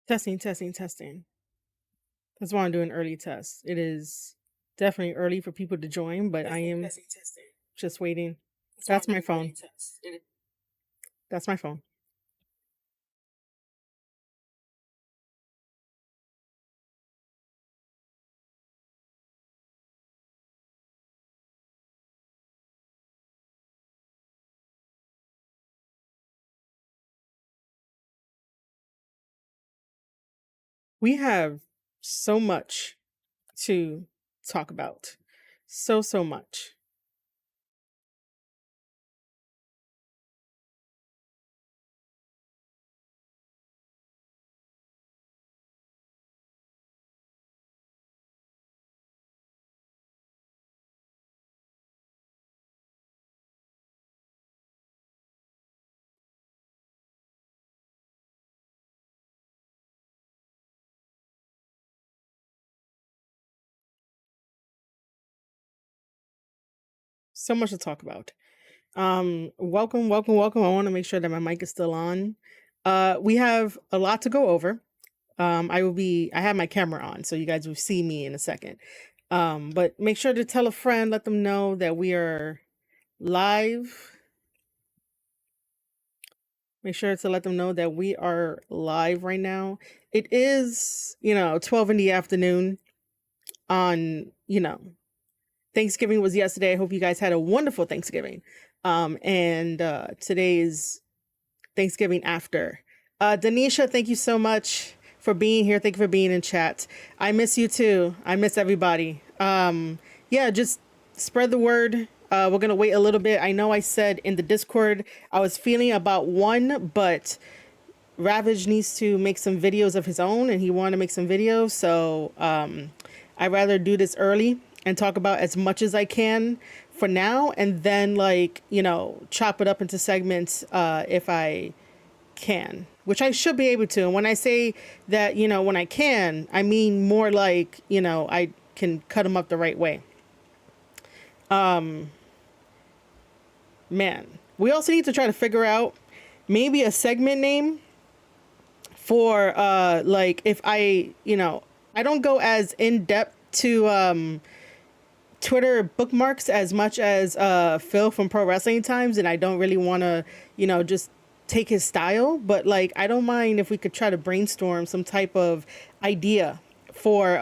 Testing, testing, testing. That's why I'm doing early tests. It is definitely early for people to join, but I am just waiting. That's my phone. That's my phone. We have so much to talk about. So much. So much to talk about. Welcome, welcome, welcome. I want to make sure that my mic is still on. We have a lot to go over. I have my camera on, so you guys will see me in a second. But make sure to tell a friend, let them know that we are live. Make sure to let them know that we are live right now. It is, 12 in the afternoon on, Thanksgiving was yesterday. I hope you guys had a wonderful Thanksgiving. And today is Thanksgiving after. Denisha, thank you so much for being here. Thank you for being in chat. I miss you too. I miss everybody. Yeah, just spread the word. We're gonna wait a little bit. I know I said in the Discord I was feeling about one, but Ravage needs to make some videos of his own, and he wanted to make some videos. So I'd rather do this early and talk about as much as I can for now, and then chop it up into segments if I can, which I should be able to. And when I say that, when I can, I mean more like, I can cut them up the right way. Man, we also need to try to figure out maybe a segment name for like if I don't go as in depth to Twitter bookmarks as much as Phil from Pro Wrestling Times, and I don't really want to, just take his style, but like I don't mind if we could try to brainstorm some type of idea for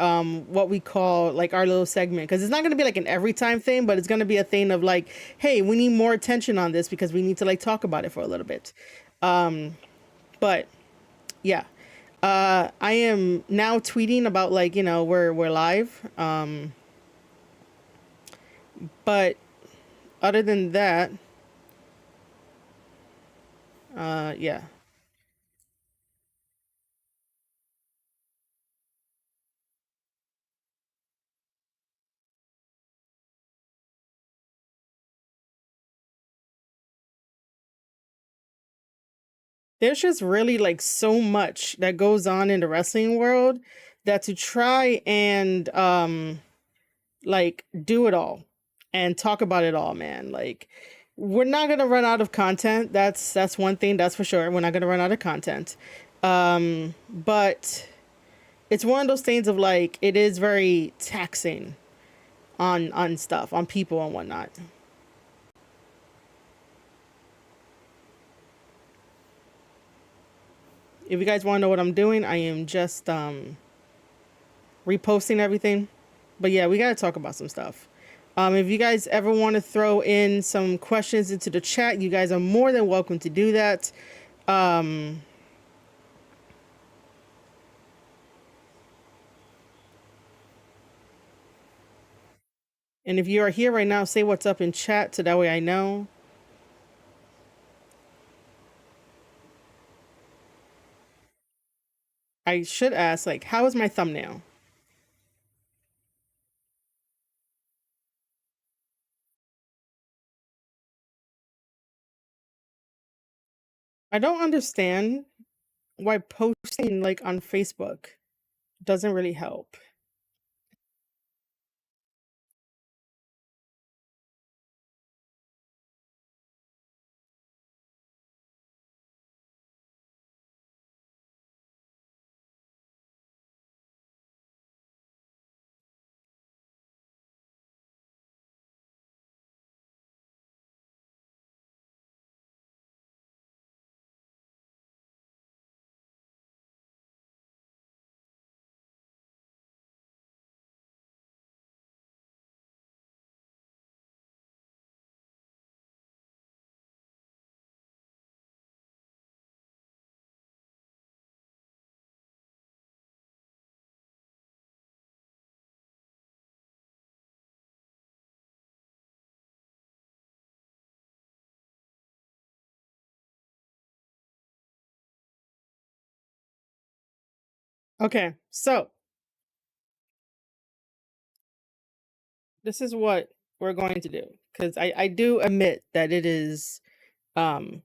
what we call like our little segment, because it's not going to be like an every time thing, but it's going to be a thing of like, hey, we need more attention on this because we need to like talk about it for a little bit. But yeah, I am now tweeting about like, we're live. But other than that, yeah. There's just really like so much that goes on in the wrestling world that to try and like do it all and talk about it all, man. Like we're not gonna run out of content. That's one thing, that's for sure. We're not gonna run out of content. But it's one of those things of like it is very taxing on stuff, on people and whatnot. If you guys want to know what I'm doing, I am just reposting everything. But yeah, we got to talk about some stuff. If you guys ever want to throw in some questions into the chat, you guys are more than welcome to do that. Um, and if you are here right now, say what's up in chat so that way I know. I should ask, like, how is my thumbnail? I don't understand why posting like on Facebook doesn't really help. Okay, so this is what we're going to do because I do admit that it is um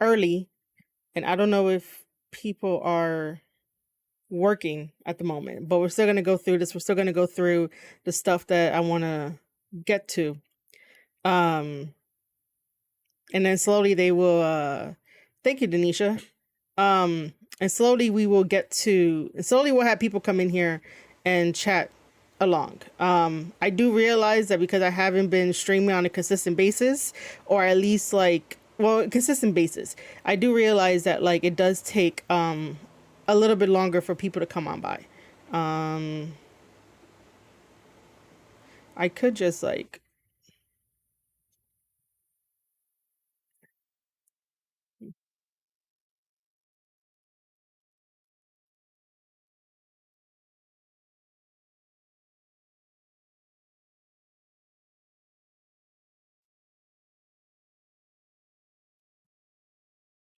early, and I don't know if people are working at the moment, but we're still going to go through this. We're still going to go through the stuff that I want to get to. Um and then slowly they will thank you, Denisha. And slowly we will get to, and slowly we'll have people come in here and chat along. I do realize that because I haven't been streaming on a consistent basis, or at least like, well, consistent basis, I do realize that like it does take a little bit longer for people to come on by. um I could just like,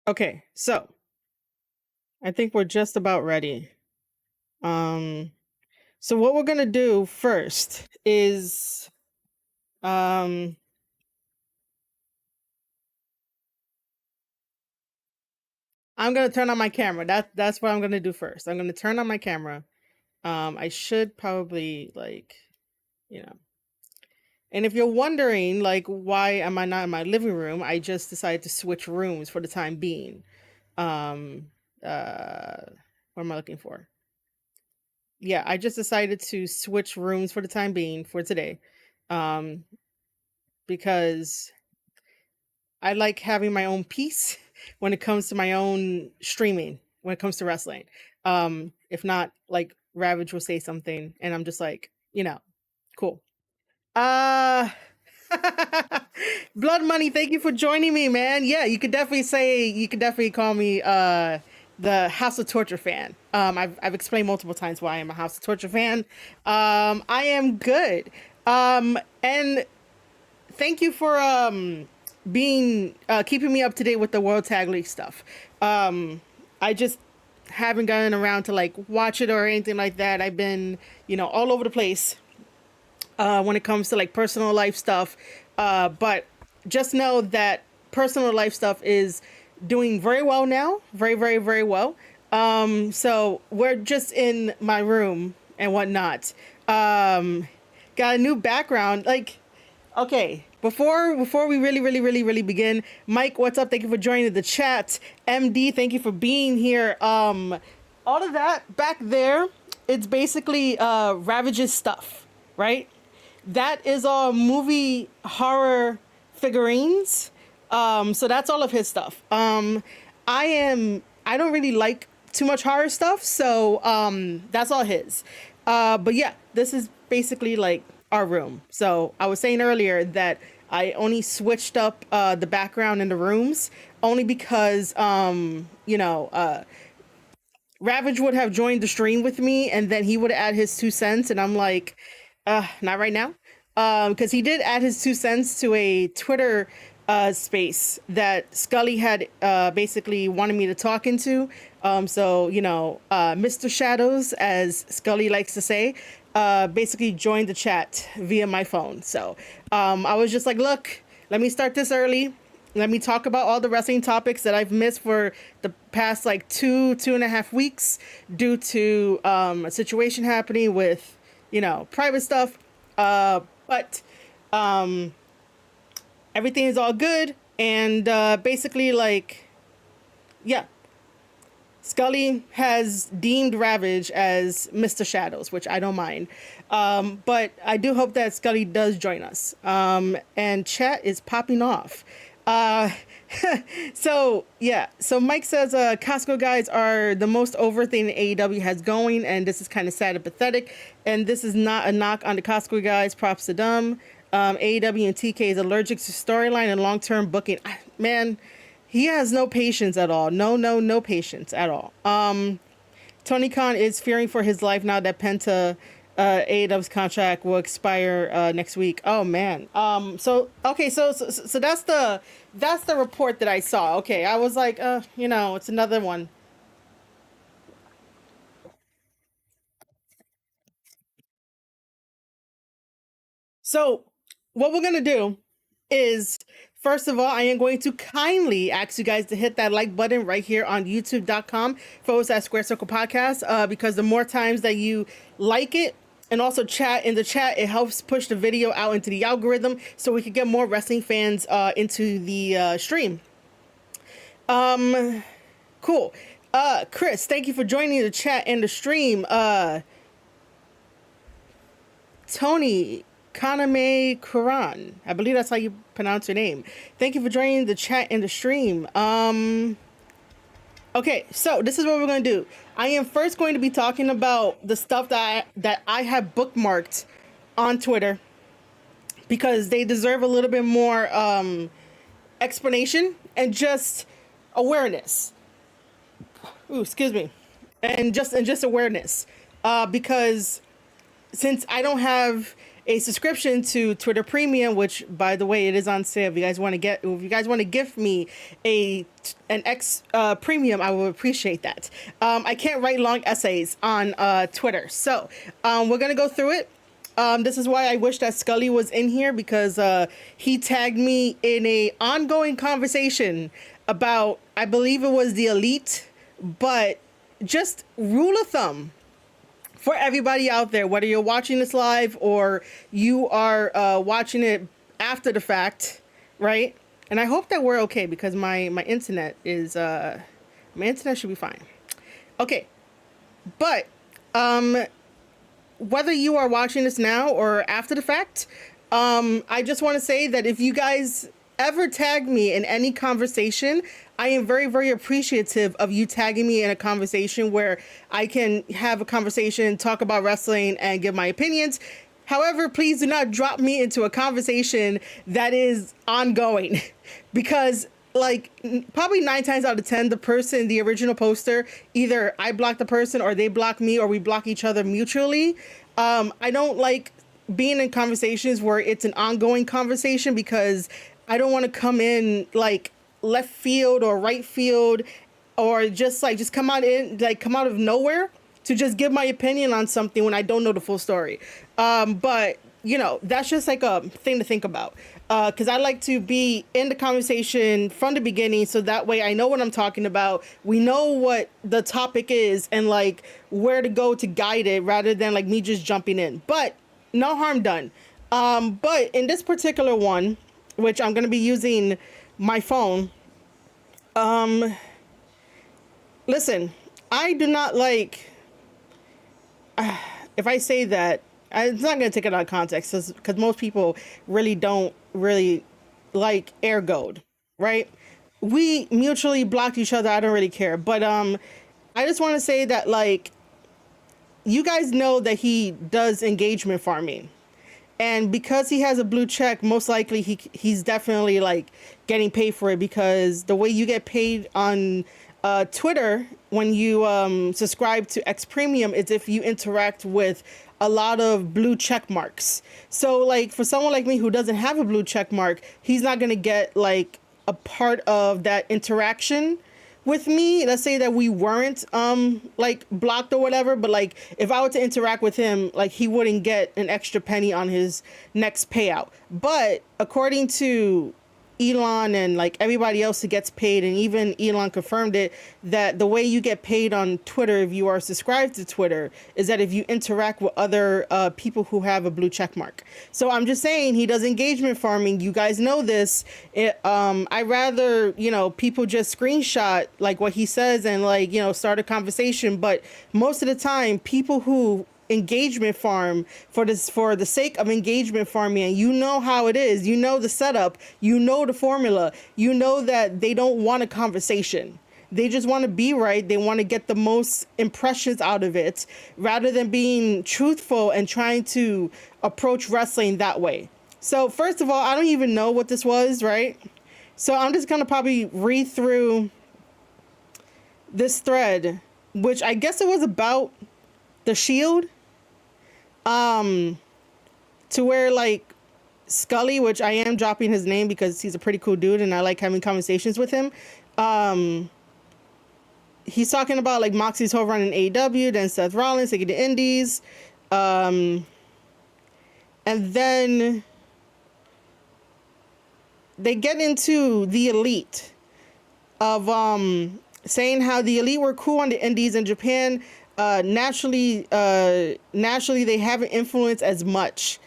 okay, so I think we're just about ready. um so what we're gonna do first is um I'm gonna turn on my camera. That's what I'm gonna do first. I'm gonna turn on my camera. I should probably like, you know. And if you're wondering like why am I not in my living room, I just decided to switch rooms for the time being. Um what am I looking for? Yeah, I just decided to switch rooms for the time being for today. Um because I like having my own peace when it comes to my own streaming, when it comes to wrestling. If not, like Ravage will say something and I'm just like, cool. Uh Blood Money, thank you for joining me, man. Yeah, you could definitely call me the House of Torture fan. I've explained multiple times why I am a House of Torture fan. I am good. And thank you for being keeping me up to date with the World Tag League stuff. I just haven't gotten around to like watch it or anything like that. I've been, all over the place when it comes to like personal life stuff. But just know that personal life stuff is doing very well now, very, very, very well. So we're just in my room and whatnot. Got a new background, like. Okay, before we really begin, Mike, what's up? Thank you for joining the chat. MD, thank you for being here. All of that back there, it's basically Ravage's stuff, right? That is all movie horror figurines. So that's all of his stuff. I don't really like too much horror stuff, so that's all his. But yeah, this is basically like our room. So I was saying earlier that I only switched up the background in the rooms only because Ravage would have joined the stream with me and then he would add his 2 cents and I'm like, not right now. Because he did add his 2 cents to a Twitter space that Scully had basically wanted me to talk into. Mr. Shadows, as Scully likes to say, basically joined the chat via my phone. So I was just like, look, let me start this early. Let me talk about all the wrestling topics that I've missed for the past like 2.5 weeks due to a situation happening with, private stuff. But everything is all good. And basically, like, yeah, Scully has deemed Ravage as Mr. Shadows, which I don't mind. But I do hope that Scully does join us. And chat is popping off. Uh, so yeah, so Mike says Costco guys are the most over thing that AEW has going, and this is kind of sad and pathetic. And this is not a knock on the Costco guys. Props to them. AEW and TK is allergic to storyline and long term booking. Man, he has no patience at all. No patience at all. Tony Khan is fearing for his life now that Penta AEW's contract will expire next week. Oh man. So okay, so that's the report that I saw. Okay, I was like, it's another one. So, what we're going to do is, first of all, I am going to kindly ask you guys to hit that like button right here on youtube.com/Square Circle Podcast, because the more times that you like it and also chat in the chat, it helps push the video out into the algorithm so we can get more wrestling fans into the stream. Cool. Chris, thank you for joining the chat and the stream. Tony Kaname Kuran, I believe that's how you pronounce your name. Thank you for joining the chat and the stream. Okay, so this is what we're going to do. I am first going to be talking about the stuff that I have bookmarked on Twitter because they deserve a little bit more explanation and just awareness. Ooh, excuse me. And just awareness. Because since I don't have a subscription to Twitter Premium, which, by the way, it is on sale. If you guys want to gift me an X Premium, I will appreciate that. I can't write long essays on Twitter, so we're gonna go through it. This is why I wish that Scully was in here, because he tagged me in a ongoing conversation about, I believe it was the Elite, but just rule of thumb for everybody out there, whether you're watching this live or you are watching it after the fact, right? And I hope that we're okay, because my internet is my internet should be fine. Okay, but whether you are watching this now or after the fact, I just want to say that if you guys ever tag me in any conversation, I am very, very appreciative of you tagging me in a conversation where I can have a conversation, talk about wrestling, and give my opinions. However, please do not drop me into a conversation that is ongoing, because like probably 9 times out of 10, the person, the original poster, either I block the person or they block me or we block each other mutually. I don't like being in conversations where it's an ongoing conversation, because I don't want to come in like left field or right field, or just come out of nowhere to just give my opinion on something when I don't know the full story. But you know, that's just like a thing to think about, because I like to be in the conversation from the beginning, so that way I know what I'm talking about. We know what the topic is and like where to go to guide it, rather than like me just jumping in. But no harm done. But in this particular one, which I'm going to be using my phone, listen, I do not like, if I say that, it's not going to take it out of context, because most people really don't really like air goad, right? We mutually blocked each other. I don't really care. But I just want to say that, like, you guys know that he does engagement farming. And because he has a blue check, most likely he's definitely like getting paid for it, because the way you get paid on Twitter when you subscribe to X Premium is if you interact with a lot of blue check marks. So like for someone like me who doesn't have a blue check mark, he's not going to get like a part of that interaction with me. Let's say that we weren't like blocked or whatever, but like if I were to interact with him, like he wouldn't get an extra penny on his next payout. But according to Elon and like everybody else who gets paid, and even Elon confirmed it, that the way you get paid on Twitter if you are subscribed to Twitter is that if you interact with other people who have a blue check mark. So I'm just saying, he does engagement farming. You guys know this. I rather, you know, people just screenshot like what he says and like, you know, start a conversation. But most of the time, people who engagement farm for the sake of engagement farming, and you know how it is, you know the setup, you know the formula, you know that they don't want a conversation. They just want to be right. They want to get the most impressions out of it, rather than being truthful and trying to approach wrestling that way. So first of all, I don't even know what this was, right? So I'm just gonna probably read through this thread, which I guess it was about the Shield, to where like Scully, which I am dropping his name because he's a pretty cool dude and I like having conversations with him. He's talking about like Moxie's whole run in AEW, then Seth Rollins taking the Indies. And then they get into the elite of saying how the elite were cool on the indies in Japan. Naturally, they haven't influenced as much.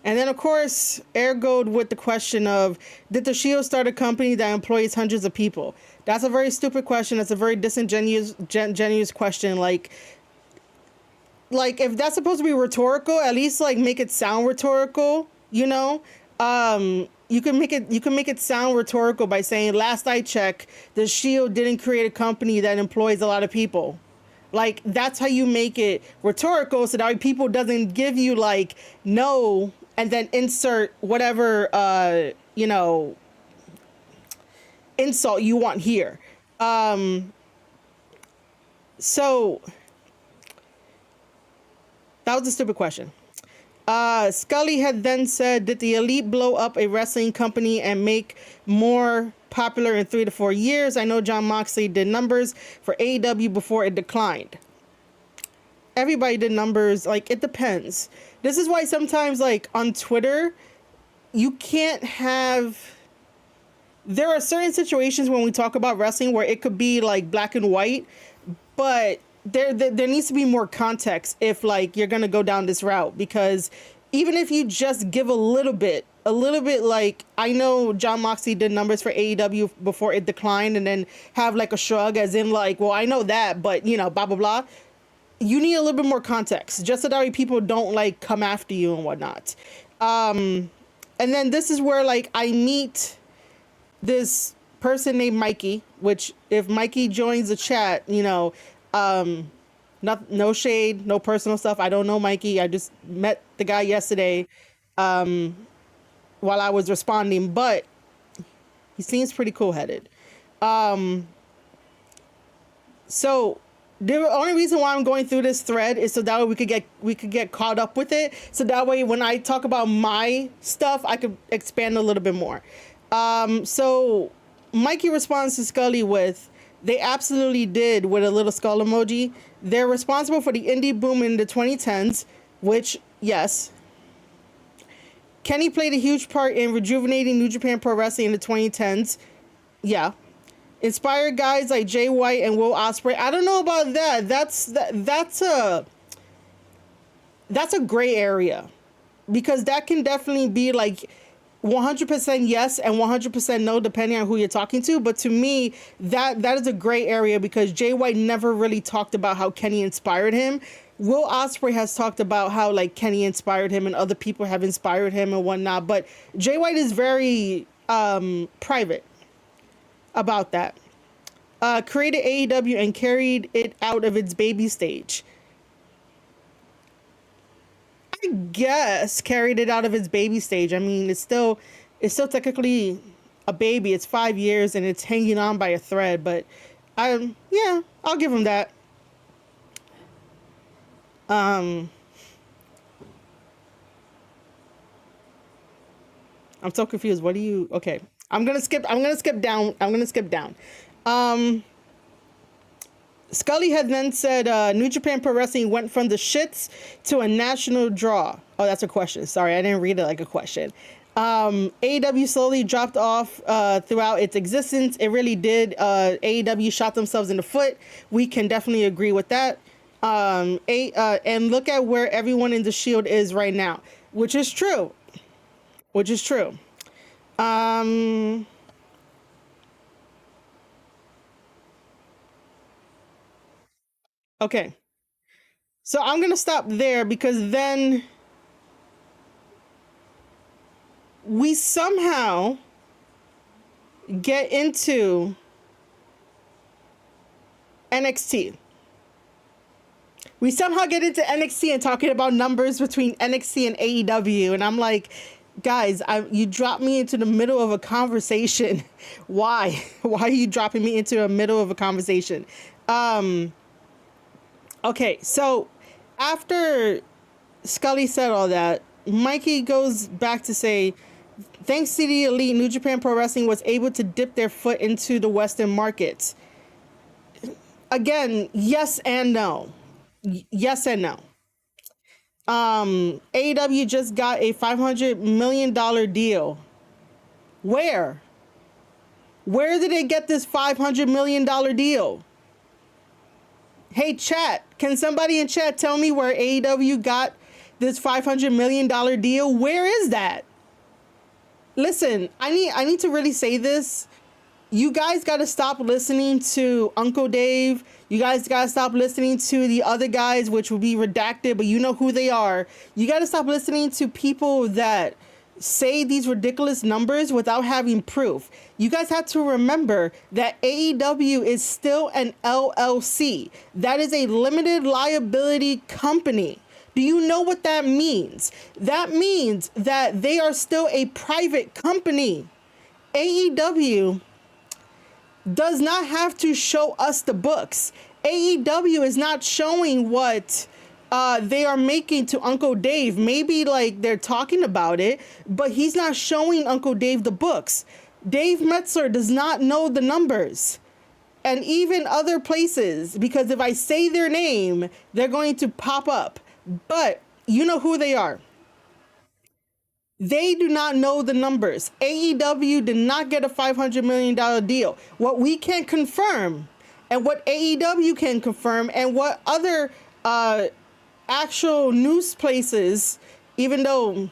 And then, of course, ergoed with the question of, did the Shield start a company that employs hundreds of people? That's a very stupid question. That's a very disingenuous question. Like if that's supposed to be rhetorical, at least like make it sound rhetorical, you know? You can make it sound rhetorical by saying, last I checked, the Shield didn't create a company that employs a lot of people. Like, that's how you make it rhetorical, so that people doesn't give you like no and then insert whatever insult you want here. So that was a stupid question. Scully had then said, did the elite blow up a wrestling company and make more popular in 3 to 4 years? I know Jon Moxley did numbers for AEW before it declined. Everybody did numbers. Like, it depends. This is why sometimes, like, on Twitter, you can't have... There are certain situations when we talk about wrestling where it could be, like, black and white, but there needs to be more context if, like, you're going to go down this route. Because even if you just give a little bit, like, I know Jon Moxley did numbers for AEW before it declined, and then have, like, a shrug as in, like, well, I know that, but, you know, blah, blah, blah. You need a little bit more context, just so that people don't, like, come after you and whatnot. And then this is where, like, I meet this person named Mikey, which if Mikey joins the chat, you know, no shade, no personal stuff. I don't know Mikey. I just met the guy yesterday while I was responding, but he seems pretty cool-headed. So the only reason why I'm going through this thread is so that way we could get caught up with it. So that way when I talk about my stuff, I could expand a little bit more. So Mikey responds to Scully with, they absolutely did, with a little skull emoji. They're responsible for the indie boom in the 2010s, which, yes. Kenny played a huge part in rejuvenating New Japan Pro Wrestling in the 2010s. Yeah. Inspired guys like Jay White and Will Ospreay. I don't know about that. That's a gray area, because that can definitely be like 100% yes and 100% no, depending on who you're talking to. But to me, that is a gray area, because Jay White never really talked about how Kenny inspired him. Will Ospreay has talked about how, like, Kenny inspired him and other people have inspired him and whatnot. But Jay White is very private about that. Created AEW and carried it out of its baby stage. I guess carried it out of its baby stage. I mean, it's still technically a baby. It's 5 years and it's hanging on by a thread. But yeah, I'll give him that. I'm so confused. What do you? Okay, I'm gonna skip down. Scully had then said, New Japan Pro Wrestling went from the shits to a national draw. Oh, that's a question. Sorry, I didn't read it like a question. AEW slowly dropped off throughout its existence. It really did. AEW shot themselves in the foot. We can definitely agree with that. And look at where everyone in the Shield is right now, which is true. Okay. So I'm going to stop there, because then we somehow get into NXT. We somehow get into NXT and talking about numbers between NXT and AEW. And I'm like, guys, you dropped me into the middle of a conversation. Why? Why are you dropping me into the middle of a conversation? Okay, so after Scully said all that, Mikey goes back to say, thanks to the elite, New Japan Pro Wrestling was able to dip their foot into the Western markets. again, yes and no. Yes and no. AEW just got a $500 million deal. Where? Where did they get this $500 million deal? Hey, chat, can somebody in chat tell me where AEW got this $500 million deal? Where is that? Listen, I need to really say this. You guys got to stop listening to Uncle Dave. You guys got to stop listening to the other guys, which will be redacted, but you know who they are. You got to stop listening to people that say these ridiculous numbers without having proof. You guys have to remember that AEW is still an LLC. That is a limited liability company. Do you know what that means? That means that they are still a private company. AEW does not have to show us the books. AEW is not showing what they are making to Uncle Dave. Maybe like they're talking about it, but he's not showing Uncle Dave the books. Dave Metzler does not know the numbers. And even other places, because if I say their name, they're going to pop up. But you know who they are. They do not know the numbers. AEW did not get a $500 million deal. What we can confirm, and what AEW can confirm, and what other actual news places, even though,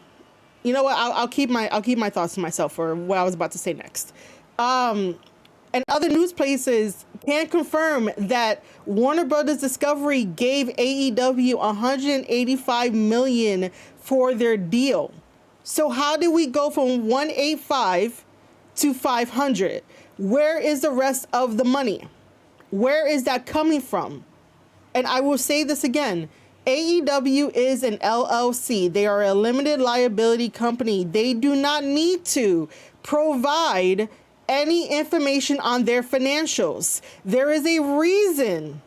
you know what, I'll keep my thoughts to myself for what I was about to say next. And other news places can confirm that Warner Brothers Discovery gave AEW $185 million for their deal. So how did we go from 185 to 500? Where is the rest of the money? Where is that coming from? And I will say this again. AEW is an LLC. They are a limited liability company. They do not need to provide any information on their financials. There is a reason.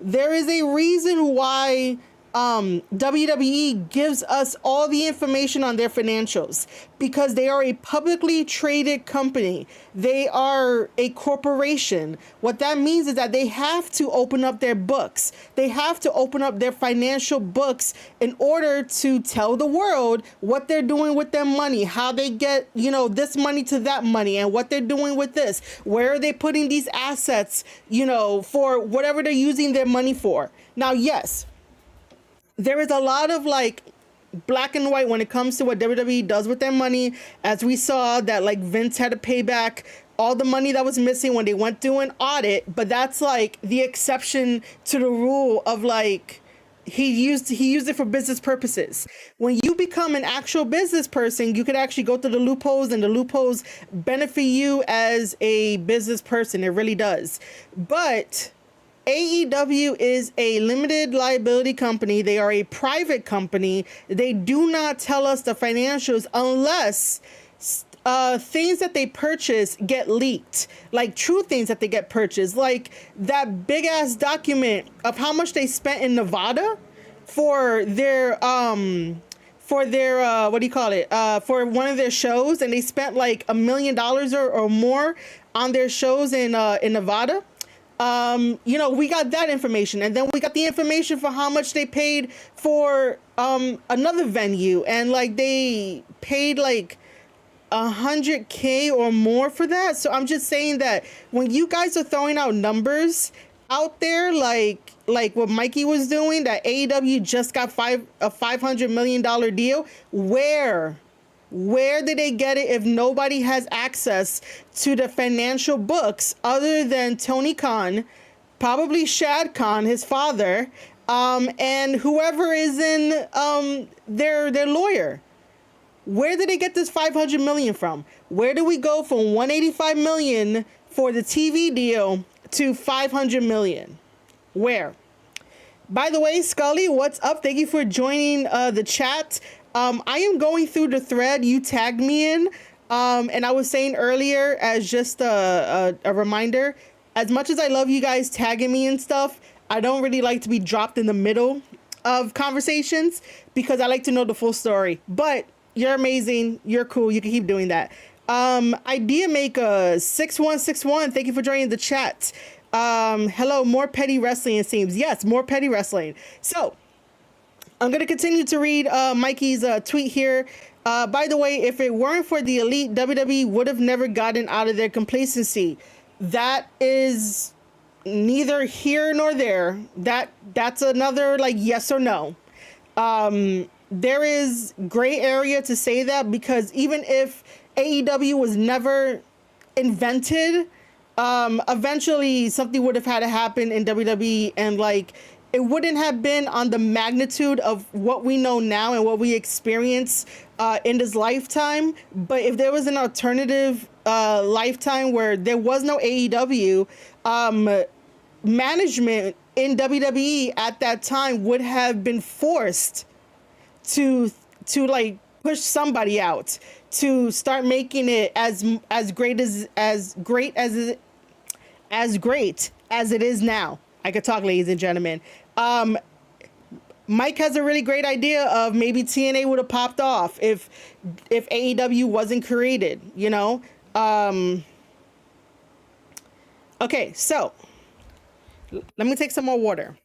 There is a reason why WWE gives us all the information on their financials, because they are a publicly traded company. They are a corporation. What that means is that they have to open up their books. They have to open up their financial books in order to tell the world what they're doing with their money, how they get, you know, this money to that money, and what they're doing with this. Where are they putting these assets, you know, for whatever they're using their money for. Now, yes, there is a lot of like black and white when it comes to what WWE does with their money. As we saw that like Vince had to pay back all the money that was missing when they went through an audit, but that's like the exception to the rule of like he used it for business purposes. When you become an actual business person, you could actually go through the loopholes, and the loopholes benefit you as a business person. It really does. But AEW is a limited liability company. They are a private company. They do not tell us the financials unless things that they purchase get leaked, like true things that they get purchased, like that big ass document of how much they spent in Nevada for their what do you call it? For one of their shows, and they spent like $1 million or more on their shows in Nevada. You know, we got that information, and then we got the information for how much they paid for another venue, and like they paid like $100K or more for that. So I'm just saying that when you guys are throwing out numbers out there, like what Mikey was doing, that AEW just got a $500 million deal, where did they get it if nobody has access to the financial books other than Tony Khan, probably Shad Khan, his father, and whoever is in their lawyer? Where did they get this $500 million from? Where do we go from $185 million for the TV deal to $500 million? Where? By the way, Scully, what's up? Thank you for joining the chat. I am going through the thread you tagged me in, and I was saying earlier, as just a reminder, as much as I love you guys tagging me and stuff, I don't really like to be dropped in the middle of conversations because I like to know the full story. But you're amazing. You're cool. You can keep doing that. Idea Maker 6161, thank you for joining the chat. Hello, more petty wrestling, it seems. Yes, more petty wrestling. So I'm going to continue to read Mikey's tweet here. By the way, if it weren't for the elite, WWE would have never gotten out of their complacency. That is neither here nor there. That's another like yes or no. There is gray area to say that, because even if AEW was never invented, eventually something would have had to happen in WWE, and like it wouldn't have been on the magnitude of what we know now and what we experience in this lifetime. But if there was an alternative lifetime where there was no AEW, management in WWE at that time would have been forced to like push somebody out to start making it as great as it is now. I could talk, ladies and gentlemen. Mike has a really great idea of maybe TNA would have popped off if AEW wasn't created, you know? Okay, so let me take some more water.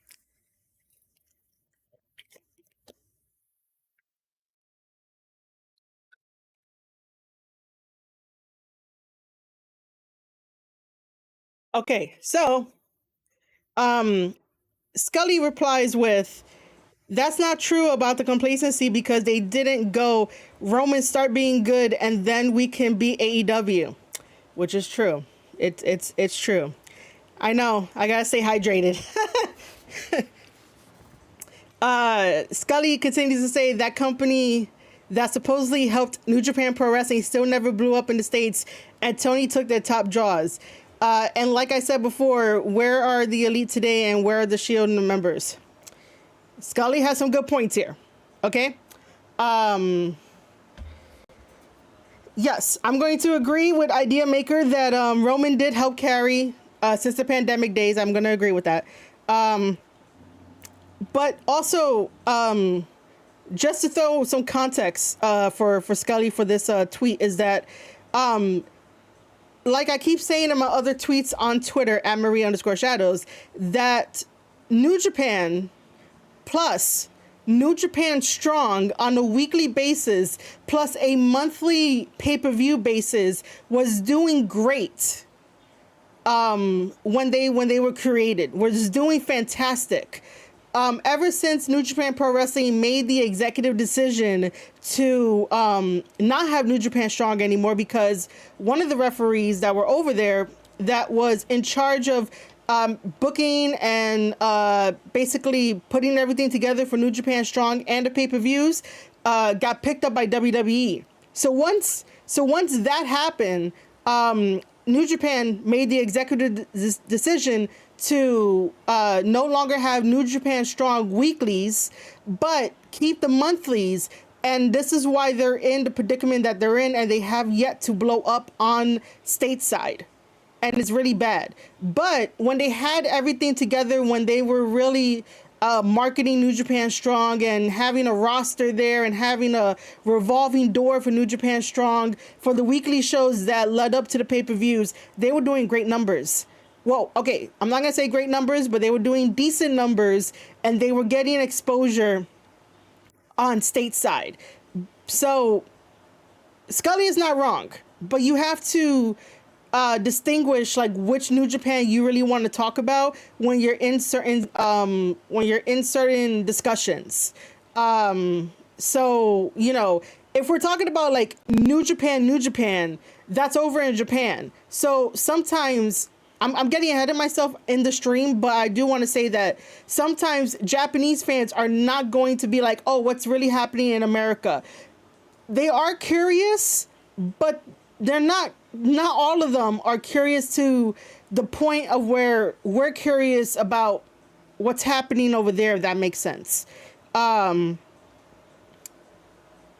Okay, so Scully replies with, "That's not true about the complacency, because they didn't go Roman start being good and then we can beat AEW," which is true. It's true. I know. I gotta stay hydrated. Scully continues to say that company that supposedly helped New Japan Pro Wrestling still never blew up in the States, and Tony took their top draws. And like I said before, where are the elite today and where are the Shield members? Scully has some good points here. Okay. Yes, I'm going to agree with Idea Maker that Roman did help carry since the pandemic days. I'm going to agree with that. But also, just to throw some context for Scully for this tweet is that, like I keep saying in my other tweets on Twitter at Marie_Shadows, that New Japan plus New Japan Strong on a weekly basis plus a monthly pay-per-view basis was doing great when they were created, was doing fantastic. Ever since New Japan Pro Wrestling made the executive decision to not have New Japan Strong anymore, because one of the referees that were over there that was in charge of booking and basically putting everything together for New Japan Strong and the pay-per-views got picked up by WWE. So once that happened, New Japan made the executive decision to no longer have New Japan Strong weeklies, but keep the monthlies. And this is why they're in the predicament that they're in, and they have yet to blow up on stateside. And it's really bad. But when they had everything together, when they were really marketing New Japan Strong and having a roster there and having a revolving door for New Japan Strong for the weekly shows that led up to the pay-per-views, they were doing great numbers. Well, okay, I'm not going to say great numbers, but they were doing decent numbers, and they were getting exposure on stateside. So Scully is not wrong, but you have to distinguish like which New Japan you really want to talk about when you're in certain discussions. So, you know, if we're talking about like New Japan, that's over in Japan. So sometimes I'm getting ahead of myself in the stream, but I do want to say that sometimes Japanese fans are not going to be like, oh, what's really happening in America? They are curious, but they're not all of them are curious to the point of where we're curious about what's happening over there, if that makes sense. Yeah,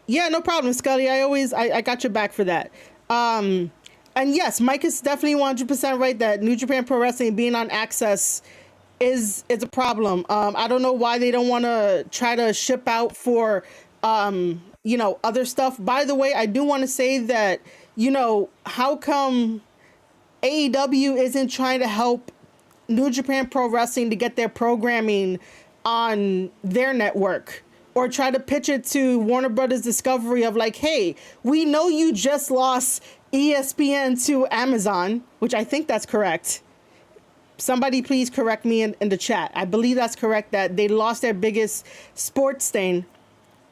no problem, Scully. I got your back for that. And yes, Mike is definitely 100% right that New Japan Pro Wrestling being on Access is a problem. I don't know why they don't want to try to ship out for, other stuff. By the way, I do want to say that, how come AEW isn't trying to help New Japan Pro Wrestling to get their programming on their network, or try to pitch it to Warner Brothers Discovery of like, hey, we know you just lost ESPN to Amazon, which I think that's correct. Somebody please correct me in the chat. I believe that's correct, that they lost their biggest sports thing.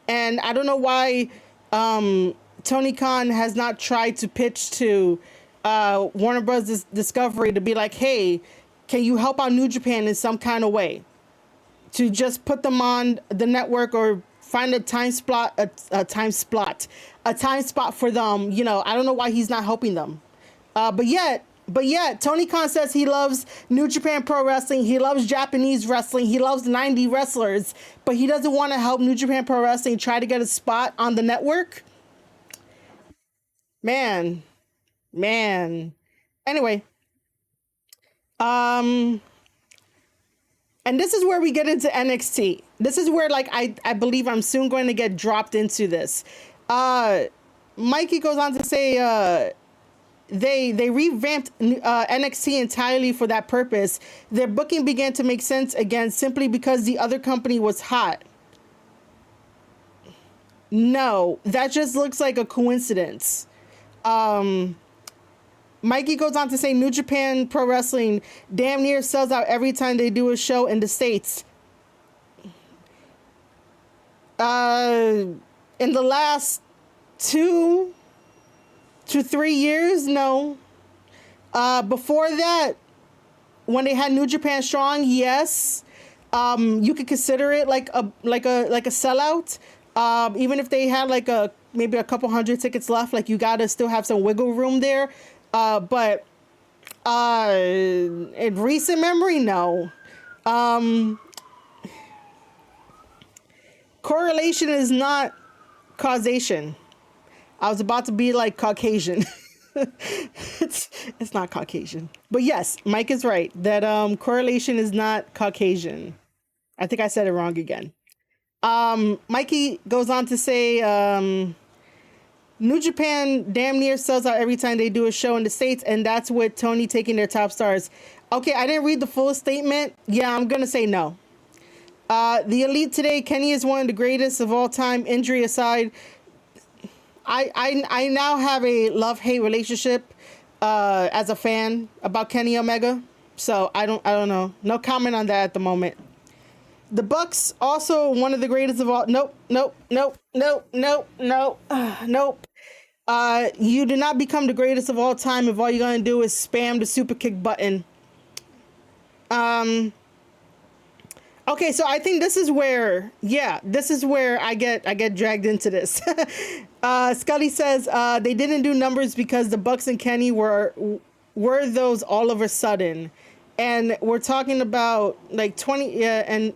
And I don't know why Tony Khan has not tried to pitch to Warner Bros. Discovery to be like, hey, can you help out New Japan in some kind of way? To just put them on the network, or find a time spot for them. You know, I don't know why he's not helping them. But yet, Tony Khan says he loves New Japan Pro Wrestling. He loves Japanese wrestling. He loves 90 wrestlers, but he doesn't want to help New Japan Pro Wrestling try to get a spot on the network. Man. Anyway, and this is where we get into NXT. This is where, like, I believe I'm soon going to get dropped into this. Mikey goes on to say, they revamped NXT entirely for that purpose. Their booking began to make sense again simply because the other company was hot. No, that just looks like a coincidence. Mikey goes on to say New Japan Pro Wrestling damn near sells out every time they do a show in the States. In the last 2 to 3 years, no. Before that, when they had New Japan Strong, yes. You could consider it like a sellout. Even if they had like maybe a couple hundred tickets left, like you gotta still have some wiggle room there. But in recent memory, no. Correlation is not causation. I was about to be like Caucasian. It's not Caucasian. But yes, Mike is right that correlation is not Caucasian. I think I said it wrong again. Mikey goes on to say New Japan damn near sells out every time they do a show in the States, and that's with Tony taking their top stars. Okay, I didn't read the full statement. Yeah, I'm going to say no. The Elite today, Kenny is one of the greatest of all time, injury aside. I now have a love-hate relationship as a fan about Kenny Omega, so I don't know. No comment on that at the moment. The Bucks, also one of the greatest of all. Nope. You do not become the greatest of all time if all you're gonna do is spam the super kick button. Okay, so I think this is where I get dragged into this. Scully says they didn't do numbers because the Bucks and Kenny were those all of a sudden. And we're talking about like 20 and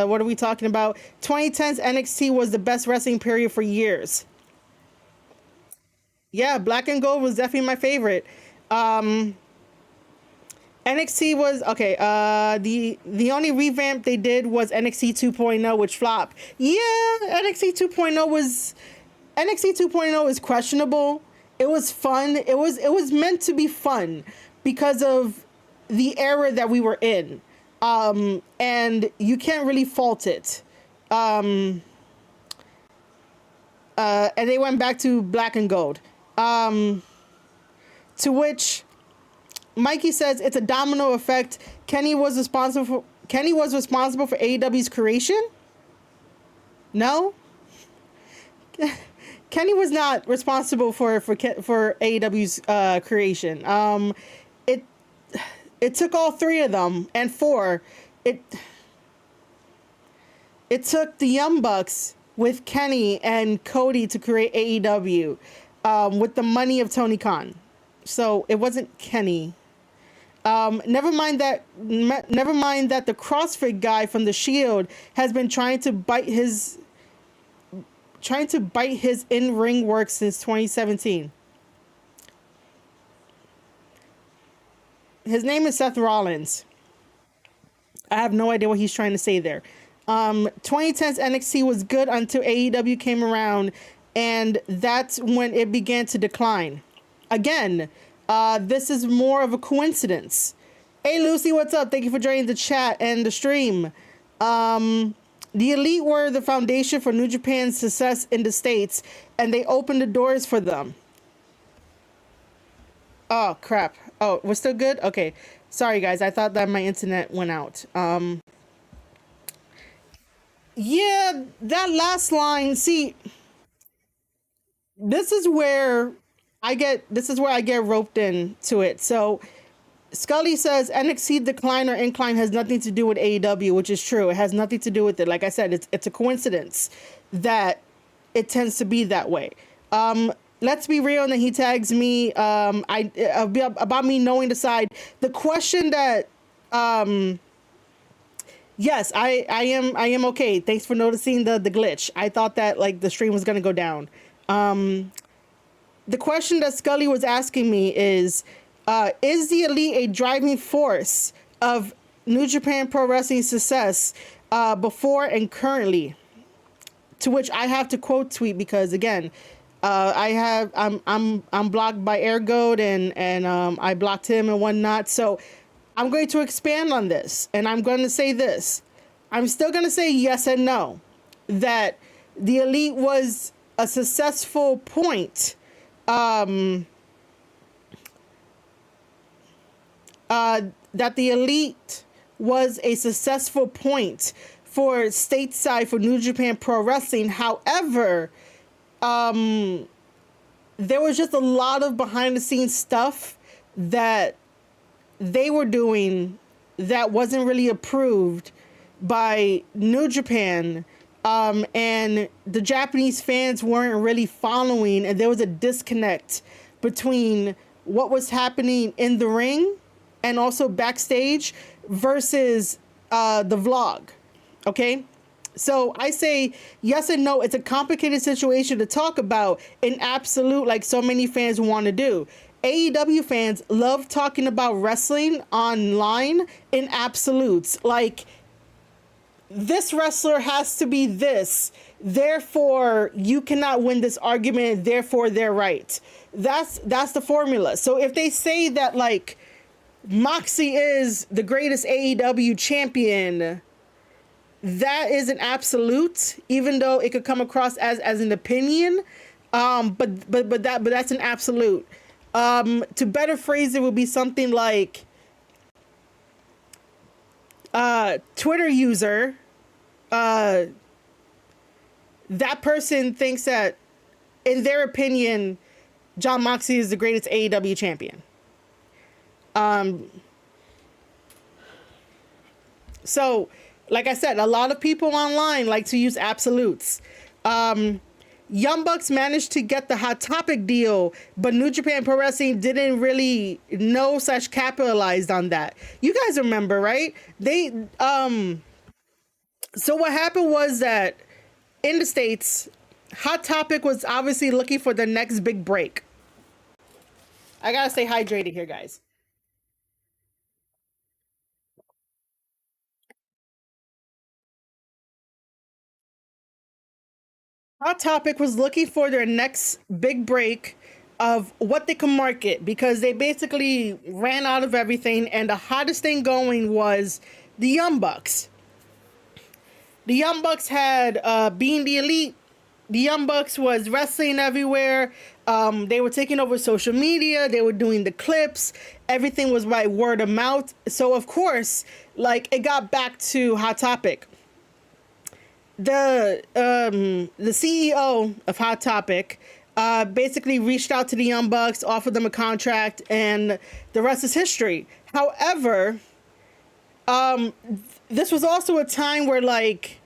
what are we talking about? 2010's NXT was the best wrestling period for years. Yeah, Black and Gold was definitely my favorite. NXT was okay. The only revamp they did was NXT 2.0, which flopped. Yeah, NXT 2.0 is questionable. It was fun. It was meant to be fun because of the era that we were in, and you can't really fault it. And they went back to Black and Gold, to which Mikey says it's a domino effect. Kenny was responsible for AEW's creation. No, Kenny was not responsible for AEW's creation. It took all three of them, and four. It took the Young Bucks with Kenny and Cody to create AEW, with the money of Tony Khan. So it wasn't Kenny. Never mind that the CrossFit guy from the Shield has been trying to bite his in-ring work since 2017. His name is Seth Rollins. I have no idea what he's trying to say there. 2010's NXT was good until AEW came around, and that's when it began to decline. Again, this is more of a coincidence. Hey Lucy, what's up? Thank you for joining the chat and the stream. The Elite were the foundation for New Japan's success in the States, and they opened the doors for them. Oh, crap. Oh, we're still good? Okay. Sorry, guys. I thought that my internet went out. Yeah, that last line. See, this is where I get roped into it. So Scully says NXT decline or incline has nothing to do with AEW, which is true. It has nothing to do with it. Like I said, it's a coincidence that it tends to be that way. Let's be real. And then he tags me. About me knowing the side. The question that, yes, I am okay. Thanks for noticing the glitch. I thought that like the stream was gonna go down. The question that Scully was asking me is the Elite a driving force of New Japan Pro Wrestling success before and currently? To which I have to quote tweet because again, I'm blocked by Airgoat and I blocked him and whatnot. So I'm going to expand on this and I'm going to say this. I'm still going to say yes and no, that the Elite was a successful point. That the Elite was a successful point for stateside for New Japan Pro Wrestling. However, there was just a lot of behind the scenes stuff that they were doing that wasn't really approved by New Japan. And the Japanese fans weren't really following, and there was a disconnect between what was happening in the ring and also backstage versus the vlog. Okay, so I say yes and no. It's a complicated situation to talk about in absolute, like so many fans want to do. AEW fans love talking about wrestling online in absolutes, like this wrestler has to be this, therefore you cannot win this argument, therefore they're right. That's the formula. So if they say that like Moxie is the greatest AEW champion, that is an absolute, even though it could come across as an opinion. But that's an absolute. To better phrase it would be something like Twitter user, that person thinks that, in their opinion, Jon Moxley is the greatest AEW champion. So, like I said, a lot of people online like to use absolutes. Young Bucks managed to get the Hot Topic deal, but New Japan Pro Wrestling didn't really capitalized on that. You guys remember, right? So what happened was that in the States, Hot Topic was obviously looking for the next big break. I gotta stay hydrated here, guys. Hot Topic was looking for their next big break of what they can market because they basically ran out of everything, and the hottest thing going was the Young Bucks. The Young Bucks had being the Elite. The Young Bucks was wrestling everywhere. They were taking over social media. They were doing the clips. Everything was by word of mouth. So of course, like it got back to Hot Topic. The CEO of Hot Topic basically reached out to the Young Bucks, offered them a contract, and the rest is history. However, this was also a time where, like,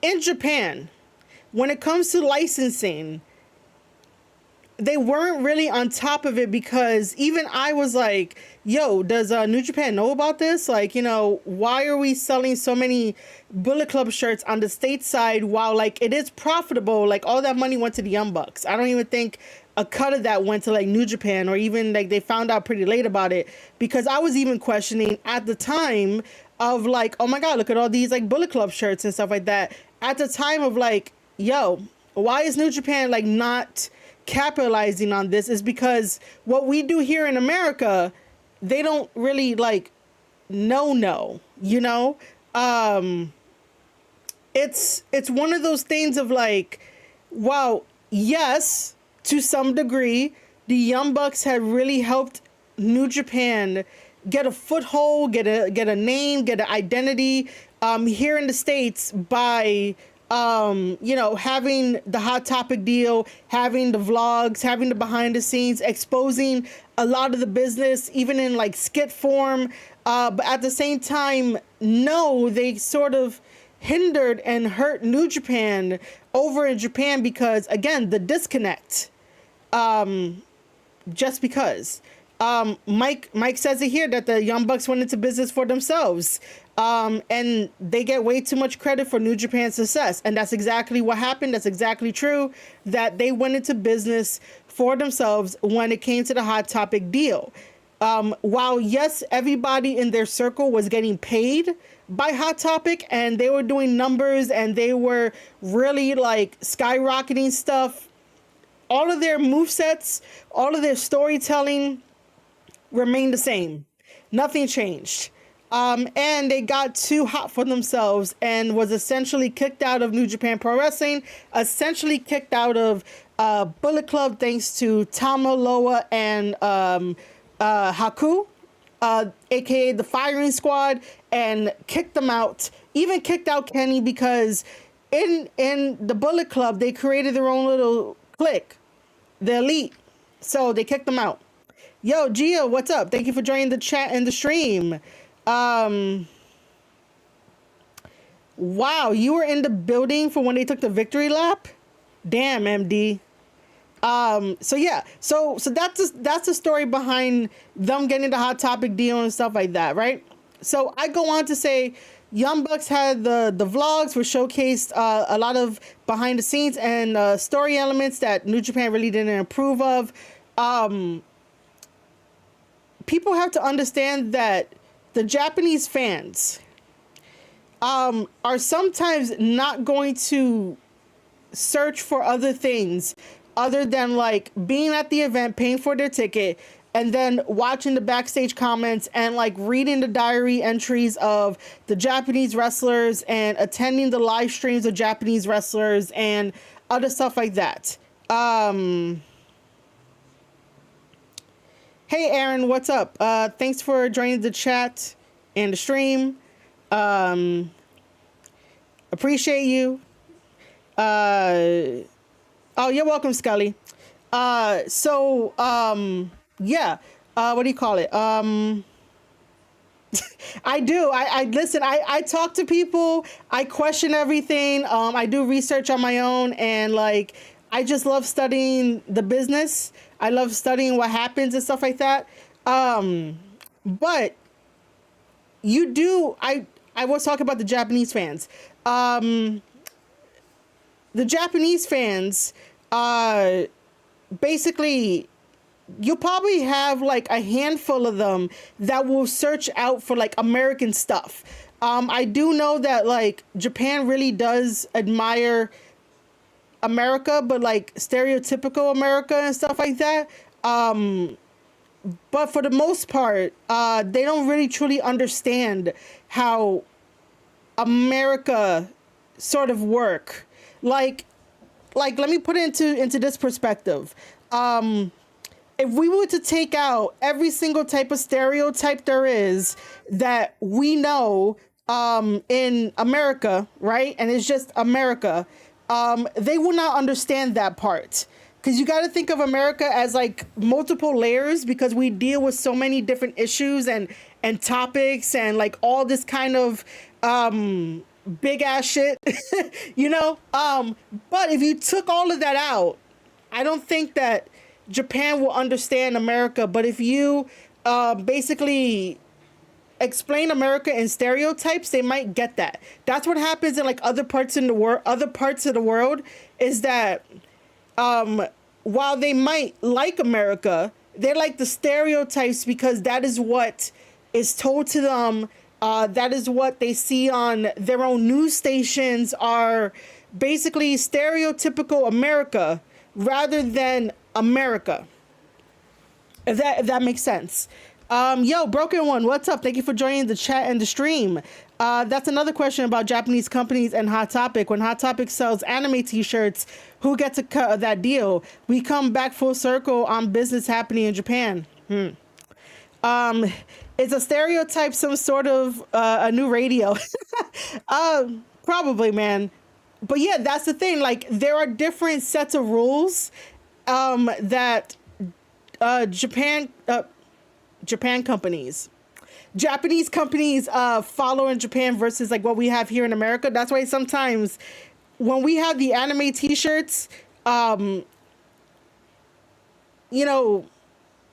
in Japan, when it comes to licensing, they weren't really on top of it because even I was like, yo, does New Japan know about this? Like, you know, why are we selling so many Bullet Club shirts on the stateside while, like, it is profitable? Like, all that money went to the Young Bucks. I don't even think a cut of that went to, like, New Japan, or even, like, they found out pretty late about it, because I was even questioning at the time of, like, oh my God, look at all these, like, Bullet Club shirts and stuff like that. At the time of, like, yo, why is New Japan, like, not capitalizing on this? Is because what we do here in America, they don't really, like, no, you know? Um, it's one of those things of like, wow, yes, to some degree, the Young Bucks had really helped New Japan get a foothold, get a name, get an identity here in the States by having the Hot Topic deal, having the vlogs, having the behind the scenes, exposing a lot of the business, even in like skit form. But at the same time, no, they sort of hindered and hurt New Japan over in Japan because, again, the disconnect. Just because. Mike says it here that the Young Bucks went into business for themselves. And they get way too much credit for New Japan's success. And that's exactly what happened. That's exactly true, that they went into business for themselves when it came to the Hot Topic deal. While, yes, everybody in their circle was getting paid by Hot Topic and they were doing numbers and they were really like skyrocketing stuff, all of their movesets, all of their storytelling remained the same. Nothing changed. And they got too hot for themselves and was essentially kicked out of New Japan Pro Wrestling, essentially kicked out of Bullet Club thanks to Tama Loa and Haku, aka the Firing Squad, and kicked them out. Even kicked out Kenny because in the Bullet Club, they created their own little clique, the Elite. So they kicked them out. Yo, Gia, what's up? Thank you for joining the chat and the stream. Wow, you were in the building for when they took the victory lap? Damn, MD. So yeah, so that's the story behind them getting the Hot Topic deal and stuff like that, right? So I go on to say Young Bucks had the vlogs, which showcased a lot of behind the scenes and story elements that New Japan really didn't approve of. People have to understand that the Japanese fans are sometimes not going to search for other things other than like being at the event, paying for their ticket, and then watching the backstage comments and like reading the diary entries of the Japanese wrestlers and attending the live streams of Japanese wrestlers and other stuff like that. Hey Aaron, what's up? Thanks for joining the chat and the stream. Appreciate you. Oh, you're welcome, Scully. Yeah. What do you call it? I do. I listen. I talk to people. I question everything. I do research on my own, and like I just love studying the business. I love studying what happens and stuff like that. But you do. I was talking about the Japanese fans. The Japanese fans, basically, you'll probably have like a handful of them that will search out for like American stuff. I do know that like Japan really does admire America, but like stereotypical America and stuff like that. But for the most part, they don't really truly understand how America sort of work. Like let me put it into this perspective. If we were to take out every single type of stereotype there is that we know in America, right? And it's just America, they will not understand that part. Because you got to think of America as like multiple layers, because we deal with so many different issues and topics and like all this kind of big ass shit, you know? But if you took all of that out, I don't think that Japan will understand America. But if you basically explain America in stereotypes, they might get that. That's what happens in like other parts of the world is that while they might like America, they like the stereotypes because that is what is told to them. That is what they see on their own news stations, are basically stereotypical America rather than America. If that makes sense. Yo, Broken One, what's up? Thank you for joining the chat and the stream. That's another question about Japanese companies and Hot Topic. When Hot Topic sells anime T-shirts, who gets a cut of that deal? We come back full circle on business happening in Japan. Um, is a stereotype some sort of a new radio? Probably, man. But yeah, that's the thing. Like, there are different sets of rules that Japan Japan companies Japanese companies follow in Japan versus like what we have here in America. That's why sometimes when we have the anime T-shirts, um, you know,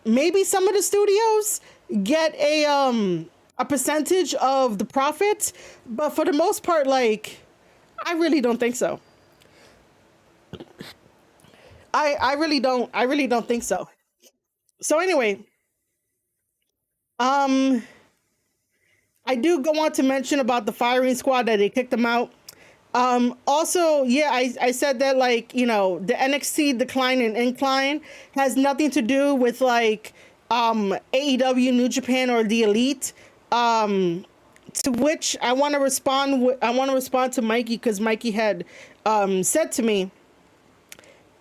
maybe some of the studios get a percentage of the profit, but for the most part, like, I really don't think so. I really don't think so. So anyway, um, I do go on to mention about the firing squad that they kicked them out. Also, yeah, I said that, like, the NXT decline and incline has nothing to do with like AEW, New Japan, or the Elite. Um, to which I want to respond. I want to respond to Mikey because Mikey had said to me,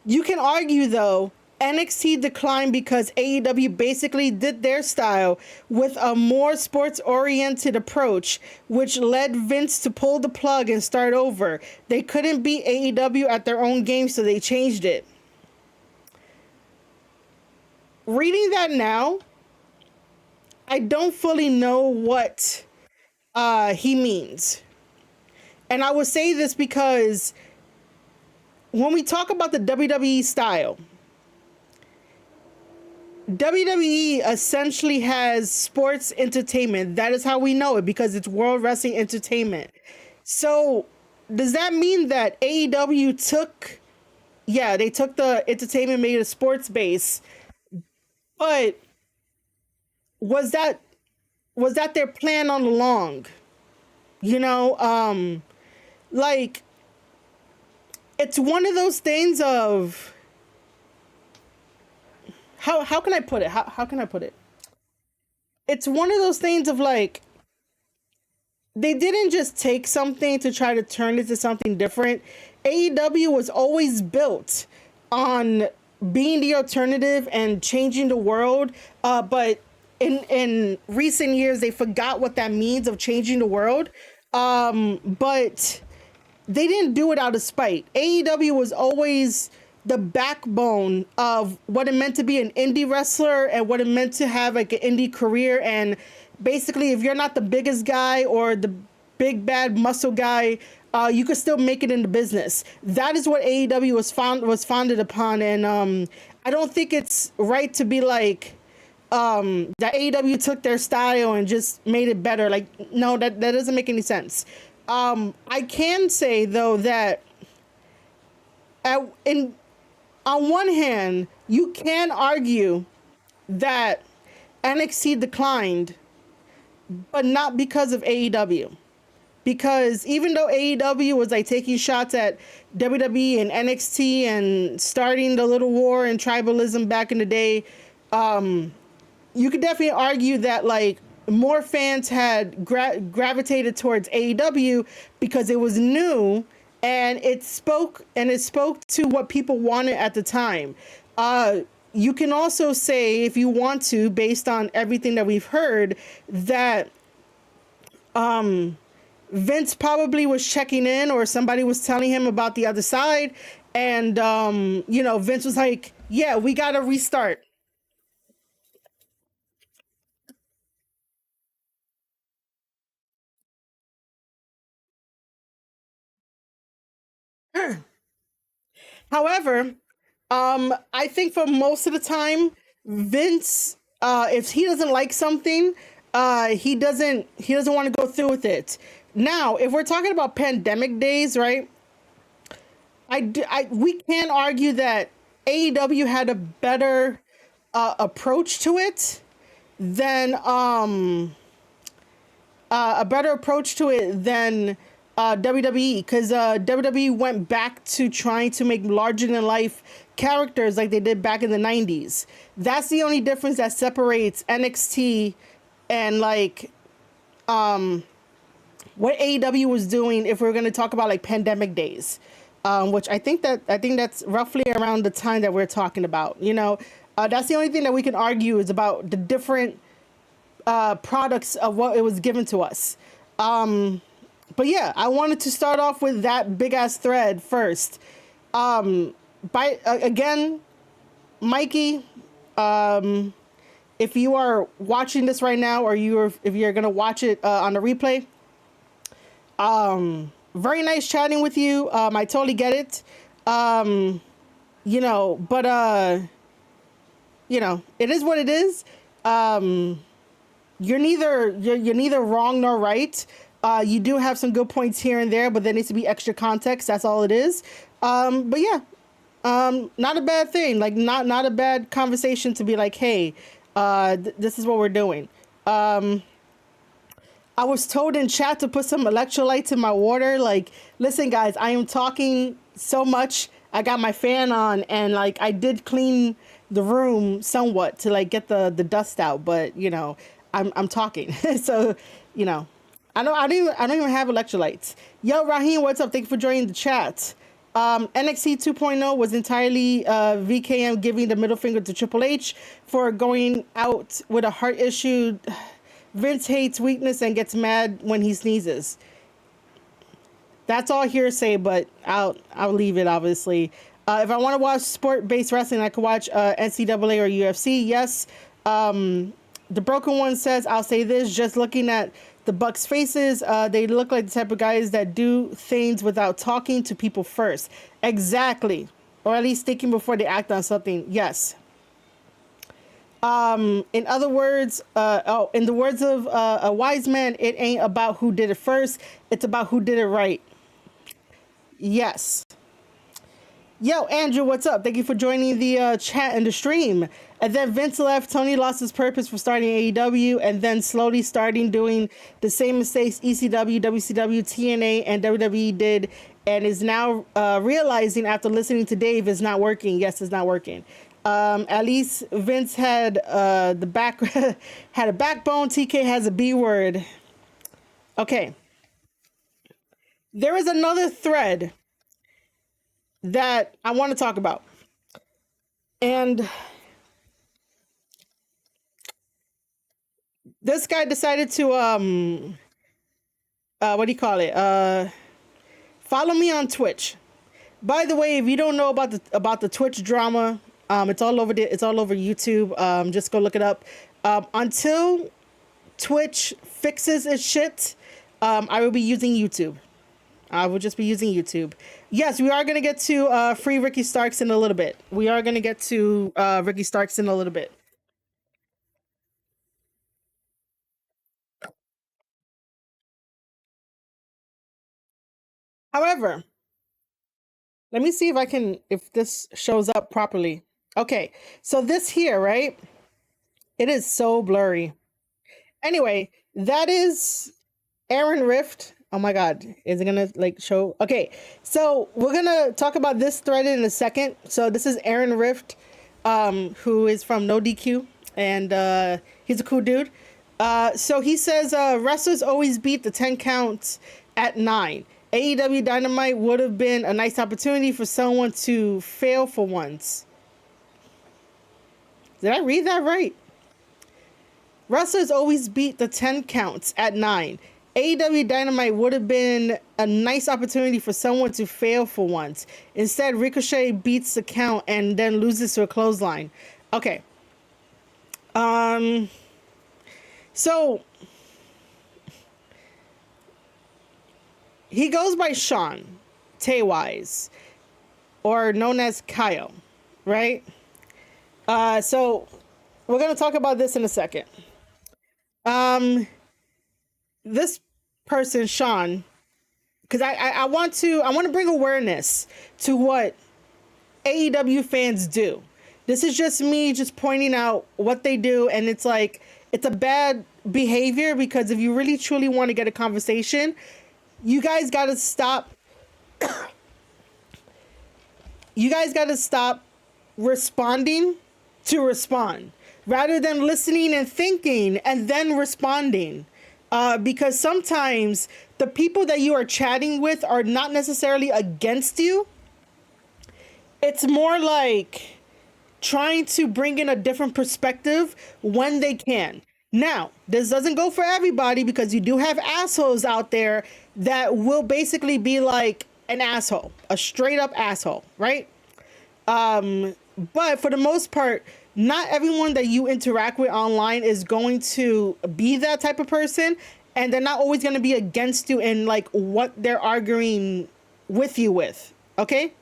you can argue though NXT declined because AEW basically did their style with a more sports oriented approach, which led Vince to pull the plug and start over. They couldn't beat AEW at their own game, so they changed it. Reading that now, I don't fully know what he means. And I would say this because when we talk about the WWE style, WWE essentially has sports entertainment. That is how we know it because it's World Wrestling Entertainment. So, does that mean that AEW took, yeah, they took the entertainment, made a sports base, but was that was that their plan all along? You know, like, it's one of those things of how can I put it? How can I put it? It's one of those things of like, they didn't just take something to try to turn it to something different. AEW was always built on being the alternative and changing the world. But in recent years, they forgot what that means of changing the world. But they didn't do it out of spite. AEW was always the backbone of what it meant to be an indie wrestler and what it meant to have like an indie career. And basically, if you're not the biggest guy or the big bad muscle guy, you could still make it in the business. That is what AEW was founded upon. And I don't think it's right to be like that AEW took their style and just made it better. Like, no, that doesn't make any sense. I can say though that in on one hand, you can argue that NXT declined, but not because of AEW. Because even though AEW was like taking shots at WWE and NXT and starting the little war and tribalism back in the day, you could definitely argue that like more fans had gravitated towards AEW because it was new and it spoke to what people wanted at the time. You can also say, if you want to, based on everything that we've heard, that Vince probably was checking in or somebody was telling him about the other side. And, Vince was like, yeah, we got to restart. However, I think for most of the time, Vince, if he doesn't like something, he doesn't want to go through with it. Now, if we're talking about pandemic days, right? We can argue that AEW had a better approach to it than a better approach to it than WWE, because WWE went back to trying to make larger than life characters like they did back in the 90s. That's the only difference that separates NXT and like what AEW was doing, if we're going to talk about like pandemic days, which I think that's roughly around the time that we're talking about. You know, that's the only thing that we can argue is about the different products of what it was given to us. But yeah, I wanted to start off with that big ass thread first. Again, Mikey, if you are watching this right now, or if you're gonna watch it on the replay, very nice chatting with you. I totally get it. You know, but you know, it is what it is. You're neither wrong nor right. You do have some good points here and there, but there needs to be extra context. That's all it is. But yeah, not a bad thing. Like not a bad conversation to be like, hey, this is what we're doing. I was told in chat to put some electrolytes in my water. Like, listen, guys, I am talking so much. I got my fan on, and like I did clean the room somewhat to like get the dust out. But you know, I'm talking, so you know. I don't even have electrolytes. Yo, Raheem, what's up? Thank you for joining the chat. NXT 2.0 was entirely VKM giving the middle finger to Triple H for going out with a heart issue. Vince hates weakness and gets mad when he sneezes. That's all hearsay, but I'll leave it, obviously. If I want to watch sport-based wrestling, I could watch NCAA or UFC. Yes. The Broken One says, I'll say this, just looking at the Bucks' faces, they look like the type of guys that do things without talking to people first. Exactly. Or at least thinking before they act on something. Yes. In other words, in the words of a wise man, it ain't about who did it first. It's about who did it right. Yes. Yo, Andrew, what's up? Thank you for joining the chat and the stream. And then Vince left. Tony lost his purpose for starting AEW and then slowly starting doing the same mistakes ECW, WCW, TNA, and WWE did, and is now realizing after listening to Dave it's not working. Yes, it's not working. At least Vince had had a backbone. TK has a B word. Okay. There is another thread that I want to talk about. And this guy decided to what do you call it? Follow me on Twitch. By the way, if you don't know about the Twitch drama, it's all over YouTube. Just go look it up. Until Twitch fixes its shit, I will be using YouTube. I will just be using YouTube. Yes, we are going to get to free Ricky Starks in a little bit. However, let me see if this shows up properly. Okay, so this here, right? It is so blurry. Anyway, that is Aaron Rift. Oh my God, is it gonna like show? Okay, so we're gonna talk about this thread in a second. So this is Aaron Rift, who is from No DQ, and he's a cool dude. So he says wrestlers always beat the 10 counts at 9. AEW Dynamite would have been a nice opportunity for someone to fail for once. Did I read that right? Wrestlers always beat the 10 counts at 9. AEW Dynamite would have been a nice opportunity for someone to fail for once. Instead, Ricochet beats the count and then loses to a clothesline. Okay. So he goes by Sean Taywise, or known as Kyle, right? So we're gonna talk about this in a second. This person, Sean, because I want to bring awareness to what AEW fans do. This is just me just pointing out what they do, and it's like, it's a bad behavior, because if you really truly want to get a conversation, You guys got to stop. You guys got to stop responding to respond rather than listening and thinking and then responding. Because sometimes the people that you are chatting with are not necessarily against you. It's more like trying to bring in a different perspective when they can. Now, this doesn't go for everybody because you do have assholes out there that will basically be like an asshole, a straight up asshole, right? But for the most part, not everyone that you interact with online is going to be that type of person, and they're not always going to be against you in like what they're arguing with you with. Okay.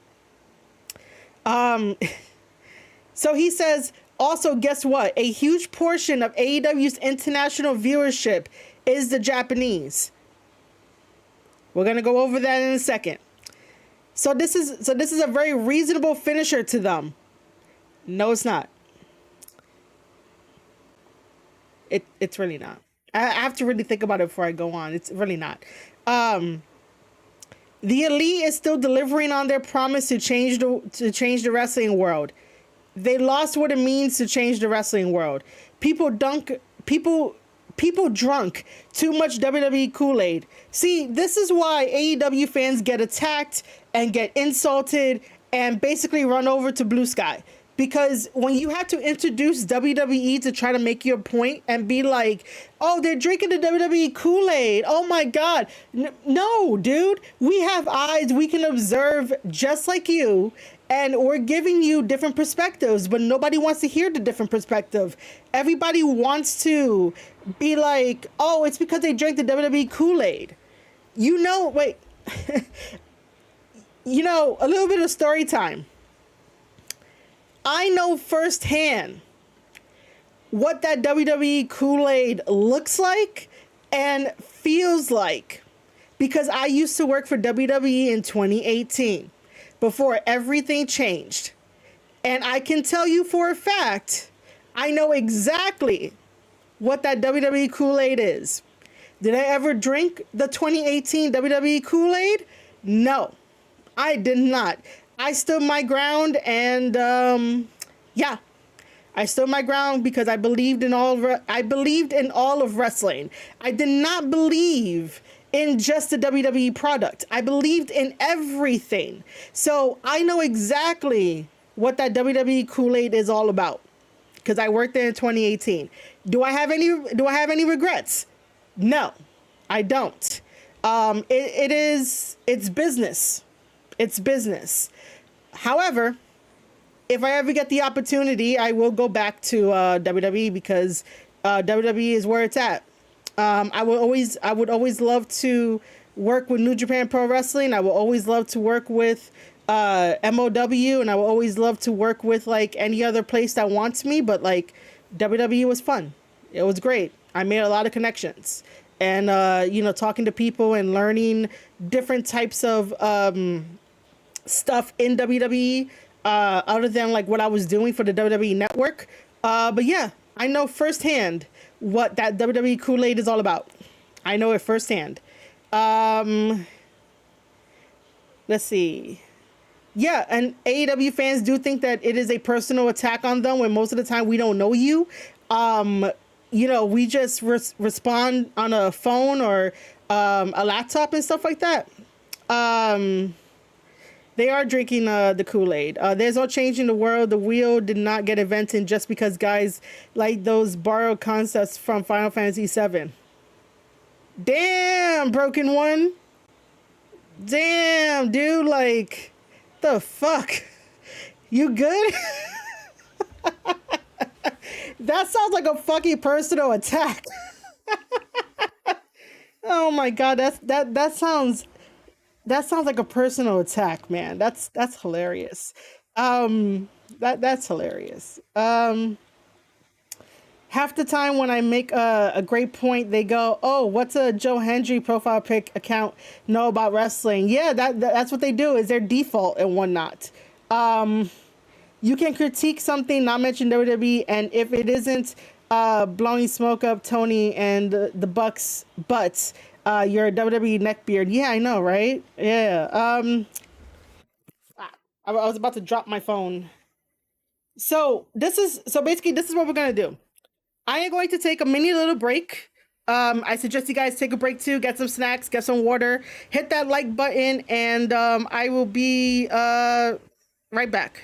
So he says, also, guess what? A huge portion of AEW's international viewership is the Japanese. We're going to go over that in a second. So this is a very reasonable finisher to them. No, it's not. It's really not. I have to really think about it before I go on. It's really not. The Elite is still delivering on their promise to change the wrestling world. They lost what it means to change the wrestling world. People drunk too much WWE Kool-Aid. See, this is why AEW fans get attacked and get insulted and basically run over to Blue Sky. Because when you have to introduce WWE to try to make your point and be like, oh, they're drinking the WWE Kool-Aid. Oh my God. No, dude. We have eyes. We can observe just like you. And we're giving you different perspectives, but nobody wants to hear the different perspective. Everybody wants to be like, oh, it's because they drank the WWE Kool-Aid. Wait. A little bit of story time. I know firsthand what that WWE Kool-Aid looks like and feels like because I used to work for WWE in 2018 before everything changed. And I can tell you for a fact, I know exactly what that WWE Kool-Aid is. Did I ever drink the 2018 WWE Kool-Aid? No, I did not. I stood my ground and I stood my ground because I believed in all of wrestling. I did not believe in just the WWE product. I believed in everything. So I know exactly what that WWE Kool-Aid is all about because I worked there in 2018. Do I have any regrets? No, I don't. It's business. It's business. However, if I ever get the opportunity, I will go back to WWE because WWE is where it's at. I would always love to work with New Japan Pro Wrestling. I will always love to work with MOW, and I will always love to work with like any other place that wants me. But like WWE was fun. It was great. I made a lot of connections, and talking to people and learning different types of stuff in WWE. Other than like what I was doing for the WWE network. But yeah, I know firsthand what that WWE Kool-Aid is all about. I know it firsthand. Let's see. Yeah, and AEW fans do think that it is a personal attack on them when most of the time we don't know you. We just respond on a phone or a laptop and stuff like that. They are drinking the Kool-Aid. There's no change in the world. The wheel did not get invented just because guys like those borrowed concepts from Final Fantasy VII. Damn, Broken One. Damn, dude. Like, the fuck? You good? That sounds like a fucking personal attack. Oh my God, that sounds like a personal attack, man. That's hilarious. That's hilarious. Half the time when I make a great point, they go, "Oh, what's a Joe Hendry profile pic account know about wrestling?" Yeah, that's what they do. Is their default and whatnot. You can critique something, not mention WWE, and if it isn't blowing smoke up Tony and the Bucks' butts, Your WWE neckbeard. Yeah, I know, right? Yeah. I was about to drop my phone. So basically this is what we're gonna do. I am going to take a mini little break. I suggest you guys take a break too, get some snacks, get some water, hit that like button, and I will be right back.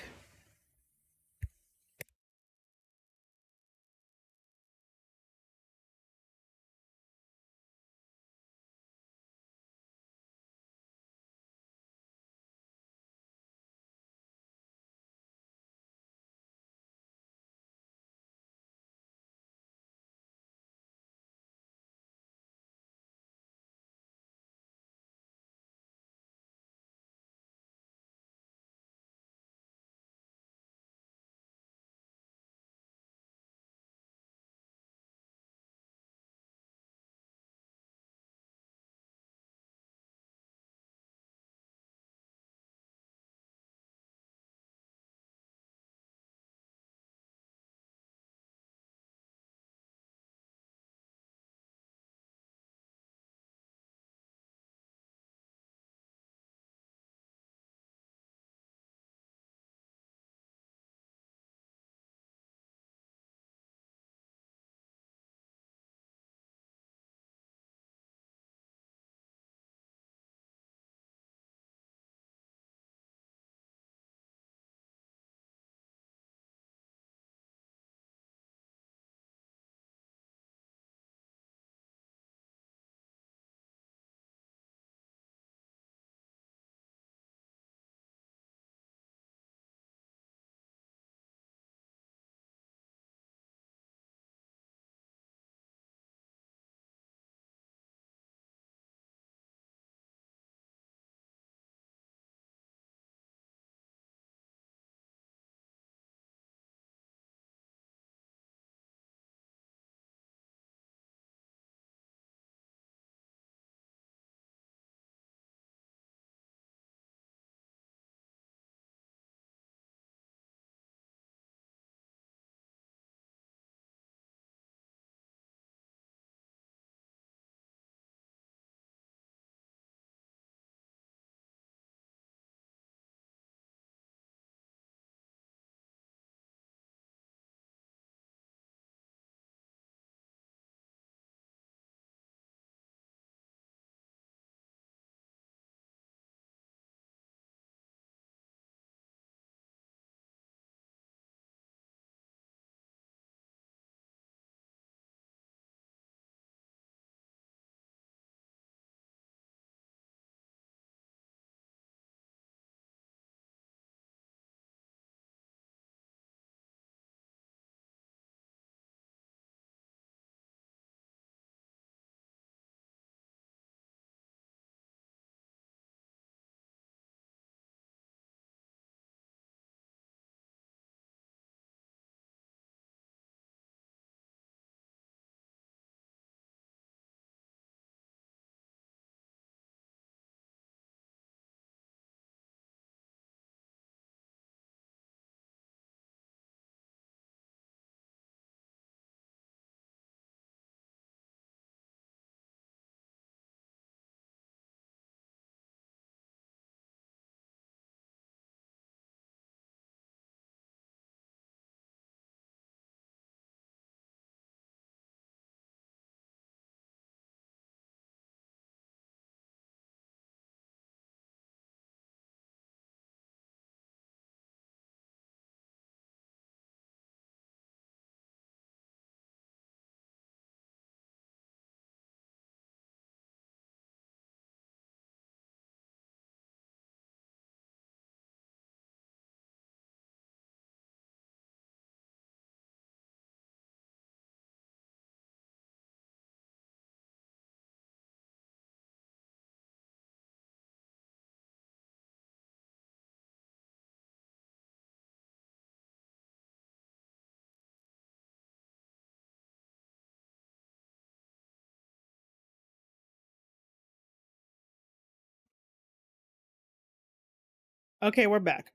Okay, we're back.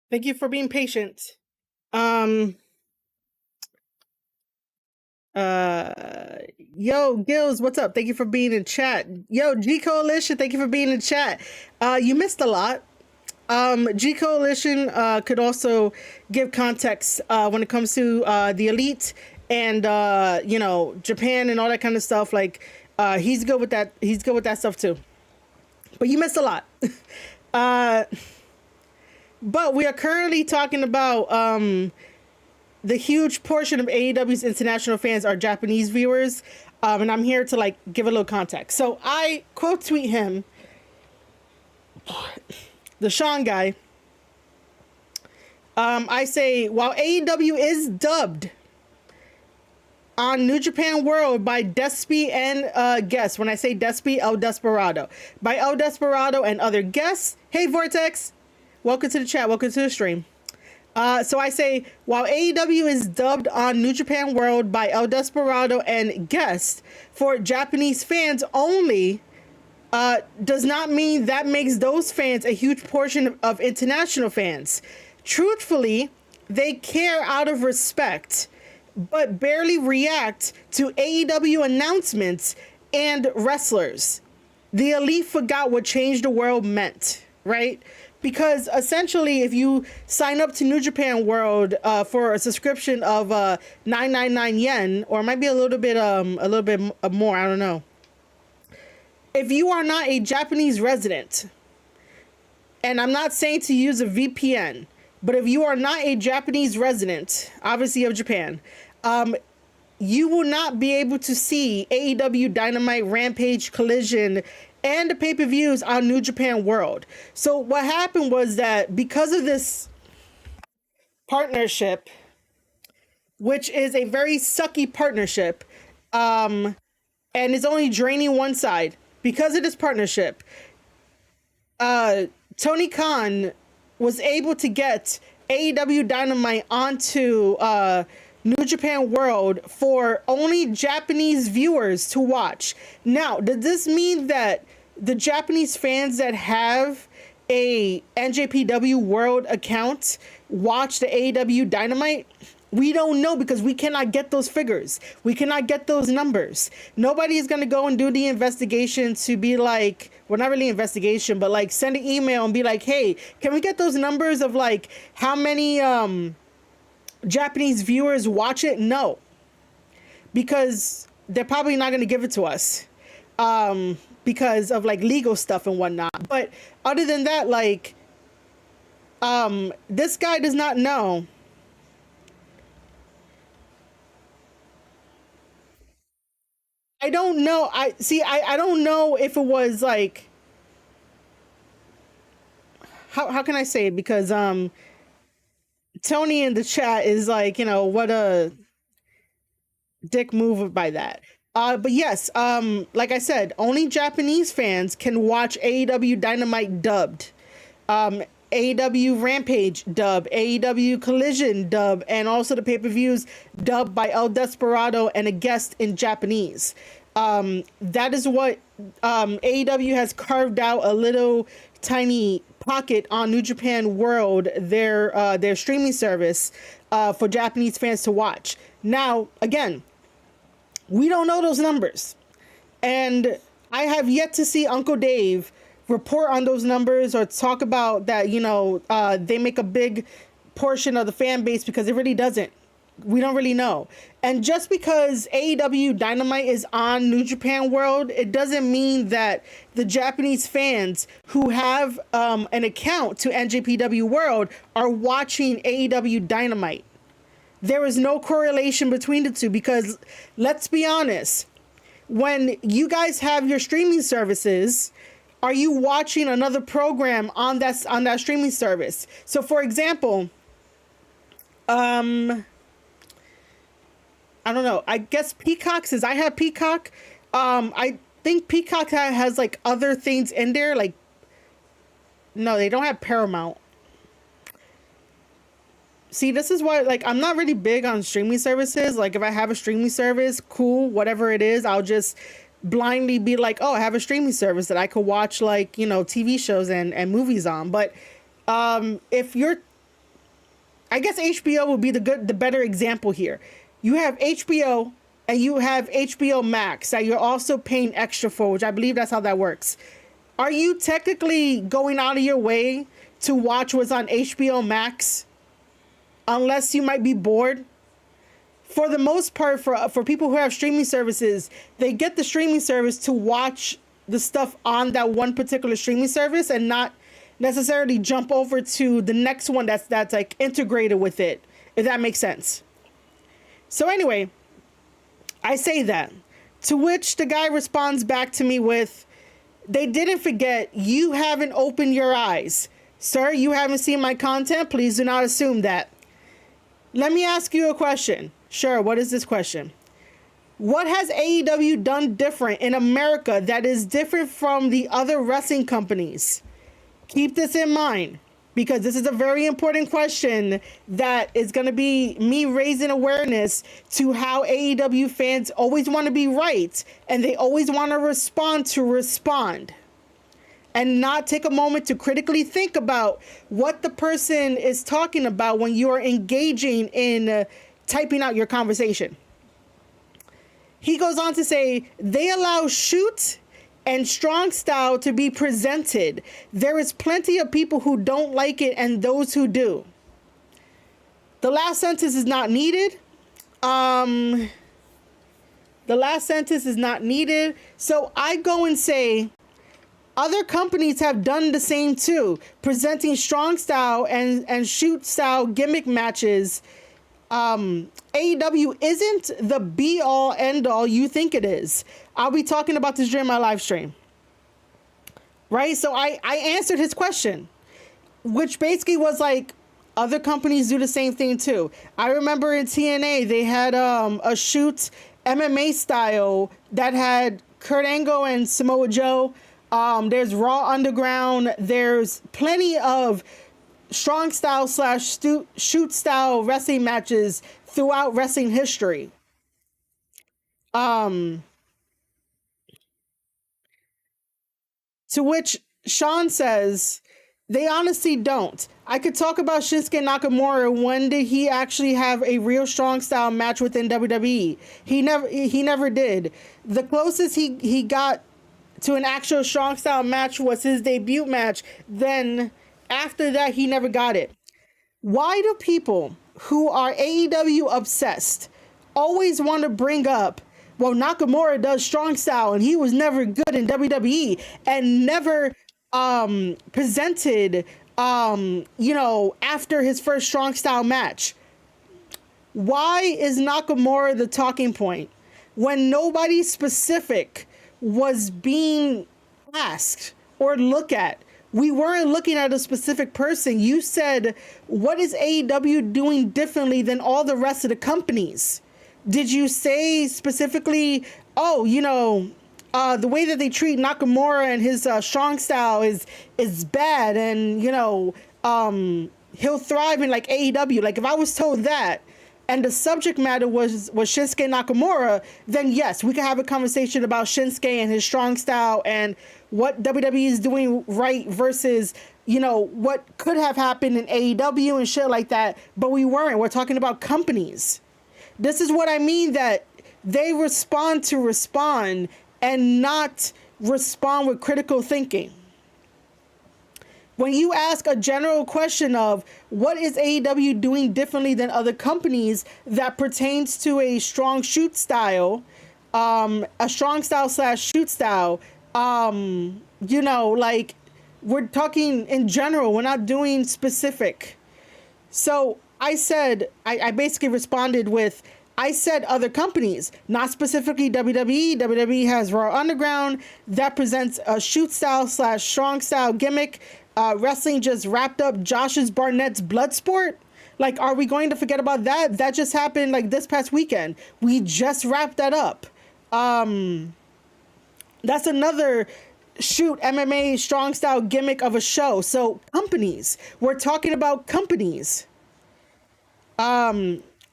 Thank you for being patient. Um Uh, yo, Gills, what's up? Thank you for being in chat. Yo, G Coalition, thank you for being in chat. You missed a lot. G Coalition could also give context when it comes to the elite and Japan and all that kind of stuff. Like he's good with that. He's good with that stuff too. But you missed a lot. uh, but we are currently talking about the huge portion of AEW's international fans are Japanese viewers, and I'm here to like give a little context. So I quote tweet him, the Sean guy. I say, while AEW is dubbed on New Japan World by Despy and guests, when I say Despy, El Desperado, by El Desperado and other guests. Hey, Vortex, welcome to the chat, welcome to the stream. So I say, while AEW is dubbed on New Japan World by El Desperado and guests for Japanese fans only, does not mean that makes those fans a huge portion of international fans. Truthfully, they care out of respect, but barely react to AEW announcements and wrestlers. The elite forgot what change the world meant, right? Because essentially, if you sign up to New Japan World for a subscription of 999 yen, or it might be a little bit more, I don't know. If you are not a Japanese resident, and I'm not saying to use a VPN, but if you are not a Japanese resident, obviously of Japan, you will not be able to see AEW Dynamite, Rampage, Collision, and the pay-per-views on New Japan World. So what happened was that because of this partnership, which is a very sucky partnership, and it's only draining one side, because of this partnership, Tony Khan was able to get AEW Dynamite onto New Japan World for only Japanese viewers to watch. Now, does this mean that the Japanese fans that have a NJPW World account watch the AEW Dynamite? We don't know, because we cannot get those figures. We cannot get those numbers. Nobody is going to go and do the investigation to be like, well, not really investigation, but like send an email and be like, hey, can we get those numbers of like how many Japanese viewers watch it? No, because they're probably not going to give it to us because of like legal stuff and whatnot. But other than that, like this guy does not know. I don't know. I don't know if it was like, how can I say it? Because Tony in the chat is like, what a dick move by that. But yes, like I said, only Japanese fans can watch AEW Dynamite dubbed. AEW Rampage dub, AEW Collision dub, and also the pay-per-views dubbed by El Desperado and a guest in Japanese. That is what AEW has carved out a little tiny pocket on New Japan World, their streaming service for Japanese fans to watch. Now, again, we don't know those numbers, and I have yet to see Uncle Dave report on those numbers or talk about that, they make a big portion of the fan base, because it really doesn't. We don't really know. And just because AEW Dynamite is on New Japan World, it doesn't mean that the Japanese fans who have an account to NJPW World are watching AEW Dynamite. There is no correlation between the two, because let's be honest, when you guys have your streaming services, are you watching another program on that streaming service? So for example, I don't know, I guess Peacock, since I have Peacock, I think Peacock has like other things in there, like, no, they don't have Paramount. See, this is why, like, I'm not really big on streaming services. Like, if I have a streaming service, cool, whatever it is, I'll just blindly be like, oh, I have a streaming service that I could watch, like, TV shows and movies on. But if you're, I guess HBO would be the better example here. You have HBO, and you have HBO Max that you're also paying extra for, which I believe that's how that works. Are you technically going out of your way to watch what's on HBO Max unless you might be bored? For the most part, for people who have streaming services, they get the streaming service to watch the stuff on that one particular streaming service and not necessarily jump over to the next one that's like integrated with it, if that makes sense. So anyway, I say that, to which the guy responds back to me with, they didn't forget, you haven't opened your eyes. Sir, you haven't seen my content. Please do not assume that. Let me ask you a question. Sure, what is this question? What has AEW done different in America that is different from the other wrestling companies? Keep this in mind, because this is a very important question that is going to be me raising awareness to how AEW fans always want to be right, and they always want to respond, and not take a moment to critically think about what the person is talking about when you are engaging in typing out your conversation. He goes on to say, they allow shoot and strong style to be presented. There is plenty of people who don't like it and those who do. The last sentence is not needed. The last sentence is not needed. So I go and say, other companies have done the same too, presenting strong style and shoot style gimmick matches. AEW isn't the be all end all you think it is. I'll be talking about this during my live stream. Right? So I answered his question, which basically was like, other companies do the same thing too. I remember in TNA, they had a shoot MMA style that had Kurt Angle and Samoa Joe. There's Raw Underground. There's plenty of strong style / shoot style wrestling matches throughout wrestling history. To which Sean says, they honestly don't. I could talk about Shinsuke Nakamura. When did he actually have a real strong style match within WWE? He never did. The closest he got to an actual strong style match was his debut match. Then after that, he never got it. Why do people who are AEW obsessed always want to bring up, well, Nakamura does strong style and he was never good in WWE and never presented, after his first strong style match? Why is Nakamura the talking point when nobody specific was being asked or looked at? We weren't looking at a specific person. You said, what is AEW doing differently than all the rest of the companies? Did you say specifically, the way that they treat Nakamura and his strong style is bad, and he'll thrive in like AEW? Like, if I was told that and the subject matter was Shinsuke Nakamura, then yes, we could have a conversation about Shinsuke and his strong style and what WWE is doing right versus, what could have happened in AEW and shit like that. But we weren't. We're talking about companies. This is what I mean, that they respond to respond and not respond with critical thinking. When you ask a general question of what is AEW doing differently than other companies that pertains to a strong shoot style, a strong style / shoot style, like, we're talking in general, we're not doing specific. So I said, I basically responded with, I said other companies, not specifically WWE. WWE has Raw Underground that presents a shoot style / strong style gimmick. Wrestling just wrapped up Josh's Barnett's Bloodsport. Like, are we going to forget about that? That just happened like this past weekend. We just wrapped that up. That's another shoot MMA strong style gimmick of a show. So companies, we're talking about companies.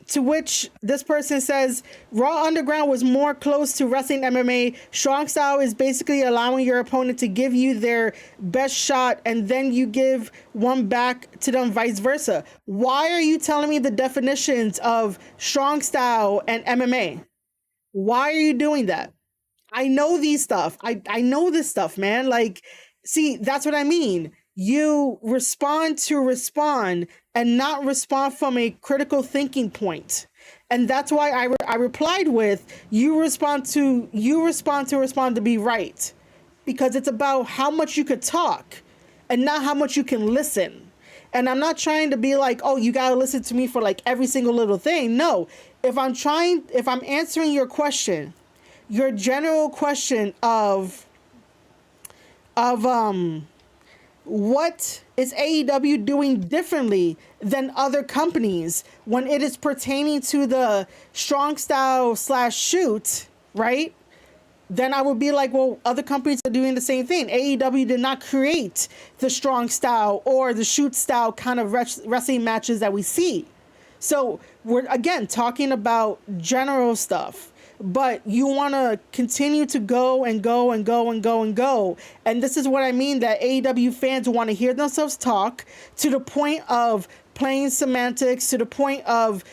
To which this person says, Raw Underground was more close to wrestling MMA. Strong style is basically allowing your opponent to give you their best shot and then you give one back to them, vice versa. Why are you telling me the definitions of strong style and MMA? Why are you doing that? I know these stuff. I know this stuff, man. Like, see, that's what I mean. You respond to respond and not respond from a critical thinking point. And that's why I replied with you respond to be right, because it's about how much you could talk and not how much you can listen. And I'm not trying to be like, oh, you got to listen to me for like every single little thing. No, if I'm answering your general question of what is AEW doing differently than other companies when it is pertaining to the strong style / shoot, right? Then I would be like, well, other companies are doing the same thing. AEW did not create the strong style or the shoot style kind of wrestling matches that we see. So we're again talking about general stuff, but you want to continue to go and go and go and go and go. And this is what I mean, that AEW fans want to hear themselves talk to the point of playing semantics, to the point of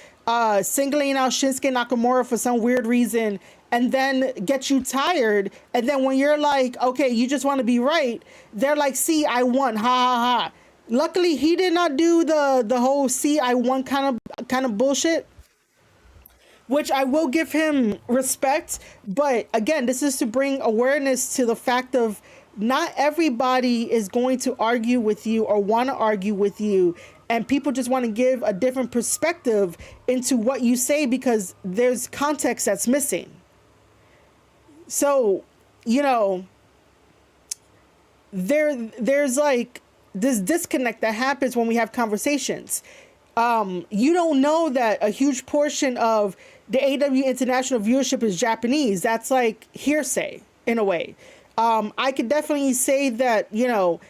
singling out Shinsuke Nakamura for some weird reason, and then get you tired. And then when you're like, okay, you just want to be right, they're like, see, I won, ha ha ha. Luckily, he did not do the whole "see I won" kind of bullshit, which I will give him respect. But again, this is to bring awareness to the fact of not everybody is going to argue with you or want to argue with you, and people just want to give a different perspective into what you say because there's context that's missing. So, you know, there's like this disconnect that happens when we have conversations. You don't know that a huge portion of the AEW international viewership is Japanese. That's like hearsay in a way. I could definitely say that, you know,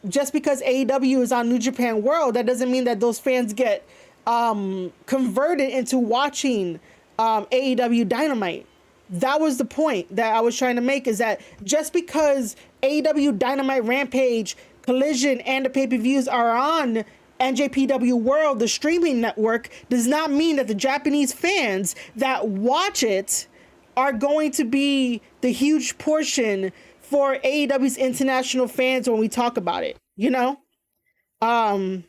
just because AEW is on New Japan World, that doesn't mean that those fans get converted into watching AEW Dynamite. That was the point that I was trying to make, is that just because AEW Dynamite, Rampage, Collision, and the pay-per-views are on NJPW World, the streaming network, does not mean that the Japanese fans that watch it are going to be the huge portion for AEW's international fans when we talk about it, you know? But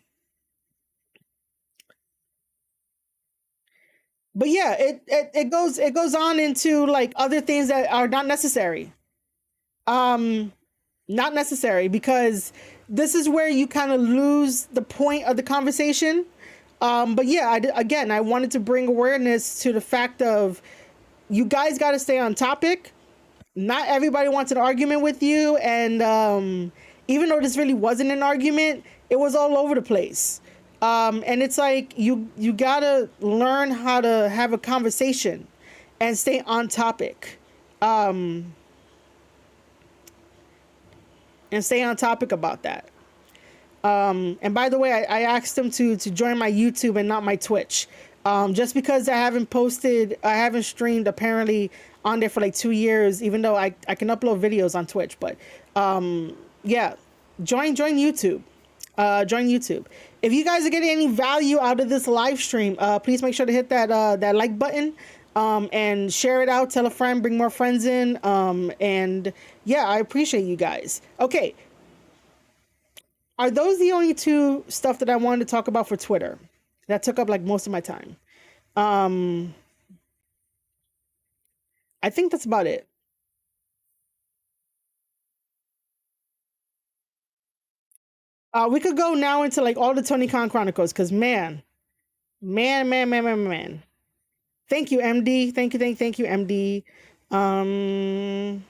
yeah, it goes on into like other things that are not necessary. Um, Not necessary, because this is where you kind of lose the point of the conversation. But yeah, again, I wanted to bring awareness to the fact of you guys got to stay on topic. Not everybody wants an argument with you, and even though this really wasn't an argument, it was all over the place. And it's like you gotta learn how to have a conversation and stay on topic. And stay on topic about that. And by the way, I asked them to join my YouTube and not my Twitch. Just because I haven't streamed apparently on there for like 2 years, even though I can upload videos on Twitch. But yeah, join YouTube. Join YouTube. If you guys are getting any value out of this live stream, please make sure to hit that like button. And share it out, tell a friend, bring more friends in. And yeah, I appreciate you guys. Okay. Are those the only two stuff that I wanted to talk about for Twitter? That took up like most of my time. Um, I think that's about it. We could go now into like all the Tony Khan Chronicles, because man. Thank you, MD. Thank you, MD. Um,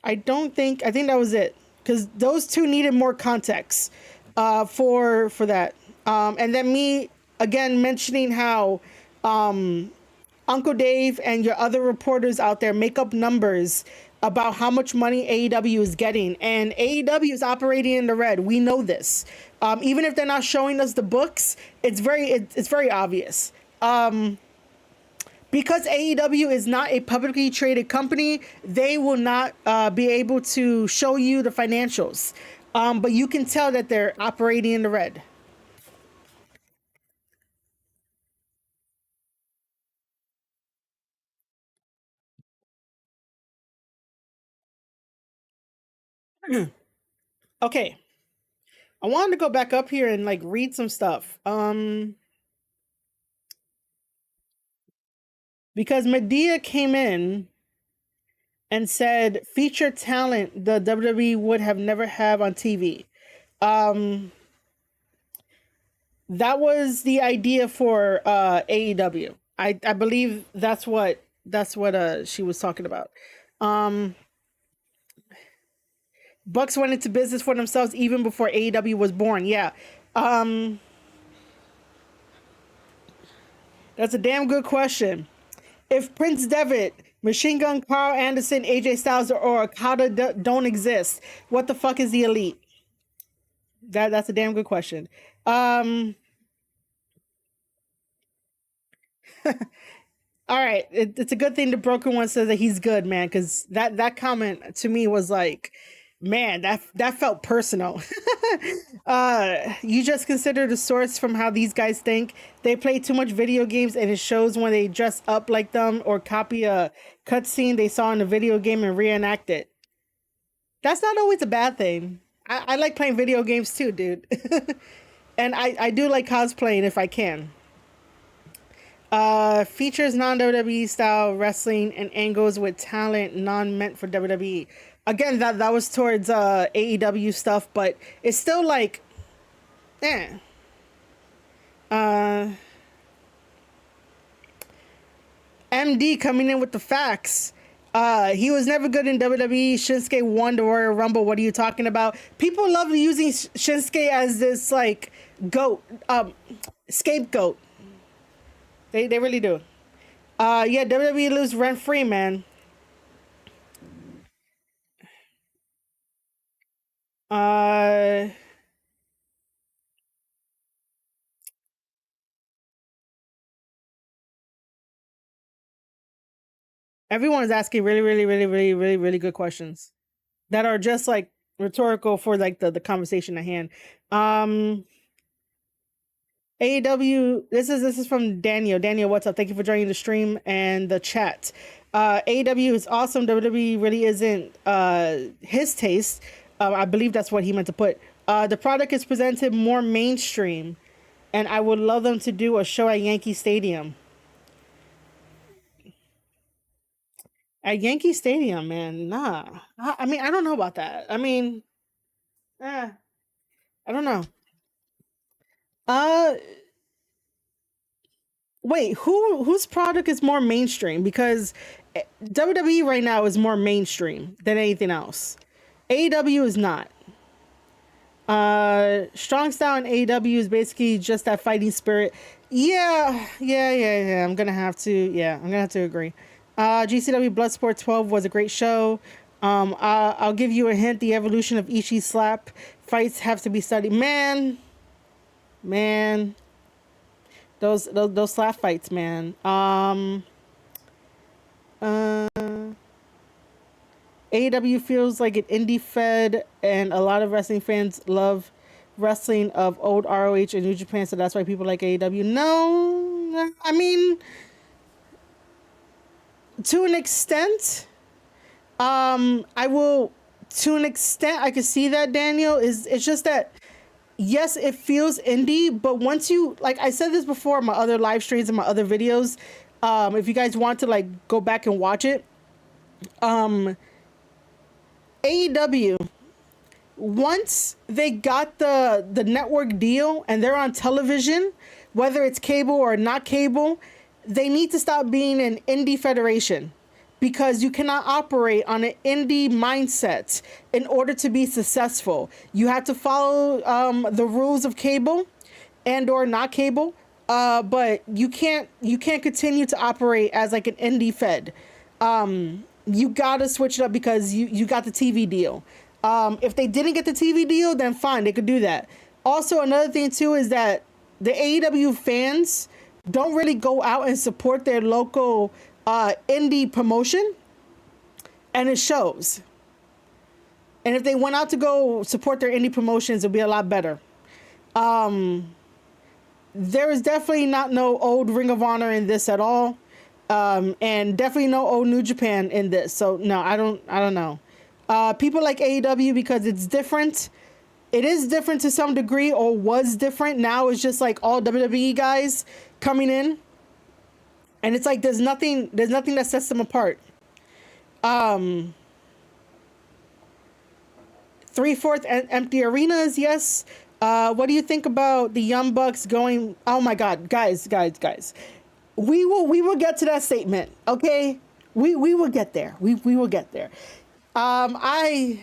I think that was it, because those two needed more context for that. And then me again mentioning how Uncle Dave and your other reporters out there make up numbers about how much money AEW is getting, and AEW is operating in the red. We know this. Even if they're not showing us the books, it's very obvious. Because AEW is not a publicly traded company, they will not be able to show you the financials. But you can tell that they're operating in the red. Okay. I wanted to go back up here and like read some stuff. Because Medea came in and said feature talent the WWE would have never have on TV. That was the idea for AEW. I believe that's what she was talking about. Bucks went into business for themselves even before AEW was born. Yeah. That's a damn good question. If Prince Devitt, Machine Gun Carl Anderson, AJ Styles, or Okada don't exist, what the fuck is the Elite? That's a damn good question. All right, it's a good thing the broken one says that he's good, man, because that comment to me was like, man, that felt personal. You just consider the source from how these guys think. They play too much video games, and it shows when they dress up like them or copy a cutscene they saw in a video game and reenact it. That's not always a bad thing. I like playing video games too, dude. And I do like cosplaying if I can. Features non-WWE style wrestling and angles with talent non-meant for WWE. Again, that was towards AEW stuff, but it's still like, MD coming in with the facts. He was never good in WWE. Shinsuke won the Royal Rumble. What are you talking about? People love using Shinsuke as this like goat, scapegoat. They really do. Yeah, WWE lives rent free, man. Everyone is asking really, really, really, really, really, really good questions that are just like rhetorical for like the conversation at hand. AEW, this is from Daniel. Daniel, what's up? Thank you for joining the stream and the chat. AEW is awesome. WWE really isn't his taste. I believe that's what he meant to put. The product is presented more mainstream, and I would love them to do a show at Yankee Stadium. At Yankee Stadium, man, nah. I mean, I don't know about that. I mean, I don't know. Uh, Wait, whose product is more mainstream? Because WWE right now is more mainstream than anything else. AEW is not. Strong style in AEW is basically just that fighting spirit. Yeah. I'm gonna have to agree. GCW Bloodsport 12 was a great show. I'll give you a hint. The evolution of Ishii's slap fights have to be studied. Man. Those slap fights, man. AEW feels like an indie fed, and a lot of wrestling fans love wrestling of old ROH and New Japan, so that's why people like AEW. No, I mean, to an extent, I will. To an extent, I could see that, Daniel. It's just that, yes, it feels indie, but once you, like I said this before in my other live streams and my other videos, if you guys want to like go back and watch it, AEW, once they got the network deal and they're on television, whether it's cable or not cable, they need to stop being an indie federation, because you cannot operate on an indie mindset in order to be successful. You have to follow the rules of cable and or not cable, but you can't continue to operate as like an indie fed. You gotta switch it up because you got the TV deal. If they didn't get the TV deal, then fine, they could do that. Also, another thing too is that the AEW fans don't really go out and support their local indie promotion, and it shows. And if they went out to go support their indie promotions, it'll be a lot better. There is definitely not no old Ring of Honor in this at all. And definitely no old New Japan in this. So no, I don't know. People like AEW because it's different. It is different to some degree, or was different. Now it's just like all WWE guys coming in, and it's like there's nothing that sets them apart. Um, Three-fourth empty arenas, yes. What do you think about the Young Bucks going? Oh my God, guys. We will get to that statement, okay? We will get there. We will get there. I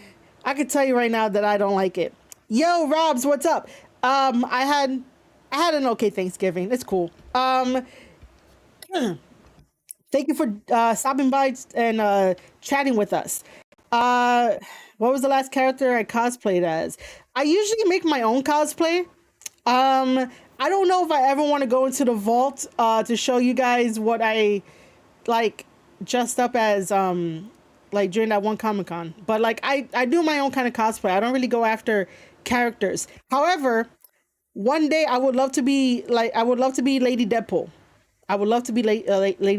can tell you right now that I don't like it. Yo, Robs, what's up? I had an okay Thanksgiving. It's cool. Thank you for stopping by and chatting with us. Uh, what was the last character I cosplayed as? I usually make my own cosplay. I don't know if I ever want to go into the vault to show you guys what I like dressed up as like during that one Comic Con. But like I do my own kind of cosplay. I don't really go after characters. However, one day I would love to be Lady Deadpool. I would love to be Lady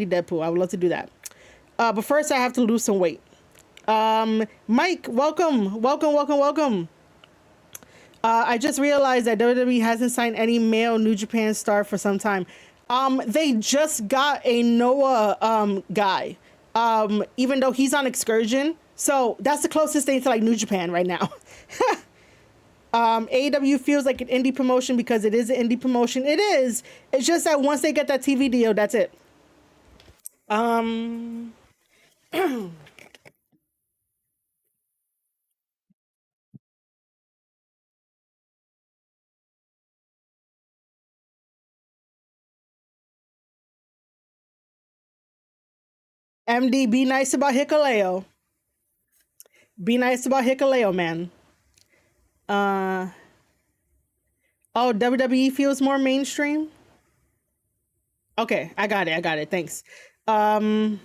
Deadpool. I would love to do that. But first I have to lose some weight. Mike, welcome. I just realized that WWE hasn't signed any male New Japan star for some time. They just got a Noah guy. Even though he's on excursion, so that's the closest thing to like New Japan right now. AEW feels like an indie promotion because it is an indie promotion. It is. It's just that once they get that TV deal, that's it. Um, MD, be nice about Hikaleo. Be nice about Hikaleo, man. Uh, oh, WWE feels more mainstream. Okay, I got it. Thanks. Um,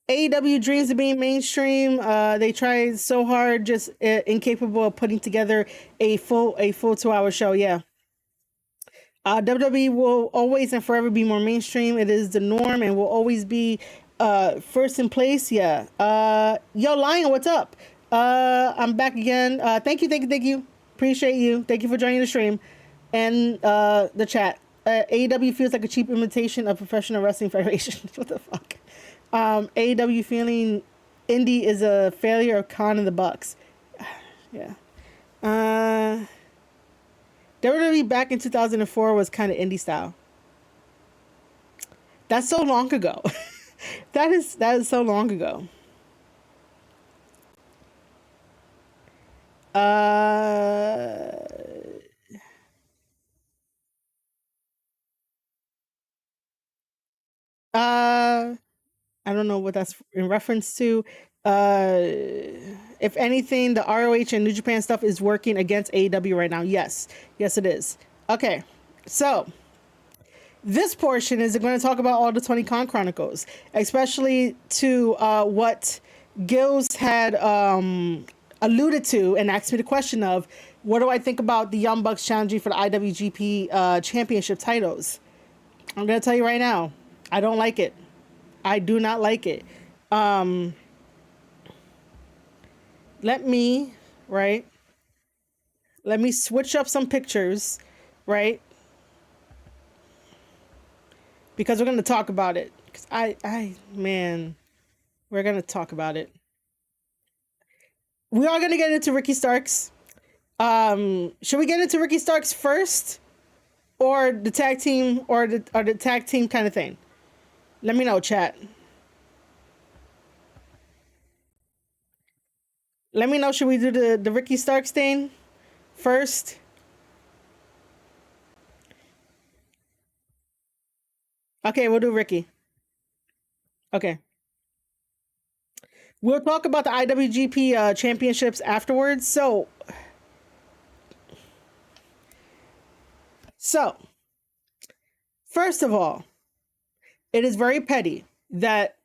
AEW dreams of being mainstream. They tried so hard, just incapable of putting together a full 2 hour show. Yeah. WWE will always and forever be more mainstream. It is the norm and will always be first in place. Yeah. Yo, Lion, what's up? I'm back again. Thank you. Appreciate you. Thank you for joining the stream and the chat. AEW feels like a cheap imitation of Professional Wrestling Federation. What the fuck? AEW feeling indie is a failure of Khan and the Bucks. Yeah. Uh, WWE back in 2004 was kind of indie style. That's so long ago. That is so long ago. Uh, uh, I don't know what that's in reference to. Uh, if anything, the ROH and New Japan stuff is working against AEW right now. Yes, it is. Okay, so this portion is going to talk about all the 20 Con Chronicles, especially to what Gills had alluded to and asked me the question of what do I think about the Young Bucks challenging for the IWGP championship titles. I'm going to tell you right now, I don't like it. I do not like it. Um, let me, right? Let me switch up some pictures, right? Because we're going to talk about it. Because man, we're going to talk about it. We are going to get into Ricky Starks. Should we get into Ricky Starks first, or the tag team, or the tag team kind of thing? Let me know, chat. Let me know. Should we do the Ricky Starks thing first? Okay, we'll do Ricky. Okay. We'll talk about the IWGP championships afterwards. So first of all, it is very petty that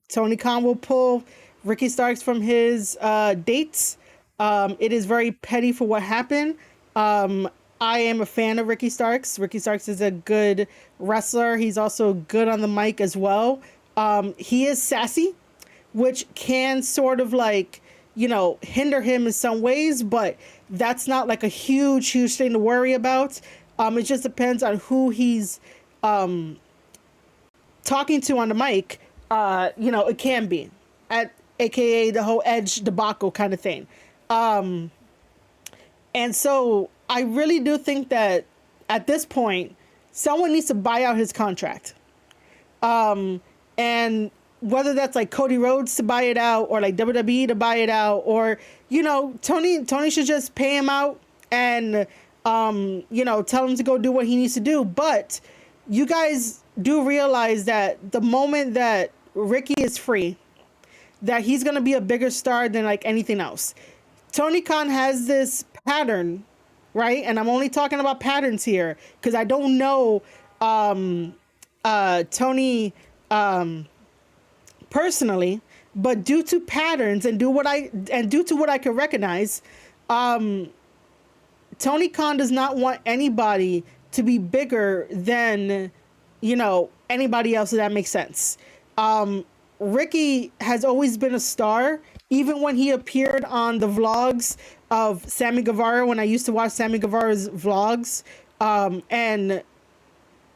Tony Khan will pull Ricky Starks from his dates. It is very petty for what happened. I am a fan of Ricky Starks. Ricky Starks is a good wrestler. He's also good on the mic as well. He is sassy, which can sort of like hinder him in some ways, but that's not like a huge thing to worry about. It just depends on who he's talking to on the mic. It can be aka the whole Edge debacle kind of thing. And so I really do think that at this point, someone needs to buy out his contract. And whether that's like Cody Rhodes to buy it out, or like WWE to buy it out, or, Tony should just pay him out and, tell him to go do what he needs to do. But you guys do realize that the moment that Ricky is free, that he's going to be a bigger star than like anything else. Tony Khan has this pattern, right? And I'm only talking about patterns here because I don't know Tony personally, but due to patterns and due to what I can recognize, Tony Khan does not want anybody to be bigger than, anybody else, if that makes sense. Ricky has always been a star, even when he appeared on the vlogs of Sammy Guevara, when I used to watch Sammy Guevara's vlogs. And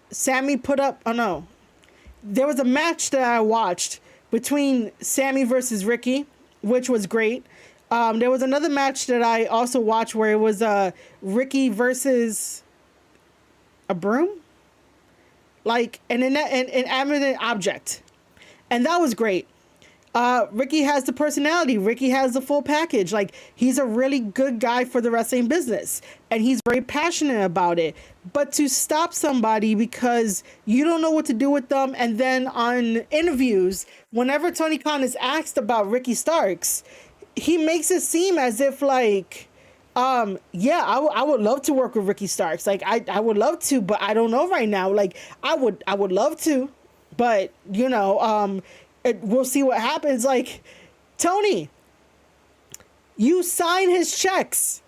Sammy put up, there was a match that I watched between Sammy versus Ricky, which was great. There was another match that I also watched where it was Ricky versus a broom, like an inanimate object. And that was great. Ricky has the personality. Ricky has the full package. Like, he's a really good guy for the wrestling business, and he's very passionate about it. But to stop somebody because you don't know what to do with them, and then on interviews, whenever Tony Khan is asked about Ricky Starks, he makes it seem as if like, I would love to work with Ricky Starks. Like, I would love to, but I don't know right now. Like, I would love to. But, we'll see what happens. Like, Tony, you sign his checks.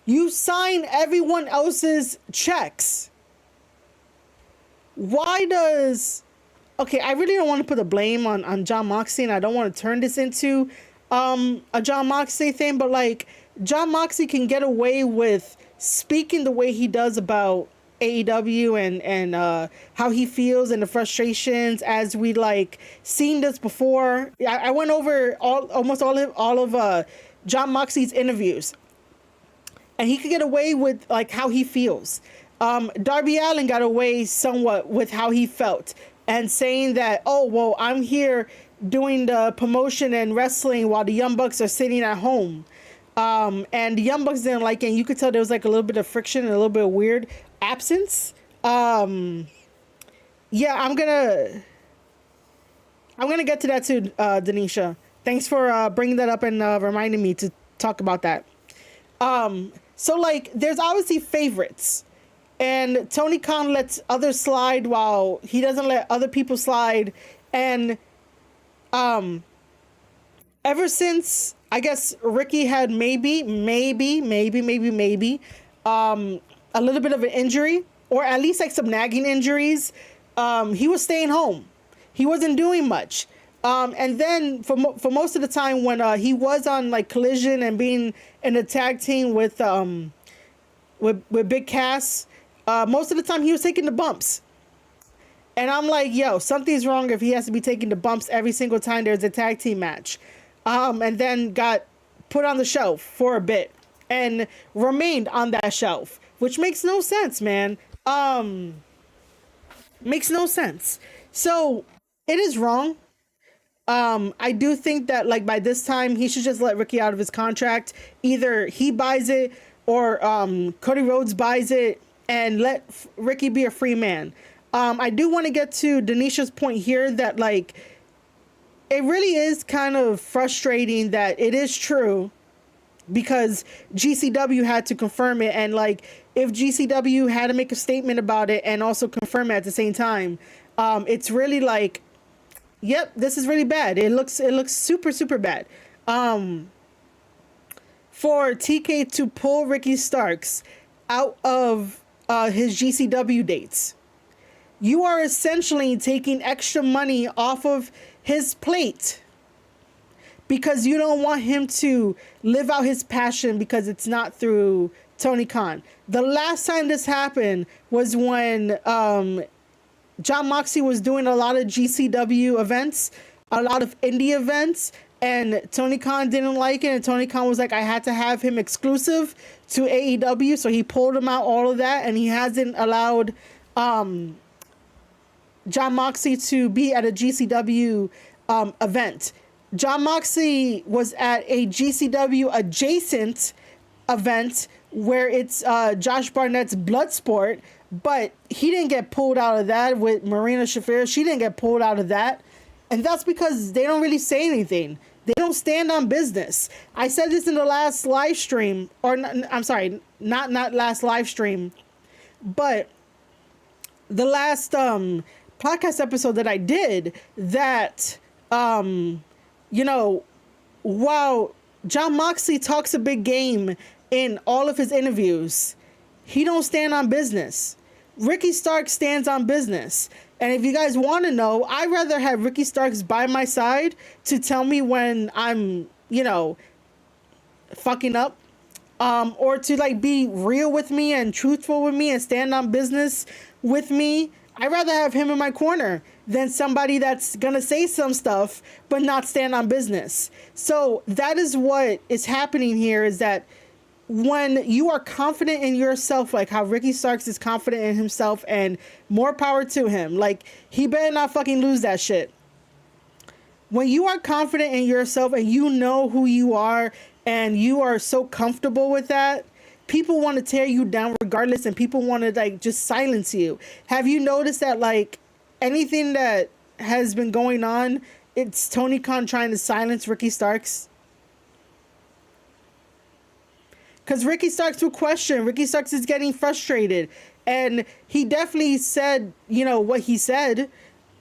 You sign everyone else's checks. Why does... Okay, I really don't want to put the blame on Jon Moxley, and I don't want to turn this into a Jon Moxley thing, but, like, Jon Moxley can get away with speaking the way he does about AEW and how he feels and the frustrations, as we like seen this before. I went over almost all of Jon Moxley's interviews, and he could get away with like how he feels. Darby Allin got away somewhat with how he felt and saying that, oh well, I'm here doing the promotion and wrestling while the Young Bucks are sitting at home. And the Young Bucks didn't like it, and you could tell there was like a little bit of friction and a little bit of weird absence. I'm gonna get to that too, Denisha. Thanks for bringing that up and reminding me to talk about that. So like, there's obviously favorites, and Tony Khan lets others slide while he doesn't let other people slide. And ever since, I guess, Ricky had maybe a little bit of an injury, or at least like some nagging injuries, he was staying home. He wasn't doing much. And then for most of the time when he was on like Collision and being in a tag team with Big Cass, most of the time he was taking the bumps. And I'm like, yo, something's wrong if he has to be taking the bumps every single time there's a tag team match. And then got put on the shelf for a bit and remained on that shelf, which makes no sense, man. Makes no sense. So it is wrong. I do think that like by this time he should just let Ricky out of his contract. Either he buys it or Cody Rhodes buys it and let Ricky be a free man. I do want to get to Denisha's point here that like it really is kind of frustrating that it is true, because GCW had to confirm it, and like if GCW had to make a statement about it and also confirm it at the same time, it's really like, yep, this is really bad. It looks super bad. For TK to pull Ricky Starks out of his GCW dates, you are essentially taking extra money off of his plate because you don't want him to live out his passion because it's not through Tony Khan. The last time this happened was when John Moxley was doing a lot of GCW events, a lot of indie events, and Tony Khan didn't like it, and Tony Khan was like, I had to have him exclusive to AEW, so he pulled him out, all of that, and he hasn't allowed John Moxley to be at a GCW event. John Moxley was at a GCW adjacent event where it's Josh Barnett's Bloodsport, but he didn't get pulled out of that with Marina Shafir. She didn't get pulled out of that. And that's because they don't really say anything. They don't stand on business. I said this in the last live stream, or I'm sorry, not last live stream, but the last podcast episode that I did, that you know, while John Moxley talks a big game in all of his interviews, he don't stand on business. Ricky Starks stands on business. And if you guys want to know, I'd rather have Ricky Starks by my side to tell me when I'm, you know, fucking up, or to like be real with me and truthful with me and stand on business with me. I'd rather have him in my corner than somebody that's going to say some stuff but not stand on business. So that is what is happening here, is that when you are confident in yourself, like how Ricky Starks is confident in himself, and more power to him, like he better not fucking lose that shit. When you are confident in yourself and you know who you are and you are so comfortable with that, people want to tear you down regardless, and people want to like just silence you. Have you noticed that like anything that has been going on, it's Tony Khan trying to silence Ricky Starks? Because Ricky Starks will question. Ricky Starks is getting frustrated. And he definitely said, you know, what he said.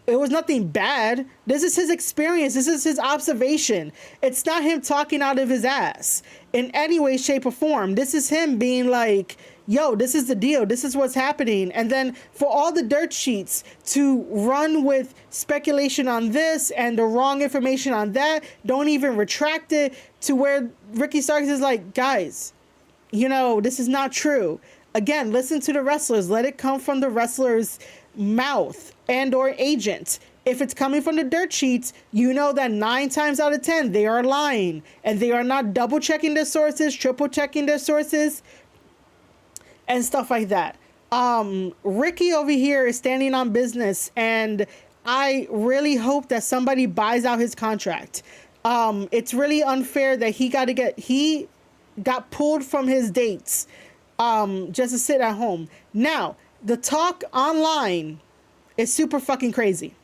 It was nothing bad. This is his experience. This is his observation. It's not him talking out of his ass in any way, shape, or form. This is him being like, yo, this is the deal. This is what's happening. And then for all the dirt sheets to run with speculation on this and the wrong information on that, don't even retract it, to where Ricky Starks is like, guys, you know, this is not true. Again, listen to the wrestlers. Let it come from the wrestler's mouth and or agent. If it's coming from the dirt sheets, you know that 9 times out of 10, they are lying. And they are not double checking their sources, triple checking their sources, and stuff like that. Ricky over here is standing on business, and I really hope that somebody buys out his contract. It's really unfair that he got pulled from his dates just to sit at home. Now, the talk online is super fucking crazy,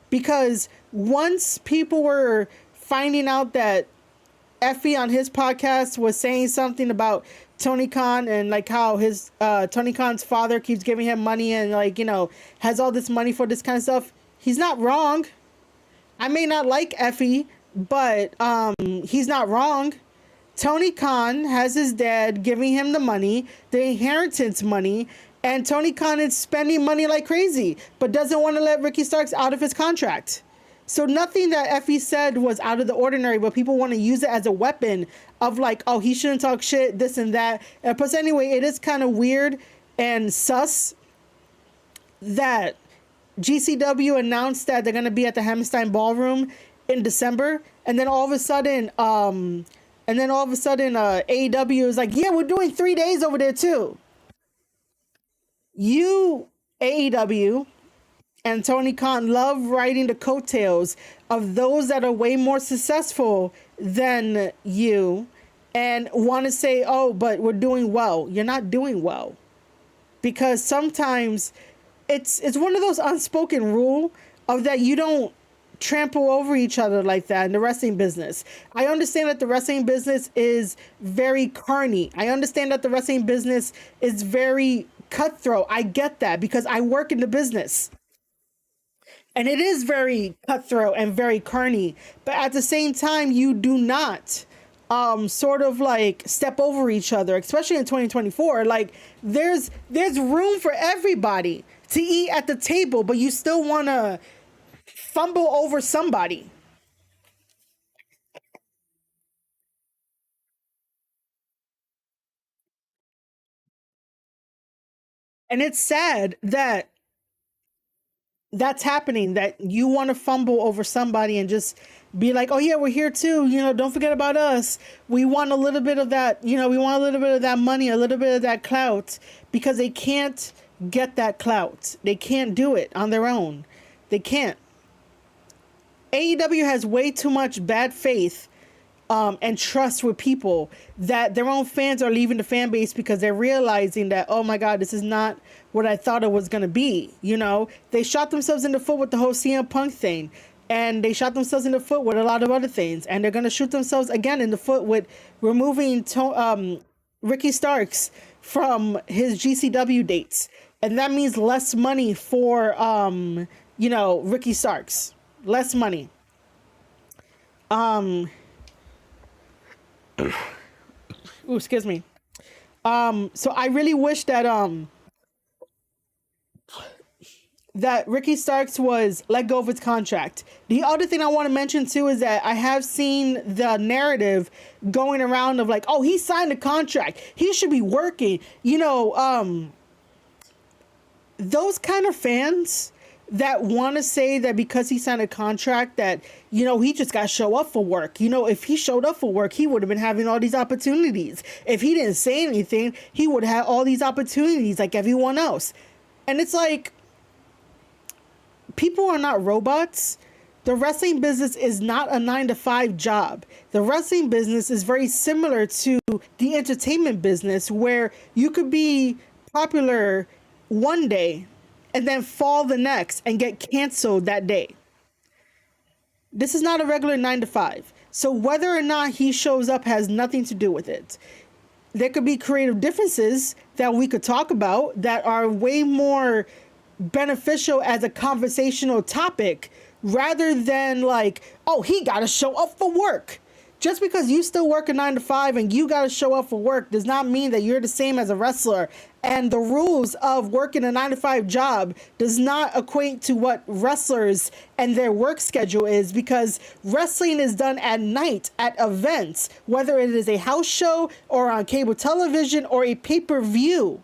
because once people were finding out that Effie on his podcast was saying something about Tony Khan and like how his Tony Khan's father keeps giving him money and like, you know, has all this money for this kind of stuff, he's not wrong. I may not like Effie, but he's not wrong. Tony Khan has his dad giving him the money, the inheritance money, and Tony Khan is spending money like crazy, but doesn't want to let Ricky Starks out of his contract. So nothing that Effie said was out of the ordinary, but people want to use it as a weapon of like, oh, he shouldn't talk shit, this and that. And plus, anyway, it is kind of weird and sus that GCW announced that they're going to be at the Hammerstein Ballroom in December, and then all of a sudden, AEW is like, yeah, we're doing 3 days over there too. You, AEW, and Tony Khan love riding the coattails of those that are way more successful than you and want to say, oh, but we're doing well. You're not doing well. Because sometimes it's one of those unspoken rule of that you don't trample over each other like that in the wrestling business. I understand that the wrestling business is very carny. I understand that the wrestling business is very cutthroat. I get that because I work in the business. And it is very cutthroat and very carny. But at the same time, you do not sort of like step over each other, especially in 2024. Like there's room for everybody to eat at the table, but you still want to fumble over somebody. And it's sad that that's happening, that you want to fumble over somebody and just be like, oh yeah, we're here too, don't forget about us. We want a little bit of that, we want a little bit of that money, a little bit of that clout, because they can't get that clout. They can't do it on their own. They can't. AEW has way too much bad faith and trust with people, that their own fans are leaving the fan base because they're realizing that, oh my God, this is not what I thought it was going to be. They shot themselves in the foot with the whole CM Punk thing, and they shot themselves in the foot with a lot of other things, and they're going to shoot themselves again in the foot with removing Ricky Starks from his GCW dates. And that means less money for, Ricky Starks. Less money. Ooh, excuse me. So I really wish that that Ricky Starks was let go of his contract. The other thing I want to mention too is that I have seen the narrative going around of like, oh, he signed a contract, he should be working. Those kind of fans that want to say that because he signed a contract that, he just got to show up for work. If he showed up for work, he would have been having all these opportunities. If he didn't say anything, he would have all these opportunities like everyone else. And it's like, people are not robots. The wrestling business is not a 9-to-5 job. The wrestling business is very similar to the entertainment business, where you could be popular one day and then fall the next and get canceled that day. This is not a regular 9-to-5. So whether or not he shows up has nothing to do with it. There could be creative differences that we could talk about that are way more beneficial as a conversational topic, rather than like, oh, he got to show up for work. Just because you still work a 9-to-5 and you got to show up for work does not mean that you're the same as a wrestler. And the rules of working a 9-to-5 job does not equate to what wrestlers and their work schedule is, because wrestling is done at night at events, whether it is a house show or on cable television or a pay-per-view.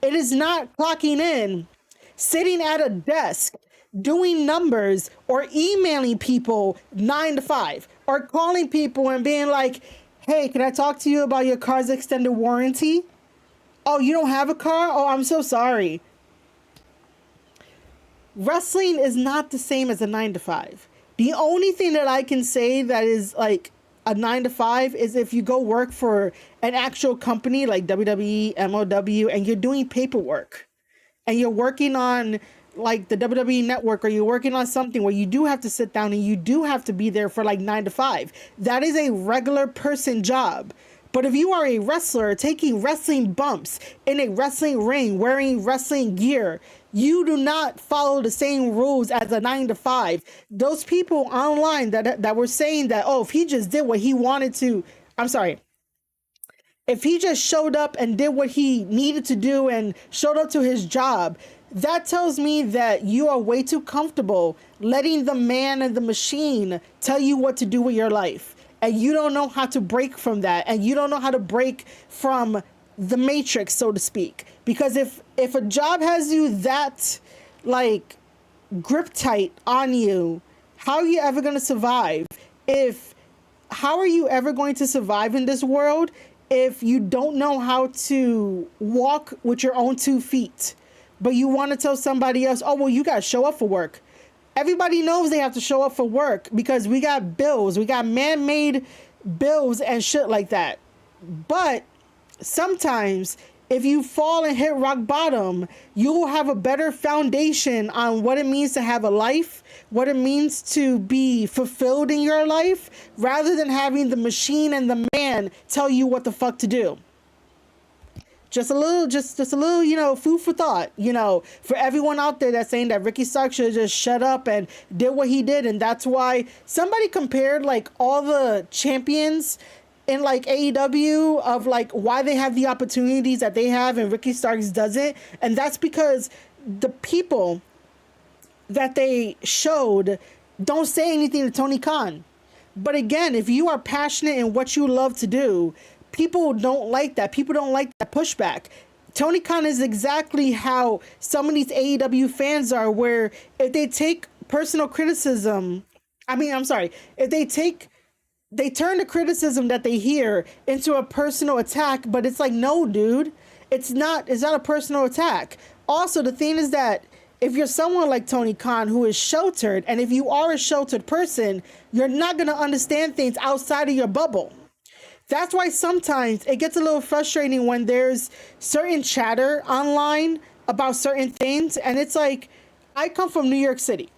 It is not clocking in, sitting at a desk, doing numbers, or emailing people 9-to-5, or calling people and being like, hey, can I talk to you about your car's extended warranty? Oh, you don't have a car? Oh, I'm so sorry. Wrestling is not the same as a 9-to-5. The only thing that I can say that is like a 9-to-5 is if you go work for an actual company like WWE, MLW, and you're doing paperwork, and you're working on like the WWE network, or you're working on something where you do have to sit down and you do have to be there for like 9-to-5. That is a regular person job. But if you are a wrestler taking wrestling bumps in a wrestling ring, wearing wrestling gear, you do not follow the same rules as a 9-to-5. Those people online that were saying that, oh, if he just did what he wanted to, if he just showed up and did what he needed to do and showed up to his job, that tells me that you are way too comfortable letting the man and the machine tell you what to do with your life. And you don't know how to break from that. And you don't know how to break from the matrix, so to speak. Because if a job has you that like grip tight on you, how are you ever going to survive? How are you ever going to survive in this world if you don't know how to walk with your own 2 feet? But you want to tell somebody else, oh, well, you got to show up for work. Everybody knows they have to show up for work because we got bills. We got man-made bills and shit like that. But sometimes if you fall and hit rock bottom, you will have a better foundation on what it means to have a life, what it means to be fulfilled in your life, rather than having the machine and the man tell you what the fuck to do. Just a little, food for thought, for everyone out there that's saying that Ricky Starks should just shut up and did what he did. And that's why somebody compared like all the champions in like AEW of like why they have the opportunities that they have and Ricky Starks doesn't. And that's because the people that they showed don't say anything to Tony Khan. But again, if you are passionate in what you love to do, people don't like that. People don't like that pushback. Tony Khan is exactly how some of these AEW fans are, where if they take personal criticism, if they turn the criticism that they hear into a personal attack, but it's like, no, dude, it's not a personal attack. Also, the thing is that if you're someone like Tony Khan who is sheltered, and if you are a sheltered person, you're not going to understand things outside of your bubble. That's why sometimes it gets a little frustrating when there's certain chatter online about certain things. And it's like, I come from New York City.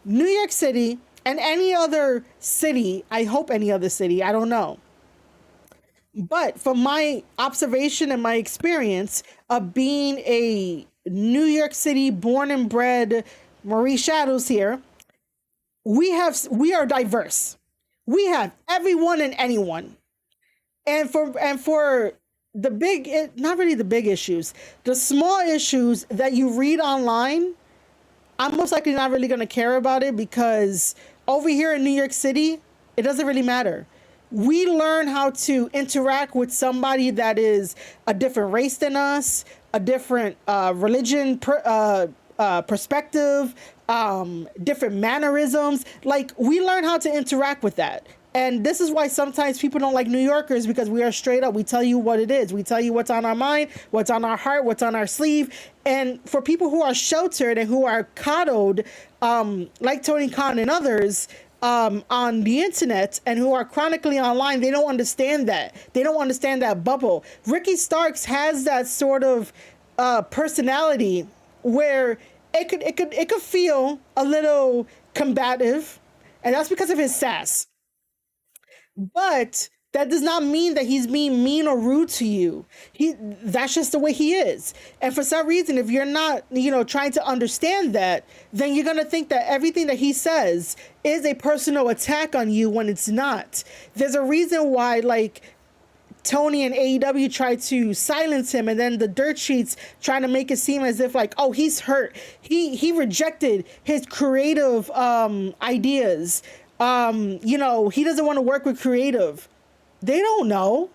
New York City and any other city, I hope any other city, I don't know. But from my observation and my experience of being a New York City born and bred Marie Shadows here, we are diverse. We have everyone and anyone. And for the big, not really the big issues, the small issues that you read online, I'm most likely not really going to care about it, because over here in New York City, it doesn't really matter. We learn how to interact with somebody that is a different race than us, a different religion perspective, different mannerisms. Like, we learn how to interact with that. And this is why sometimes people don't like New Yorkers, because we are straight up. We tell you what it is. We tell you what's on our mind, what's on our heart, what's on our sleeve. And for people who are sheltered and who are coddled, like Tony Khan and others, on the internet, and who are chronically online, they don't understand that. They don't understand that bubble. Ricky Starks has that sort of personality where it could feel a little combative, and that's because of his sass. But that does not mean that he's being mean or rude to you. That's just the way he is. And for some reason, if you're not, trying to understand that, then you're going to think that everything that he says is a personal attack on you, when it's not. There's a reason why, like, Tony and AEW tried to silence him, and then the dirt sheets trying to make it seem as if, like, oh, he's hurt. He rejected his creative ideas. He doesn't want to work with creative. They don't know.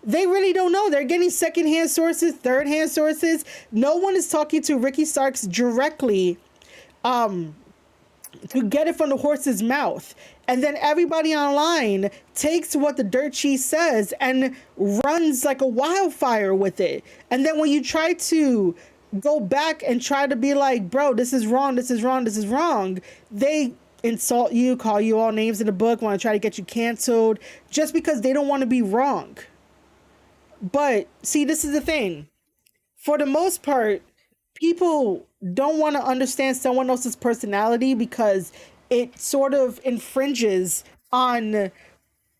They really don't know. They're getting secondhand sources, third-hand sources. No one is talking to Ricky Starks directly to get it from the horse's mouth. And then everybody online takes what the dirt sheet says and runs like a wildfire with it. And then when you try to go back and try to be like, bro, this is wrong, this is wrong, this is wrong, they insult you, call you all names in the book, want to try to get you canceled, just because they don't want to be wrong. But see, this is the thing. For the most part, people don't want to understand someone else's personality, because it sort of infringes on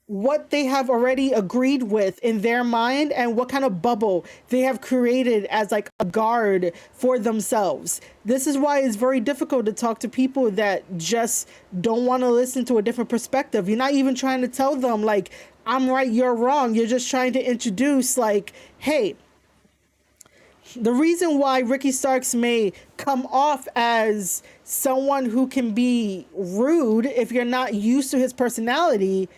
what they have already agreed with in their mind, and what kind of bubble they have created as like a guard for themselves. This is why it's very difficult to talk to people that just don't want to listen to a different perspective. You're not even trying to tell them, like, I'm right, you're wrong. You're just trying to introduce, like, hey, the reason why Ricky Starks may come off as someone who can be rude if you're not used to his personality,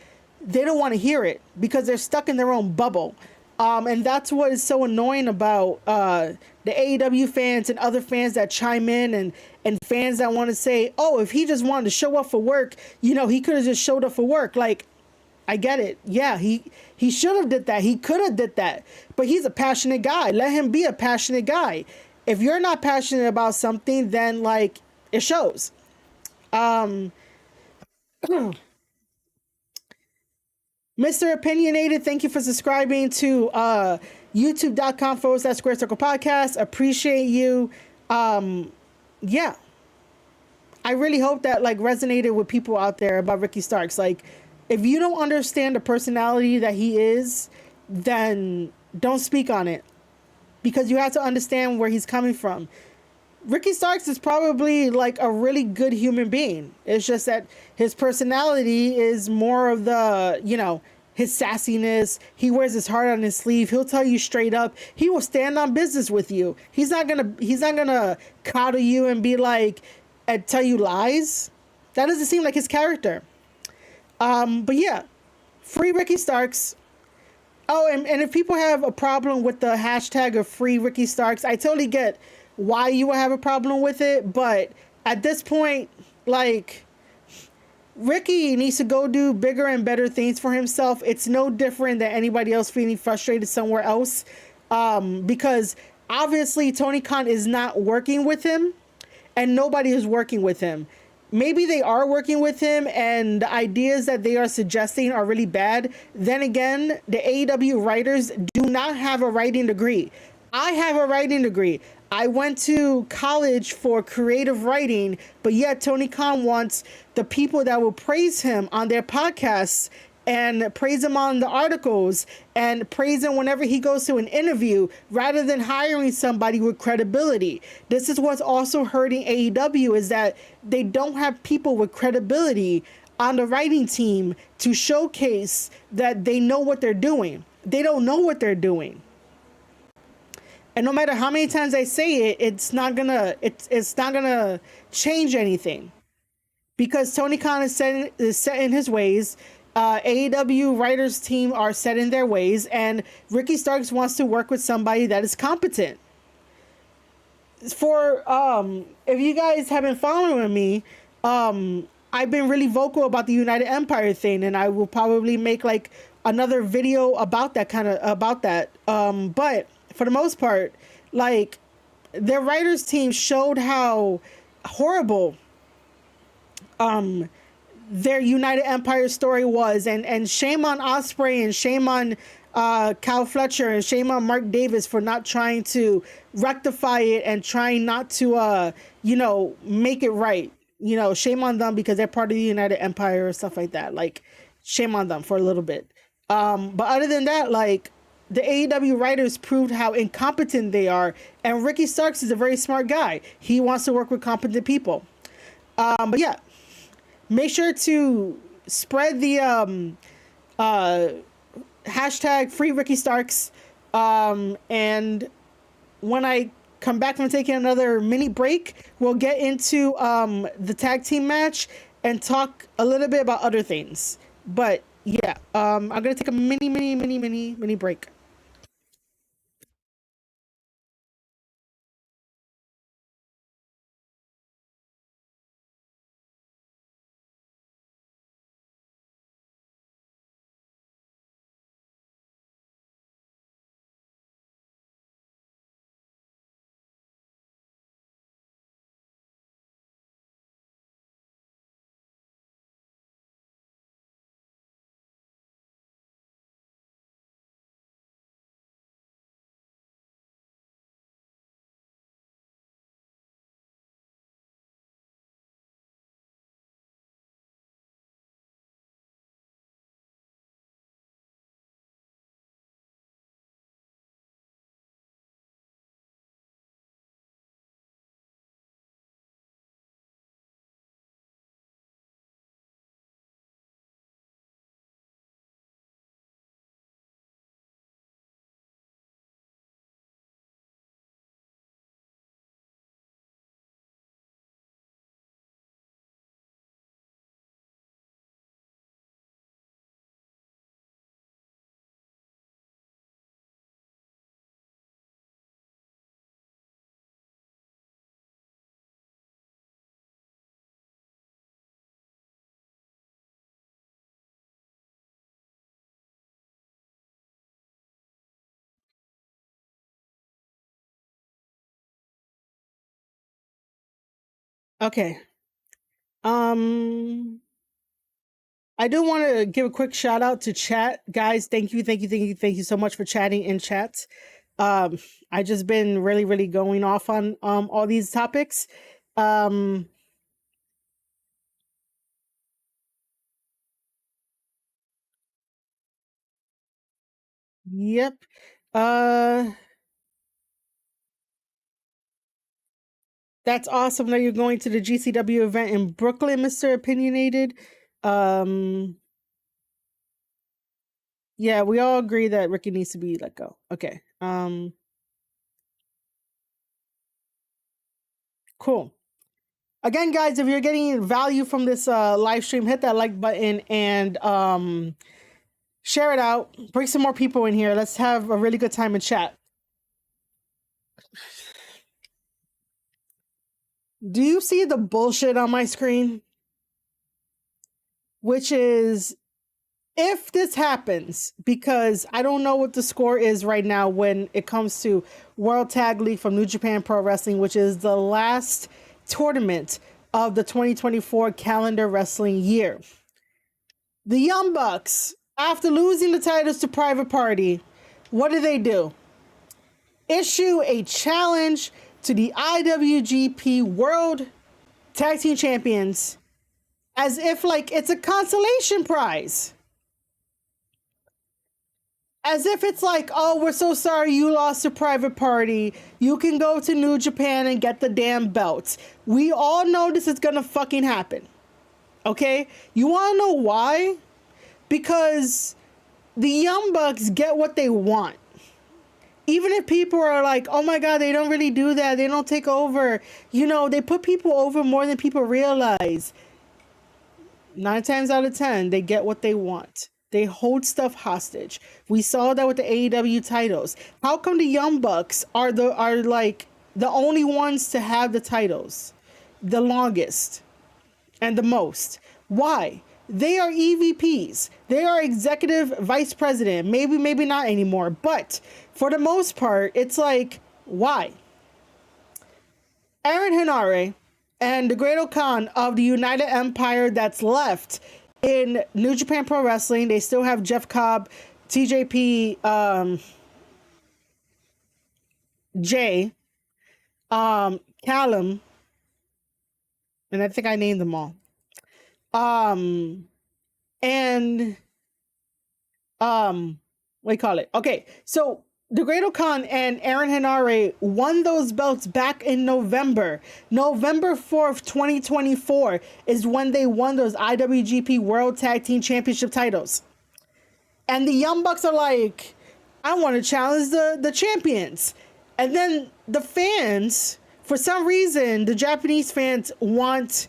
they don't want to hear it, because they're stuck in their own bubble. And that's what is so annoying about the AEW fans and other fans that chime in, and fans that want to say, oh, if he just wanted to show up for work, he could have just showed up for work. Like, I get it. Yeah, he should have did that. He could have did that. But he's a passionate guy. Let him be a passionate guy. If you're not passionate about something, then, like, it shows. Mr. Opinionated, thank you for subscribing to youtube.com/Square Circle Podcast. Appreciate you. Yeah. I really hope that, like, resonated with people out there about Ricky Starks. Like, if you don't understand the personality that he is, then don't speak on it, because you have to understand where he's coming from. Ricky Starks is probably like a really good human being. It's just that his personality is more of the, his sassiness. He wears his heart on his sleeve. He'll tell you straight up. He will stand on business with you. He's not gonna coddle you and be like, and tell you lies. That doesn't seem like his character. But yeah, free Ricky Starks. Oh, and if people have a problem with the hashtag of free Ricky Starks, I totally get why you would have a problem with it. But at this point, like, Ricky needs to go do bigger and better things for himself. It's no different than anybody else feeling frustrated somewhere else. Because obviously Tony Khan is not working with him and nobody is working with him. Maybe they are working with him and the ideas that they are suggesting are really bad. Then again, the AEW writers do not have a writing degree. I have a writing degree. I went to college for creative writing, but yet Tony Khan wants the people that will praise him on their podcasts and praise him on the articles and praise him whenever he goes to an interview rather than hiring somebody with credibility. This is what's also hurting AEW, is that they don't have people with credibility on the writing team to showcase that they know what they're doing. They don't know what they're doing. And no matter how many times I say it, it's not gonna change anything, because Tony Khan is set in his ways. AEW writers team are set in their ways, and Ricky Starks wants to work with somebody that is competent. For if you guys have been following me, I've been really vocal about the United Empire thing, and I will probably make like another video about that but for the most part, like, their writers team showed how horrible their United Empire story was, and shame on Osprey and shame on Cal Fletcher and shame on Mark Davis for not trying to rectify it and trying not to make it right. Shame on them, because they're part of the United Empire or stuff like that. Like, shame on them for a little bit. But other than that, like, the AEW writers proved how incompetent they are, and Ricky Starks is a very smart guy. He wants to work with competent people. But yeah, make sure to spread the hashtag free Ricky Starks. And when I come back from taking another mini break, we'll get into the tag team match and talk a little bit about other things. But yeah, I'm gonna take a mini break. Okay. Um, I do want to give a quick shout out to chat, guys. Thank you so much for chatting in chat. Um, I just been really going off on all these topics. Um, yep. Uh, that's awesome that you're going to the GCW event in Brooklyn, Mr. Opinionated. Um, yeah, we all agree that Ricky needs to be let go. Okay. Cool. Again, guys, if you're getting value from this live stream, hit that like button and Share it out. Bring some more people in here. Let's have a really good time in chat. Do you see the bullshit on my screen? Which is, if this happens, because I don't know what the score is right now when it comes to World Tag League from New Japan Pro Wrestling, which is the last tournament of the 2024 calendar wrestling year. The Young Bucks, after losing the titles to Private Party, what do? Issue a challenge to the IWGP World Tag Team Champions as if like it's a consolation prize. As if it's like, oh, we're so sorry you lost to Private Party. You can go to New Japan and get the damn belts. We all know this is gonna fucking happen. Okay? You wanna know why? Because the Young Bucks get what they want. Even if people are like, oh my God, they don't really do that. They don't take over. You know, they put people over more than people realize. 9 times out of 10, they get what they want. They hold stuff hostage. We saw that with the AEW titles. How come the Young Bucks are like the only ones to have the titles the longest and the most? Why? They are EVPs. They are executive vice president. Maybe not anymore. But for the most part, it's like, why? Aaron Henare and the Great Khan of the United Empire that's left in New Japan Pro Wrestling. They still have Jeff Cobb, TJP, Jay, Callum, and I think I named them all. And what do you call it? Okay, so the Great Khan and Aaron Henare won those belts back in November. November 4th, 2024 is when they won those IWGP World Tag Team Championship titles. And the Young Bucks are like, I want to challenge the champions. And then the fans, for some reason, the Japanese fans want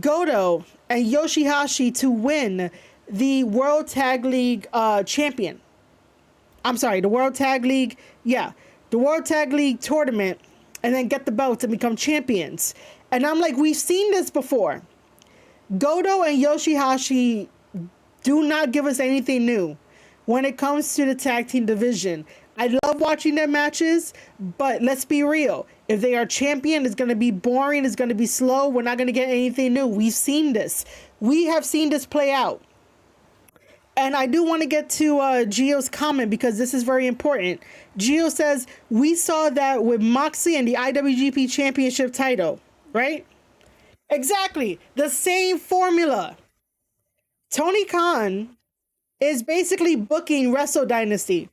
Goto and Yoshihashi to win the World Tag League champion. I'm sorry, the World Tag League, the World Tag League tournament, and then get the belts and become champions. And I'm like, we've seen this before. Goto and Yoshihashi do not give us anything new when it comes to the tag team division. I love watching their matches, but let's be real. If they are champion, it's going to be boring, it's going to be slow, we're not going to get anything new. We've seen this. We have seen this play out. And I do want to get to Gio's comment because this is very important. Gio says, we saw that with Moxley and the IWGP Championship title, right? Exactly. The same formula. Tony Khan is basically booking Wrestle Dynasty.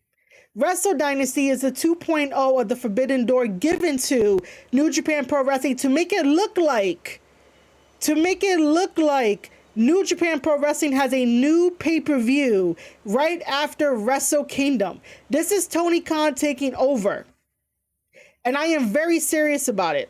Wrestle Dynasty is the 2.0 of the Forbidden Door given to New Japan Pro Wrestling to make it look like New Japan Pro Wrestling has a new pay-per-view right after Wrestle Kingdom. This is Tony Khan taking over. And I am very serious about it.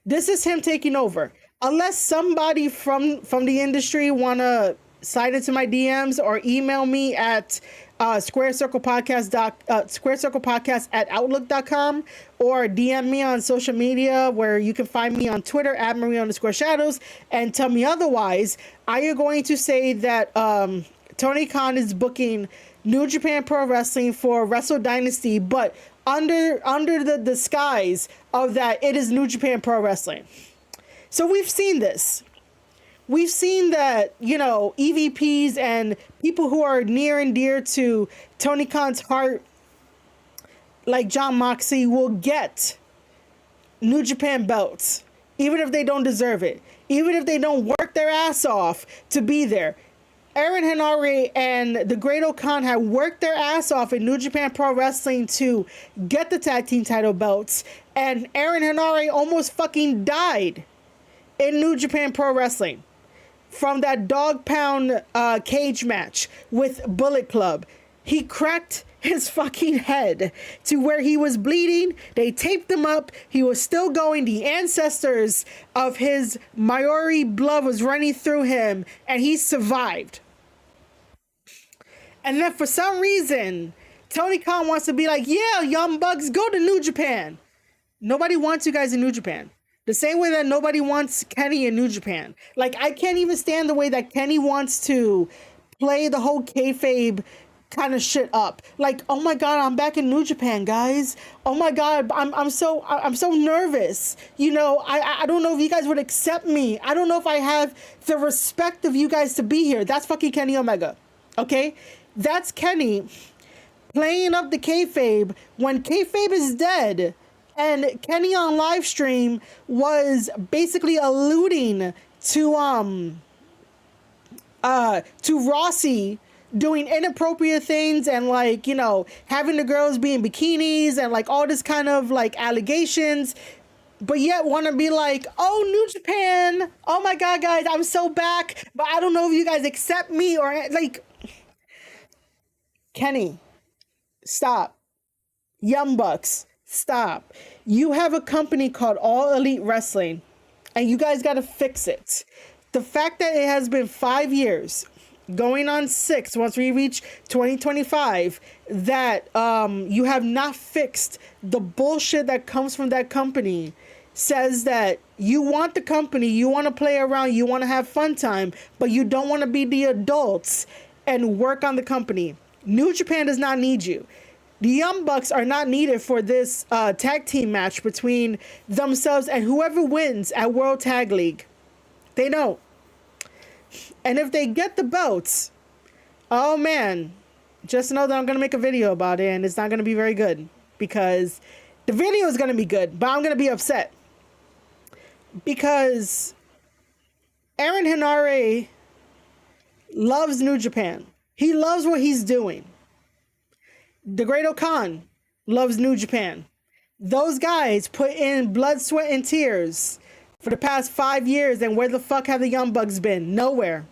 This is him taking over. Unless somebody from the industry want to slide into my DMs or email me at squarecirclepodcast@outlook.com or DM me on social media where you can find me on Twitter at Marie_Shadows and tell me otherwise. Are you going to say that Tony Khan is booking New Japan Pro Wrestling for Wrestle Dynasty, but under the disguise of that it is New Japan Pro Wrestling? So we've seen this. We've seen that, you know, EVPs and people who are near and dear to Tony Khan's heart, like Jon Moxley, will get New Japan belts, even if they don't deserve it, even if they don't work their ass off to be there. Aaron Henare and the Great Khan have worked their ass off in New Japan Pro Wrestling to get the tag team title belts, and Aaron Henare almost fucking died in New Japan Pro Wrestling from that dog pound cage match with Bullet Club. He cracked his fucking head to where he was bleeding. They taped him up. He was still going. The ancestors of his Maori blood was running through him, and he survived. And then for some reason, Tony Khan wants to be like, yeah, Young Bucks, go to New Japan. Nobody wants you guys in New Japan. The same way that nobody wants Kenny in New Japan. Like, I can't even stand the way that Kenny wants to play the whole kayfabe kind of shit up. Like, oh my god, I'm back in New Japan, guys. Oh my god, I'm so nervous. You know, I don't know if you guys would accept me. I don't know if I have the respect of you guys to be here. That's fucking Kenny Omega. Okay? That's Kenny playing up the kayfabe when kayfabe is dead. And Kenny on live stream was basically alluding to Rossi doing inappropriate things and, like, you know, having the girls be in bikinis and like all this kind of like allegations, but yet want to be like, oh, New Japan, oh my god, guys, I'm so back, but I don't know if you guys accept me or like. Kenny, stop. Young Bucks, stop. You have a company called All Elite Wrestling, and you guys got to fix it. The fact that it has been 5 years, going on 6 once we reach 2025, that you have not fixed the bullshit that comes from that company says that you want the company, you want to play around, you want to have fun time, but you don't want to be the adults and work on the company. New Japan does not need you. The Young Bucks are not needed for this tag team match between themselves and whoever wins at World Tag League. They don't. And if they get the belts, oh man, just know that I'm going to make a video about it and it's not going to be very good, because the video is going to be good, but I'm going to be upset because Aaron Henare loves New Japan. He loves what he's doing. The Great Okan loves New Japan. Those guys put in blood, sweat, and tears for the past 5 years, and where the fuck have the Young Bucks been? Nowhere.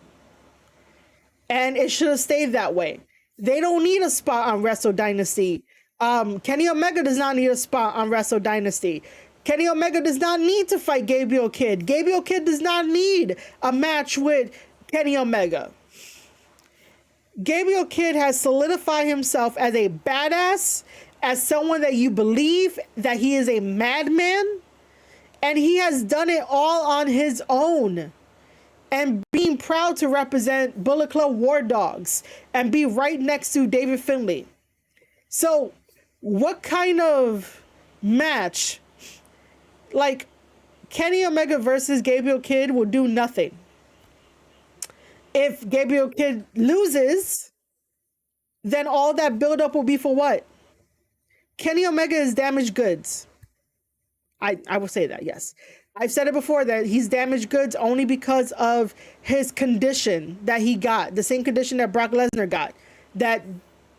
And it should have stayed that way. They don't need a spot on Wrestle Dynasty. Kenny Omega does not need a spot on Wrestle Dynasty. Kenny Omega does not need to fight Gabriel Kidd. Gabriel Kidd does not need a match with Kenny Omega. Gabriel Kidd has solidified himself as a badass, as someone that you believe that he is a madman, and he has done it all on his own. And being proud to represent Bullet Club War Dogs and be right next to David Finlay. So, what kind of match, like Kenny Omega versus Gabriel Kidd, will do nothing. If Gabriel Kidd loses, then all that buildup will be for what? Kenny Omega is damaged goods. I will say that, yes. I've said it before that he's damaged goods only because of his condition that he got. The same condition that Brock Lesnar got. That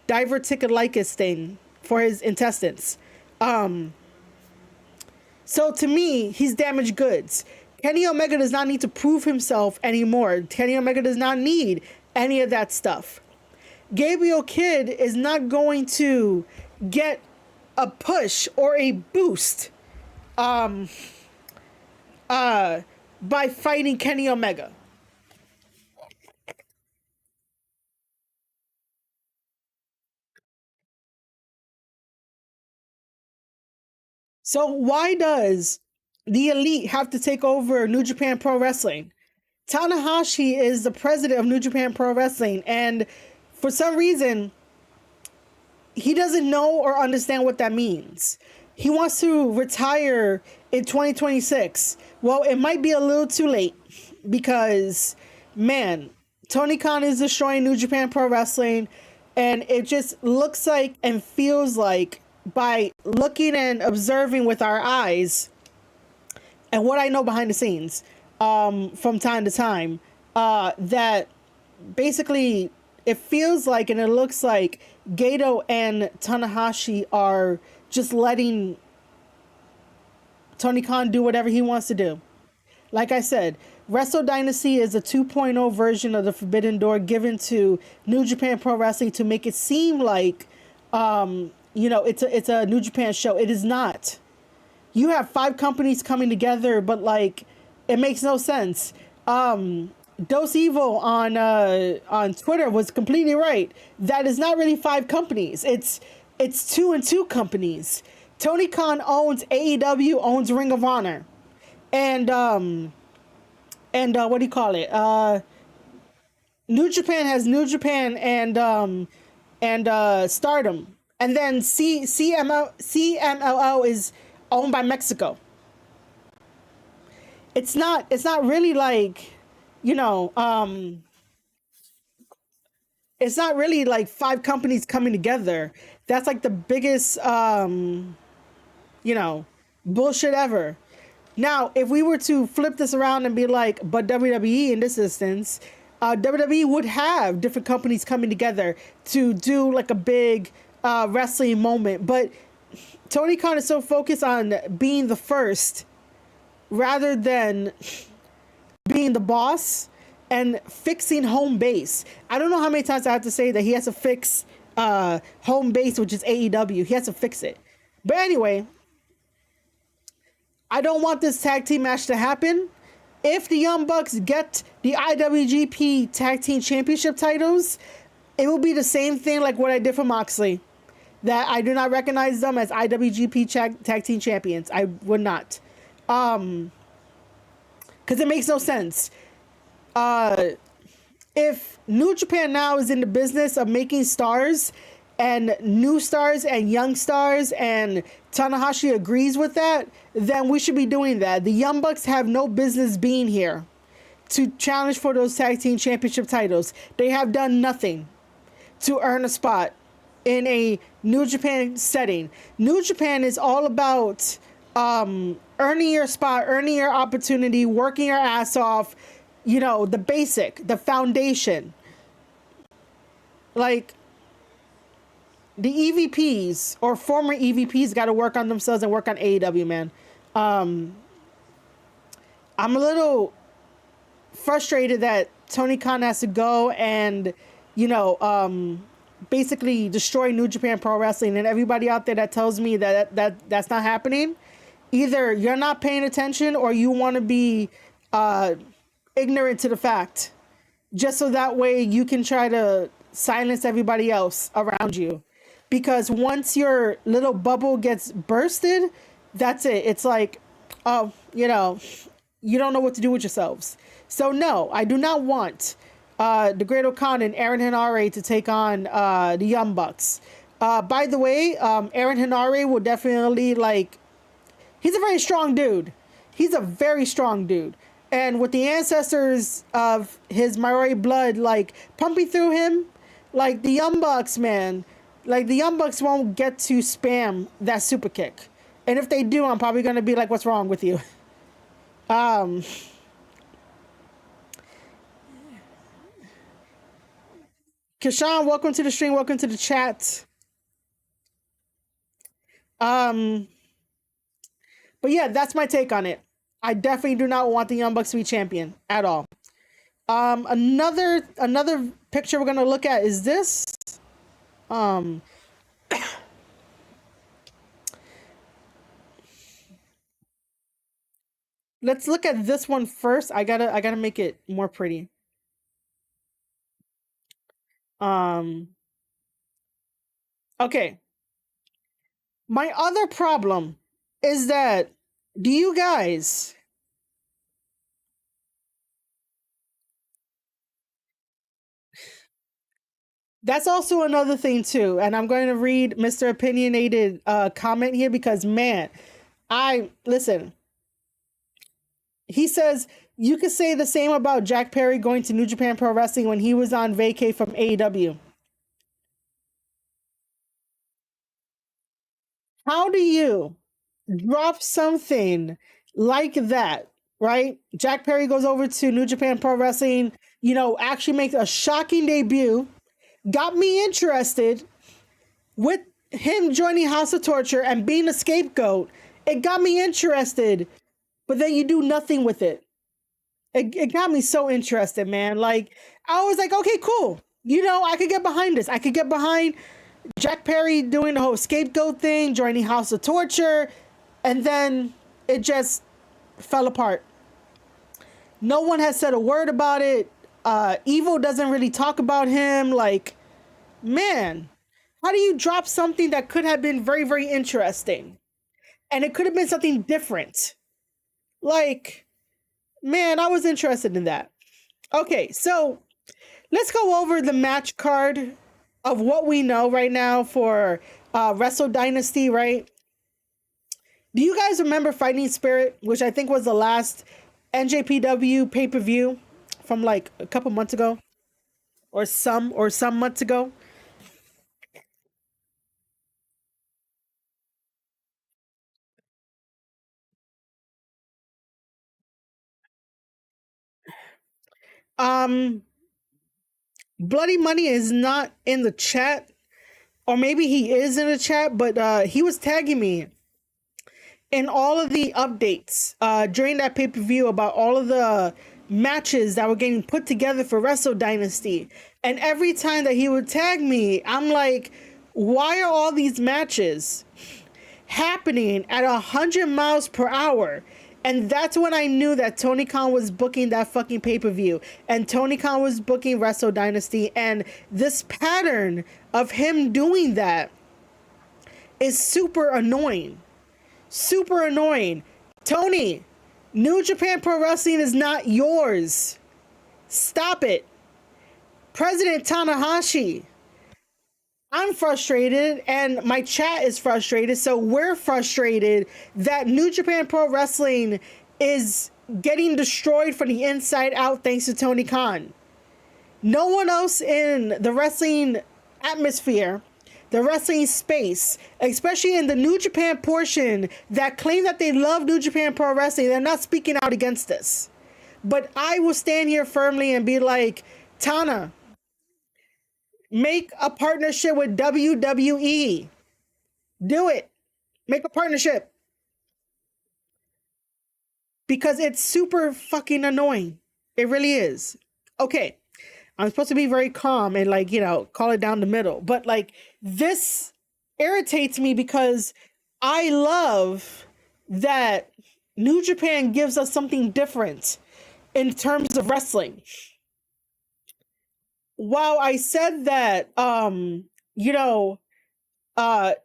diverticulitis thing for his intestines. So to me, he's damaged goods. Kenny Omega does not need to prove himself anymore. Kenny Omega does not need any of that stuff. Gabriel Kidd is not going to get a push or a boost by fighting Kenny Omega. So why does the Elite have to take over New Japan Pro Wrestling? Tanahashi is the president of New Japan Pro Wrestling, and for some reason, he doesn't know or understand what that means. He wants to retire in 2026. Well, it might be a little too late because, man, Tony Khan is destroying New Japan Pro Wrestling, and it just looks like and feels like, by looking and observing with our eyes and what I know behind the scenes from time to time, that basically it feels like and it looks like Gato and Tanahashi are just letting Tony Khan do whatever he wants to do. Like I said, Wrestle Dynasty is a 2.0 version of the Forbidden Door given to New Japan Pro Wrestling to make it seem like, it's a New Japan show. It is not. You have 5 companies coming together, but like, it makes no sense. Dose Evil on Twitter was completely right. That is not really five companies. It's two and two companies. Tony Khan owns AEW, owns Ring of Honor, and what do you call it? New Japan has New Japan and Stardom, and then CMLL is owned by Mexico. It's not really like, you know, it's not really like five companies coming together. That's like the biggest you know, bullshit ever. Now, if we were to flip this around and be like, but WWE in this instance, WWE would have different companies coming together to do like a big wrestling moment. But Tony Khan is so focused on being the first rather than being the boss and fixing home base. I don't know how many times I have to say that he has to fix home base, which is AEW. He has to fix it. But anyway, I don't want this tag team match to happen. If the Young Bucks get the IWGP Tag Team Championship titles, it will be the same thing like what I did for Moxley. That I do not recognize them as IWGP Tag Team Champions. I would not. Because it makes no sense. If New Japan now is in the business of making stars and new stars and young stars, and Tanahashi agrees with that, then we should be doing that. The Young Bucks have no business being here to challenge for those tag team championship titles. They have done nothing to earn a spot in a New Japan setting. New Japan is all about earning your spot, earning your opportunity, working your ass off, you know, the basic, the foundation. Like, the EVPs or former EVPs got to work on themselves and work on AEW, man. I'm a little frustrated that Tony Khan has to go and, you know, basically destroy New Japan Pro Wrestling, and everybody out there that tells me that's not happening, either you're not paying attention or you want to be ignorant to the fact, just so that way you can try to silence everybody else around you. Because once your little bubble gets bursted, that's it. It's like, oh, you know, you don't know what to do with yourselves. So no, I do not want the Great O'Khan and Aaron Henare to take on the Young Bucks. By the way, Aaron Henare will definitely, like, he's a very strong dude. He's a very strong dude. And with the ancestors of his Maori blood, like, pumping through him, like, the Young Bucks, man, like, the Young Bucks won't get to spam that super kick. And if they do, I'm probably going to be like, what's wrong with you? Kashan, welcome to the stream. Welcome to the chat. But yeah, that's my take on it. I definitely do not want the Young Bucks to be champion at all. Another picture we're going to look at is this. Let's look at this one first. I gotta make it more pretty. Okay. My other problem is that, do you guys that's also another thing too, and I'm going to read Mr. Opinionated comment here because, man, listen. He says, you could say the same about Jack Perry going to New Japan Pro Wrestling when he was on vacay from AEW. How do you drop something like that, right? Jack Perry goes over to New Japan Pro Wrestling, you know, actually makes a shocking debut, got me interested with him joining House of Torture and being a scapegoat. It got me interested, but then you do nothing with it. It got me so interested, man. Like, I was like, okay, cool. You know, I could get behind this. I could get behind Jack Perry doing the whole scapegoat thing, joining House of Torture, and then it just fell apart. No one has said a word about it. Evo doesn't really talk about him. Like, man, how do you drop something that could have been very, very interesting? And it could have been something different. Like, man, I was interested in that. Okay, so let's go over the match card of what we know right now for Wrestle Dynasty, right? Do you guys remember Fighting Spirit, which I think was the last NJPW pay-per-view from like a couple months ago or some months ago? Um Bloody Money is not in the chat, or maybe he is in the chat, but he was tagging me in all of the updates during that pay-per-view about all of the matches that were getting put together for Wrestle Dynasty. And every time that he would tag me, I'm like, why are all these matches happening at 100 miles per hour? And that's when I knew that Tony Khan was booking that fucking pay-per-view. And Tony Khan was booking Wrestle Dynasty. And this pattern of him doing that is super annoying. Super annoying. Tony, New Japan Pro Wrestling is not yours. Stop it. President Tanahashi, I'm frustrated and my chat is frustrated. So we're frustrated that New Japan Pro Wrestling is getting destroyed from the inside out thanks to Tony Khan. No one else in the wrestling atmosphere, the wrestling space, especially in the New Japan portion that claim that they love New Japan Pro Wrestling, they're not speaking out against this. But I will stand here firmly and be like, Tana, make a partnership with WWE. Do it. Make a partnership. Because it's super fucking annoying. It really is. Okay. I'm supposed to be very calm and like, call it down the middle. But like this irritates me because I love that New Japan gives us something different in terms of wrestling. While I said that,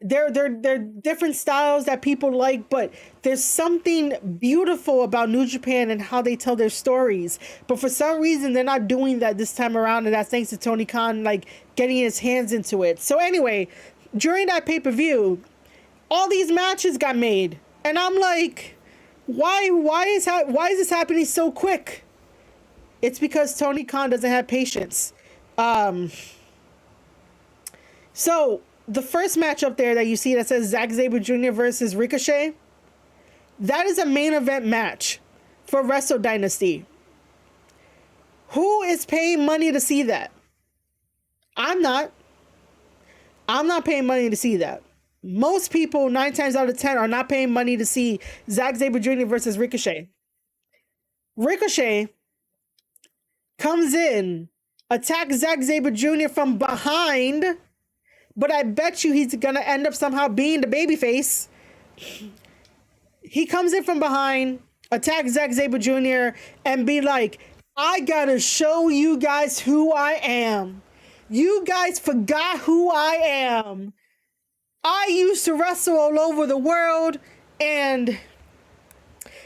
they're different styles that people like, but there's something beautiful about New Japan and how they tell their stories. But for some reason, they're not doing that this time around, and that's thanks to Tony Khan, like, getting his hands into it. So anyway, during that pay-per-view, all these matches got made, and I'm like, why is this happening so quick? It's because Tony Khan doesn't have patience. So the first match up there that you see that says Zack Sabre Jr. versus Ricochet, that is a main event match for Wrestle Dynasty. Who is paying money to see that? I'm not. I'm not paying money to see that. Most people, 9 times out of 10, are not paying money to see Zack Sabre Jr. versus Ricochet. Ricochet comes in, attacks Zack Sabre Jr. from behind, but I bet you he's gonna end up somehow being the babyface. He comes in from behind, attacks Zack Sabre Jr. and be like, I gotta show you guys who I am. You guys forgot who I am. I used to wrestle all over the world and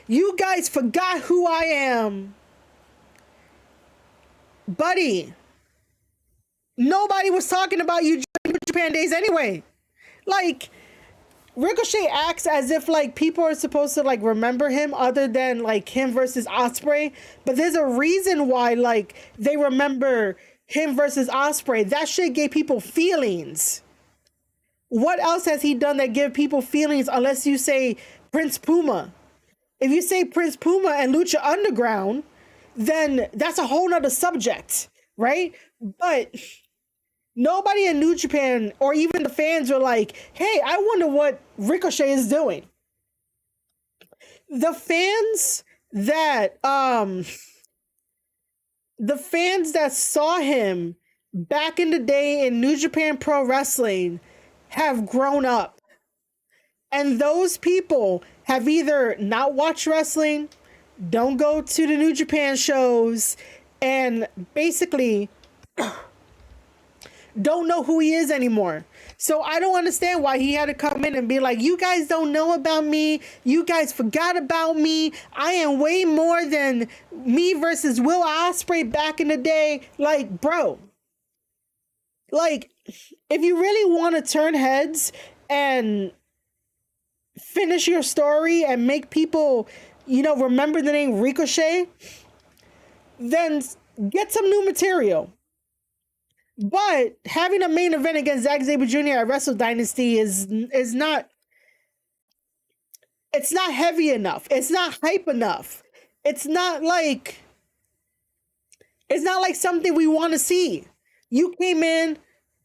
you guys forgot who I am. Buddy, nobody was talking about you during Japan days anyway. Like, Ricochet acts as if like people are supposed to like remember him other than like him versus Ospreay, but there's a reason why like they remember him versus Ospreay. That shit gave people feelings. What else has he done that give people feelings unless you say Prince Puma? If you say Prince Puma and Lucha Underground, then that's a whole nother subject, right? But nobody in New Japan or even the fans are like, hey, I wonder what Ricochet is doing. The fans that saw him back in the day in New Japan Pro Wrestling have grown up. And those people have either not watched wrestling don't go to the New Japan shows, and basically don't know who he is anymore. So I don't understand why he had to come in and be like, you guys don't know about me. You guys forgot about me. I am way more than me versus Will Ospreay back in the day. Like, bro, like, if you really want to turn heads and finish your story and make people, remember the name Ricochet, then get some new material. But having a main event against Zack Sabre Jr. at Wrestle Dynasty is not, it's not heavy enough. It's not hype enough. It's not like something we want to see. You came in,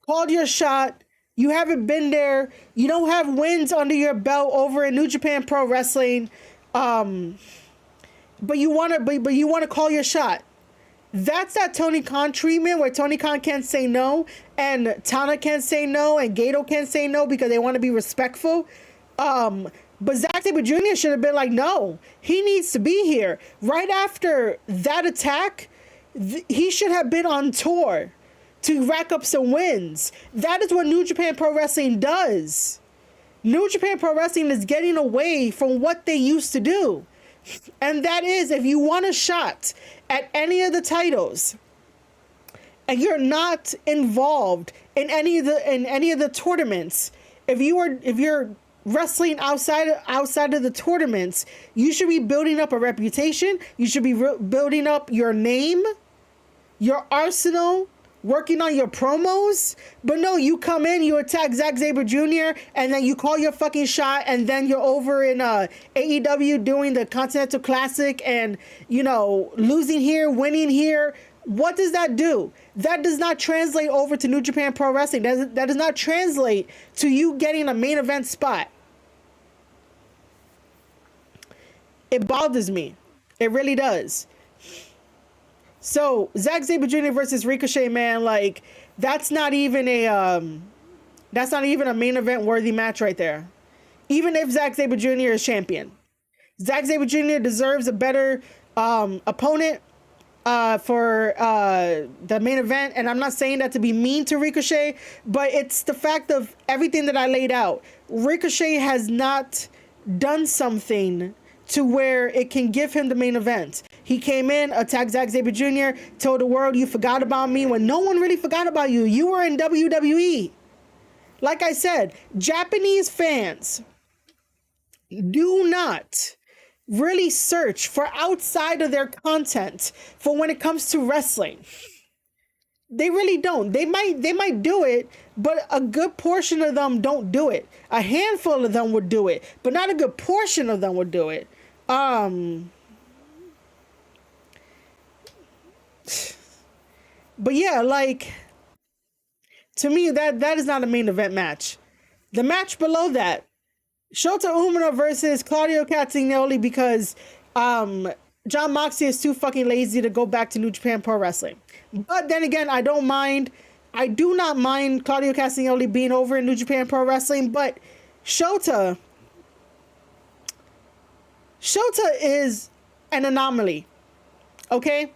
called your shot. You haven't been there. You don't have wins under your belt over in New Japan Pro Wrestling. But you want to call your shot. That's that Tony Khan treatment where Tony Khan can't say no and Tana can't say no and Gato can't say no because they want to be respectful. But Zack Sabre Jr. should have been like, no, he needs to be here. Right after that attack, he should have been on tour to rack up some wins. That is what New Japan Pro Wrestling does. New Japan Pro Wrestling is getting away from what they used to do. And that is, if you want a shot at any of the titles and you're not involved in any of the tournaments, if you're wrestling outside of the tournaments, you should be building up a reputation. You should be building up your name, your arsenal, working on your promos. But no, you come in, you attack Zack Sabre Jr., and then you call your fucking shot, and then you're over in AEW doing the Continental Classic and, losing here, winning here. What does that do? That does not translate over to New Japan Pro Wrestling. That does not translate to you getting a main event spot. It bothers me. It really does. So Zack Sabre Jr. versus Ricochet, man, like that's not even a main event worthy match right there. Even if Zack Sabre Jr. is champion, Zack Sabre Jr. deserves a better opponent for the main event. And I'm not saying that to be mean to Ricochet, but it's the fact of everything that I laid out. Ricochet has not done something to where it can give him the main event. He came in, attacked Zack Sabre Jr., told the world you forgot about me when no one really forgot about you. You were in WWE. Like I said, Japanese fans do not really search for outside of their content for when it comes to wrestling. They really don't. They might do it, but a good portion of them don't do it. A handful of them would do it, but not a good portion of them would do it. But yeah, like, to me, that is not a main event match. The match below that, Shota Umino versus Claudio Castagnoli, because Jon Moxley is too fucking lazy to go back to New Japan Pro Wrestling. But then again, I do not mind Claudio Castagnoli being over in New Japan Pro Wrestling, but Shota is an anomaly. Okay?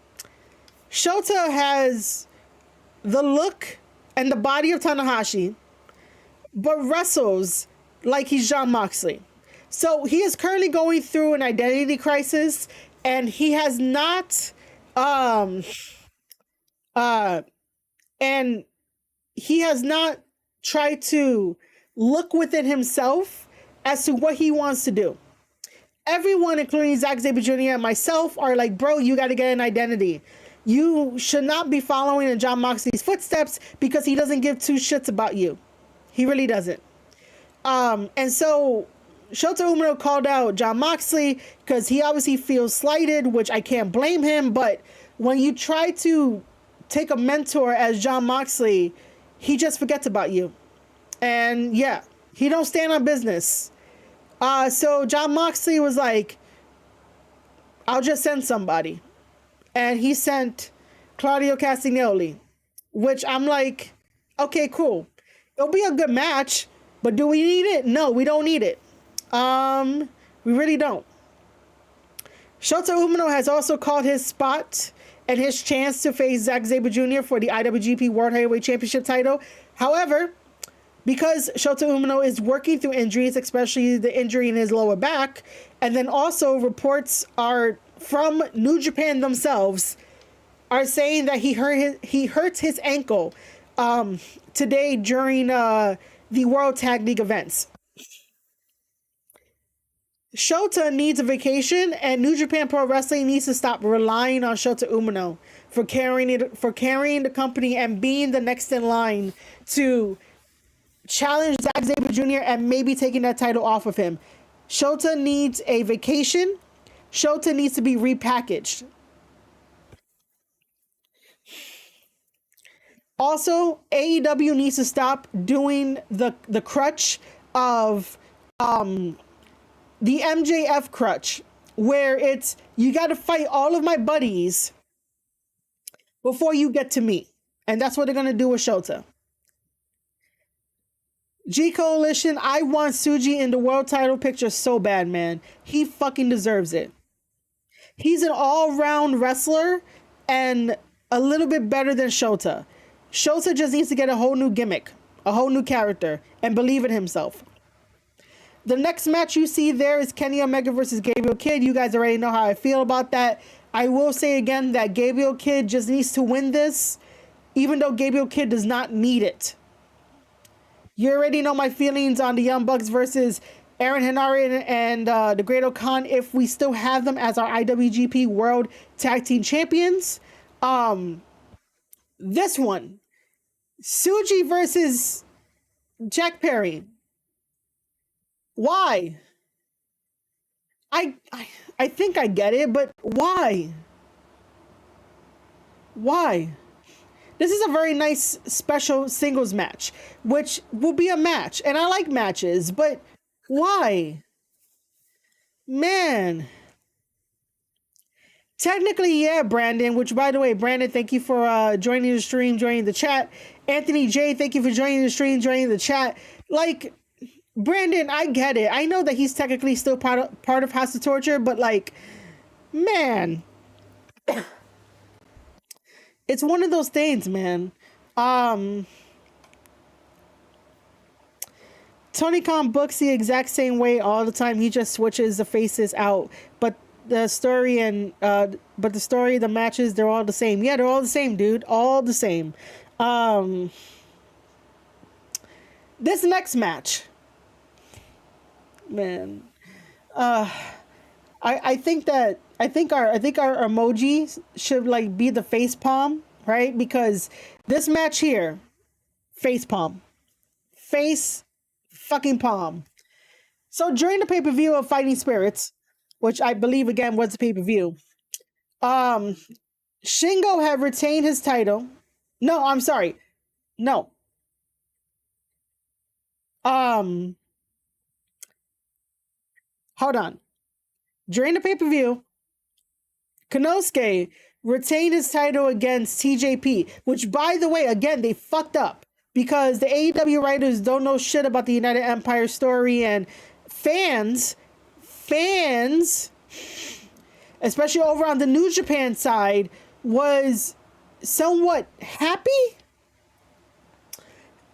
Shota has the look and the body of Tanahashi, but wrestles like he's Jon Moxley. So he is currently going through an identity crisis, and he has not tried to look within himself as to what he wants to do. Everyone, including Zack Sabre Jr. and myself, are like, bro, you got to get an identity. You should not be following in Jon Moxley's footsteps because he doesn't give two shits about you. He really doesn't. And so Shota Umino called out Jon Moxley because he obviously feels slighted, which I can't blame him. But when you try to take a mentor as Jon Moxley, he just forgets about you. And yeah, he don't stand on business. So Jon Moxley was like, I'll just send somebody. And he sent Claudio Castagnoli, which I'm like, okay, cool. It'll be a good match, but do we need it? No, we don't need it. We really don't. Shota Umino has also called his spot and his chance to face Zack Sabre Jr. for the IWGP World Heavyweight Championship title. However, because Shota Umino is working through injuries, especially the injury in his lower back, and then also reports are from New Japan themselves are saying that he hurts his ankle today during the World Tag League events. Shota needs a vacation, and New Japan Pro Wrestling needs to stop relying on Shota Umino for carrying the company and being the next in line to challenge Zack Sabre Jr. and maybe taking that title off of him. Shota needs a vacation. Shota needs to be repackaged. Also, AEW needs to stop doing the crutch of the MJF crutch, where it's you got to fight all of my buddies before you get to me. And that's what they're going to do with Shota. G Coalition, I want Tsuji in the world title picture so bad, man. He fucking deserves it. He's an all-round wrestler and a little bit better than Shota. Shota just needs to get a whole new gimmick, a whole new character, and believe in himself. The next match you see there is Kenny Omega versus Gabriel Kidd. You guys already know how I feel about that. I will say again that Gabriel Kidd just needs to win this, even though Gabriel Kidd does not need it. You already know my feelings on the Young Bucks versus Aaron Henare and the Great O'Khan if we still have them as our IWGP World Tag Team Champions. This one, Tsuji versus Jack Perry. Why? I think I get it, but why? Why? This is a very nice special singles match, which will be a match. And I like matches, but why? Man. Technically, yeah, Brandon, which by the way, Brandon, thank you for joining the stream, joining the chat. Anthony J, thank you for joining the stream, joining the chat. Like, Brandon, I get it. I know that he's technically still part of House of Torture, but like, man. It's one of those things, man. Tony Khan books the exact same way all the time. He just switches the faces out. But the story the matches, they're all the same. Yeah, they're all the same, dude. All the same. This next match, man. I think our emoji should like be the face palm, right? Because this match here, face palm, face fucking palm. So during the pay-per-view of Fighting Spirits, which I believe again was the pay-per-view, Shingo had retained his title. No, I'm sorry. No. Hold on. During the pay-per-view, Konosuke retained his title against TJP, which, by the way, again, they fucked up because the AEW writers don't know shit about the United Empire story, and fans, especially over on the New Japan side, was somewhat happy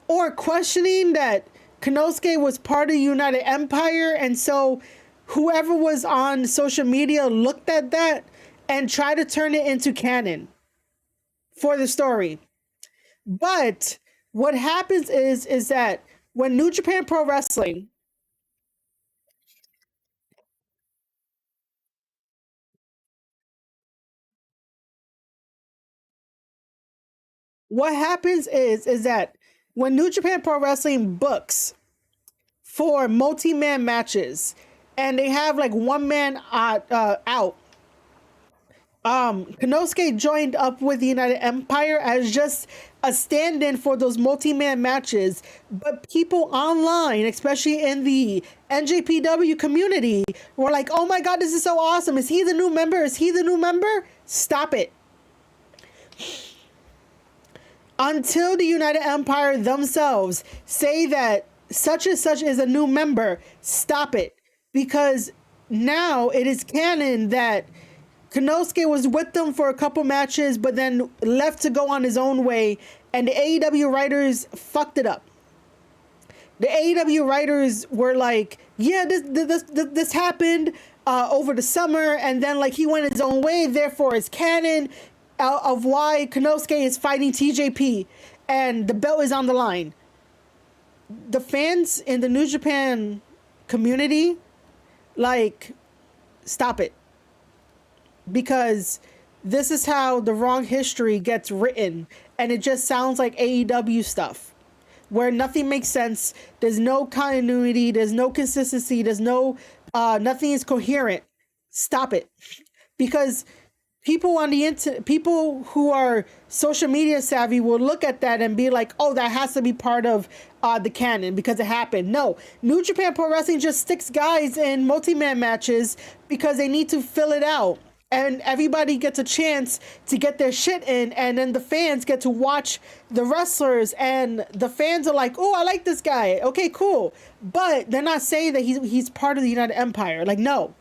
or questioning that Konosuke was part of the United Empire, and so whoever was on social media looked at that and tried to turn it into canon for the story. But what happens is that when New Japan Pro Wrestling is that when New Japan Pro Wrestling books for multi-man matches and they have like one man out, Konosuke joined up with the United Empire as just a stand-in for those multi-man matches, but people online, especially in the NJPW community, were like, oh my god, this is so awesome. Is he the new member? Is he the new member? Stop it. Until the United Empire themselves say that such and such is a new member, stop it. Because now it is canon that Konosuke was with them for a couple matches, but then left to go on his own way, and the AEW writers fucked it up. The AEW writers were like, "Yeah, this happened over the summer, and then like he went his own way. Therefore, it's canon of why Konosuke is fighting TJP, and the belt is on the line." The fans in the New Japan community, like, stop it, because this is how the wrong history gets written, and it just sounds like AEW stuff where nothing makes sense. There's no continuity, there's no consistency, there's no nothing is coherent. Stop it, because people on the internet, people who are social media savvy will look at that and be like, oh, that has to be part of the canon because it happened. No, New Japan Pro Wrestling just sticks guys in multi-man matches because they need to fill it out, and everybody gets a chance to get their shit in, and then the fans get to watch the wrestlers, and the fans are like, oh, I like this guy, okay, cool, but they're not saying that he's part of the United Empire. Like, no.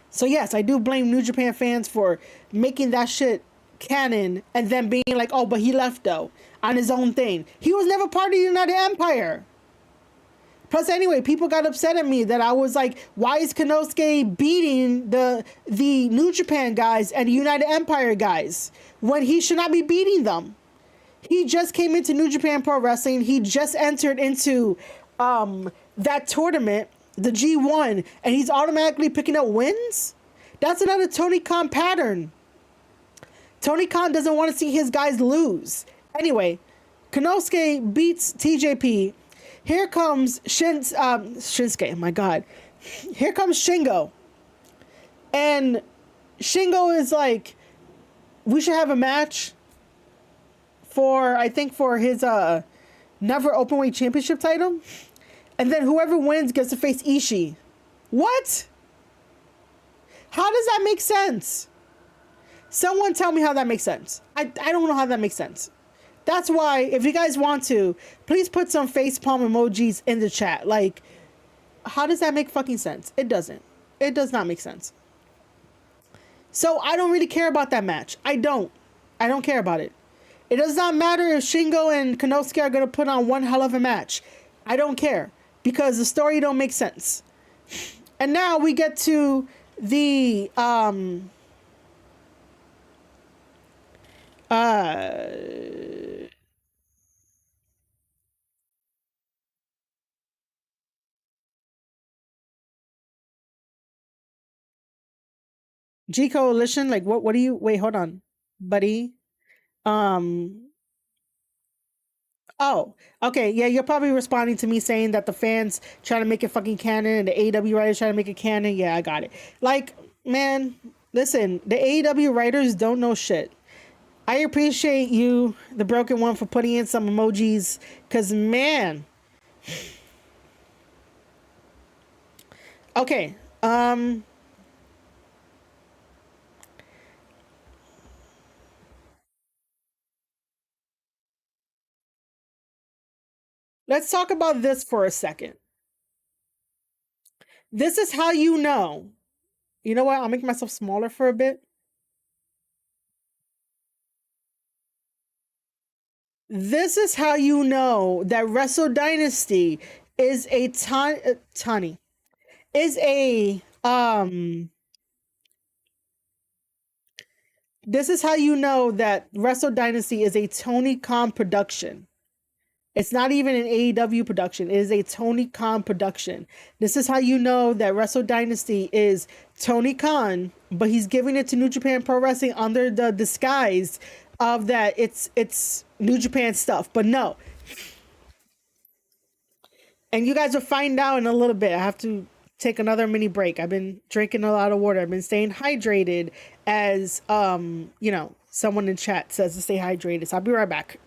So yes, I do blame New Japan fans for making that shit canon and then being like, oh, but he left though on his own thing. He was never part of the United Empire. Plus, anyway, people got upset at me that I was like, why is Konosuke beating the New Japan guys and the United Empire guys when he should not be beating them? He just came into New Japan Pro Wrestling. He just entered into that tournament, the G1, and he's automatically picking up wins? That's another Tony Khan pattern. Tony Khan doesn't want to see his guys lose. Anyway, Konosuke beats TJP. Here comes Shinsuke. Oh my God. Here comes Shingo. And Shingo is like, we should have a match for, I think, for his Never Openweight Championship title. And then whoever wins gets to face Ishii. What? How does that make sense? Someone tell me how that makes sense. I don't know how that makes sense. That's why, if you guys want to, please put some facepalm emojis in the chat. Like, how does that make fucking sense? It doesn't. It does not make sense. So I don't really care about that match. I don't care about it. It does not matter if Shingo and Konosuke are going to put on one hell of a match. I don't care, because the story don't make sense. And now we get to the G Coalition. Like, what do you, wait, hold on, buddy. Oh, okay. Yeah, you're probably responding to me saying that the fans trying to make it fucking canon and the AEW writers trying to make it canon. Yeah, I got it. Like, man, listen, the AEW writers don't know shit. I appreciate you, the broken one, for putting in some emojis, because, man. Okay. Let's talk about this for a second. This is how you know. You know what? I'll make myself smaller for a bit. This is how you know that Wrestle Dynasty is a Tani is a this is how you know that Wrestle Dynasty is a Tony Khan production. It's not even an AEW production. It is a Tony Khan production. This is how you know that Wrestle Dynasty is Tony Khan, but he's giving it to New Japan Pro Wrestling under the disguise of that it's New Japan stuff. But no. And you guys will find out in a little bit. I have to take another mini break. I've been drinking a lot of water. I've been staying hydrated, as someone in chat says to stay hydrated. So I'll be right back.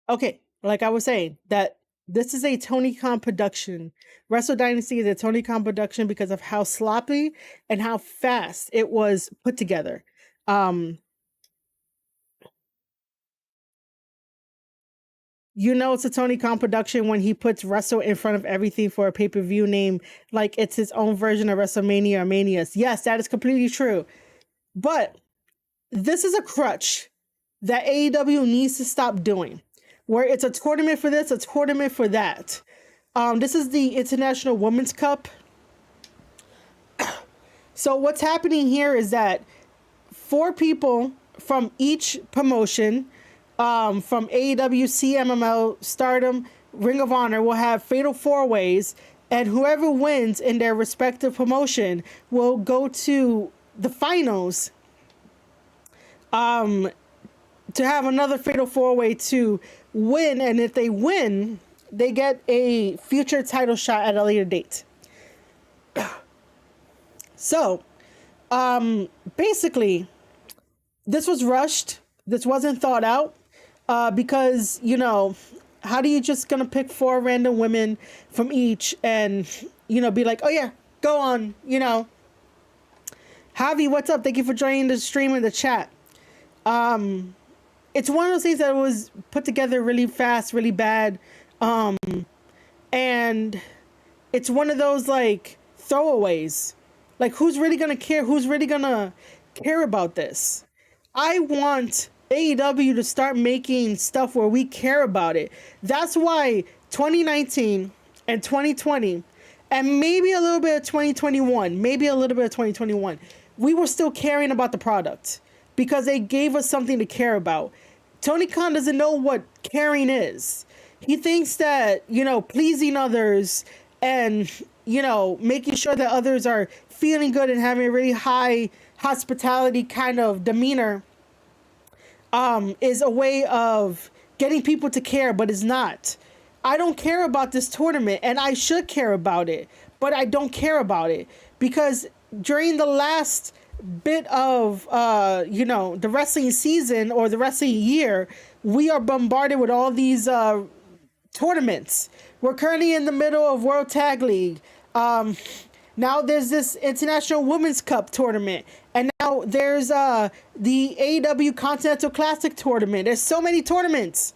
Okay, like I was saying, that this is a Tony Khan production. Wrestle Dynasty is a Tony Khan production because of how sloppy and how fast it was put together. Um, it's a Tony Khan production when he puts Wrestle in front of everything for a pay-per-view name, like it's his own version of WrestleMania or Manias. Yes, that is completely true. But this is a crutch that AEW needs to stop doing, where it's a tournament for this, a tournament for that. This is the International Women's Cup. So what's happening here is that 4 people from each promotion, from AEW, CMLL, Stardom, Ring of Honor, will have fatal 4-ways, and whoever wins in their respective promotion will go to the finals, to have another fatal 4-way to win, and if they win, they get a future title shot at a later date. So, basically, this was rushed. This wasn't thought out, because, how do you just gonna pick 4 random women from each and, be like, oh yeah, go on, Javi, what's up? Thank you for joining the stream in the chat. It's one of those things that was put together really fast, really bad. And it's one of those like throwaways. Like, who's really going to care? Who's really going to care about this? I want AEW to start making stuff where we care about it. That's why 2019 and 2020 and maybe a little bit of 2021, we were still caring about the product because they gave us something to care about. Tony Khan doesn't know what caring is. He thinks that, pleasing others and, making sure that others are feeling good and having a really high hospitality kind of demeanor, is a way of getting people to care, but it's not. I don't care about this tournament, and I should care about it, but I don't care about it because during the last bit of the wrestling season or the wrestling year, we are bombarded with all these tournaments. We're currently in the middle of World Tag League. Now there's this International Women's Cup tournament, and now there's the AEW Continental Classic tournament. There's so many tournaments.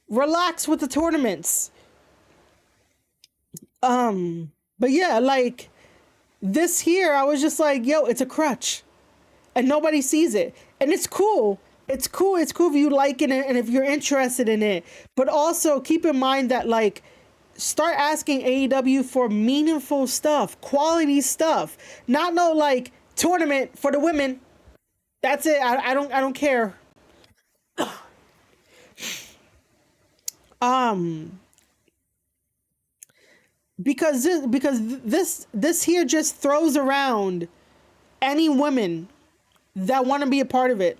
Relax with the tournaments. But yeah, like this here, I was just like, yo, it's a crutch. And nobody sees it. And it's cool. It's cool. It's cool if you like it and if you're interested in it. But also keep in mind that, like, start asking AEW for meaningful stuff, quality stuff. Not no, like, tournament for the women. That's it. I don't care. Because this here just throws around any women that want to be a part of it.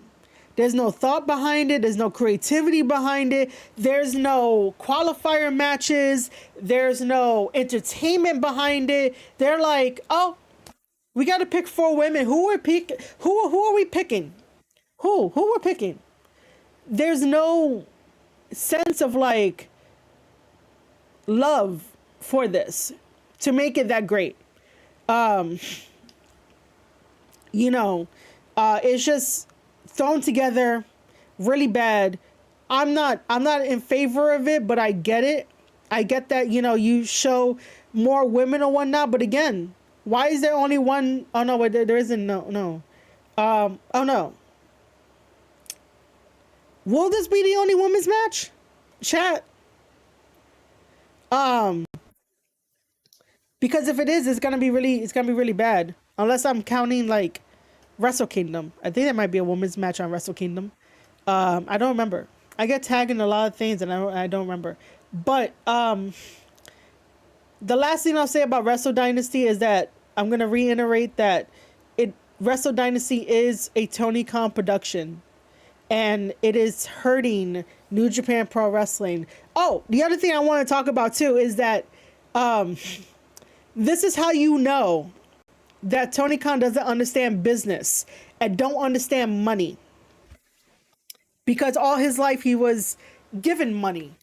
There's no thought behind it. There's no creativity behind it. There's no qualifier matches. There's no entertainment behind it. They're like, oh, we got to pick 4 women. Who are we picking? Who we're picking? There's no sense of like love for this to make it that great. It's just thrown together really bad. I'm not in favor of it, but I get it. I get that, you show more women or whatnot, but again, why is there only one? Oh no, wait, there isn't. No. Oh no. Will this be the only women's match? Chat. Because if it is, it's gonna be really bad. Unless I'm counting like Wrestle Kingdom. I think there might be a women's match on Wrestle Kingdom. I don't remember. I get tagged in a lot of things and I don't remember. But the last thing I'll say about Wrestle Dynasty is that I'm gonna reiterate that Wrestle Dynasty is a Tony Khan production. And it is hurting New Japan Pro Wrestling. Oh, the other thing I want to talk about too is that this is how you know that Tony Khan doesn't understand business and don't understand money. Because all his life he was given money.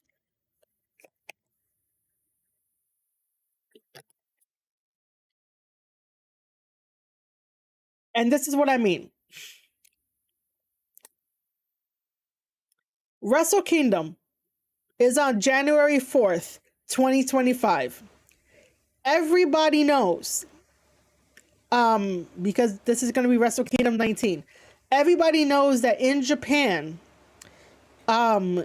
And this is what I mean. Wrestle Kingdom is on January 4th, 2025. Everybody knows, because this is going to be Wrestle Kingdom 19. Everybody knows that in Japan, um,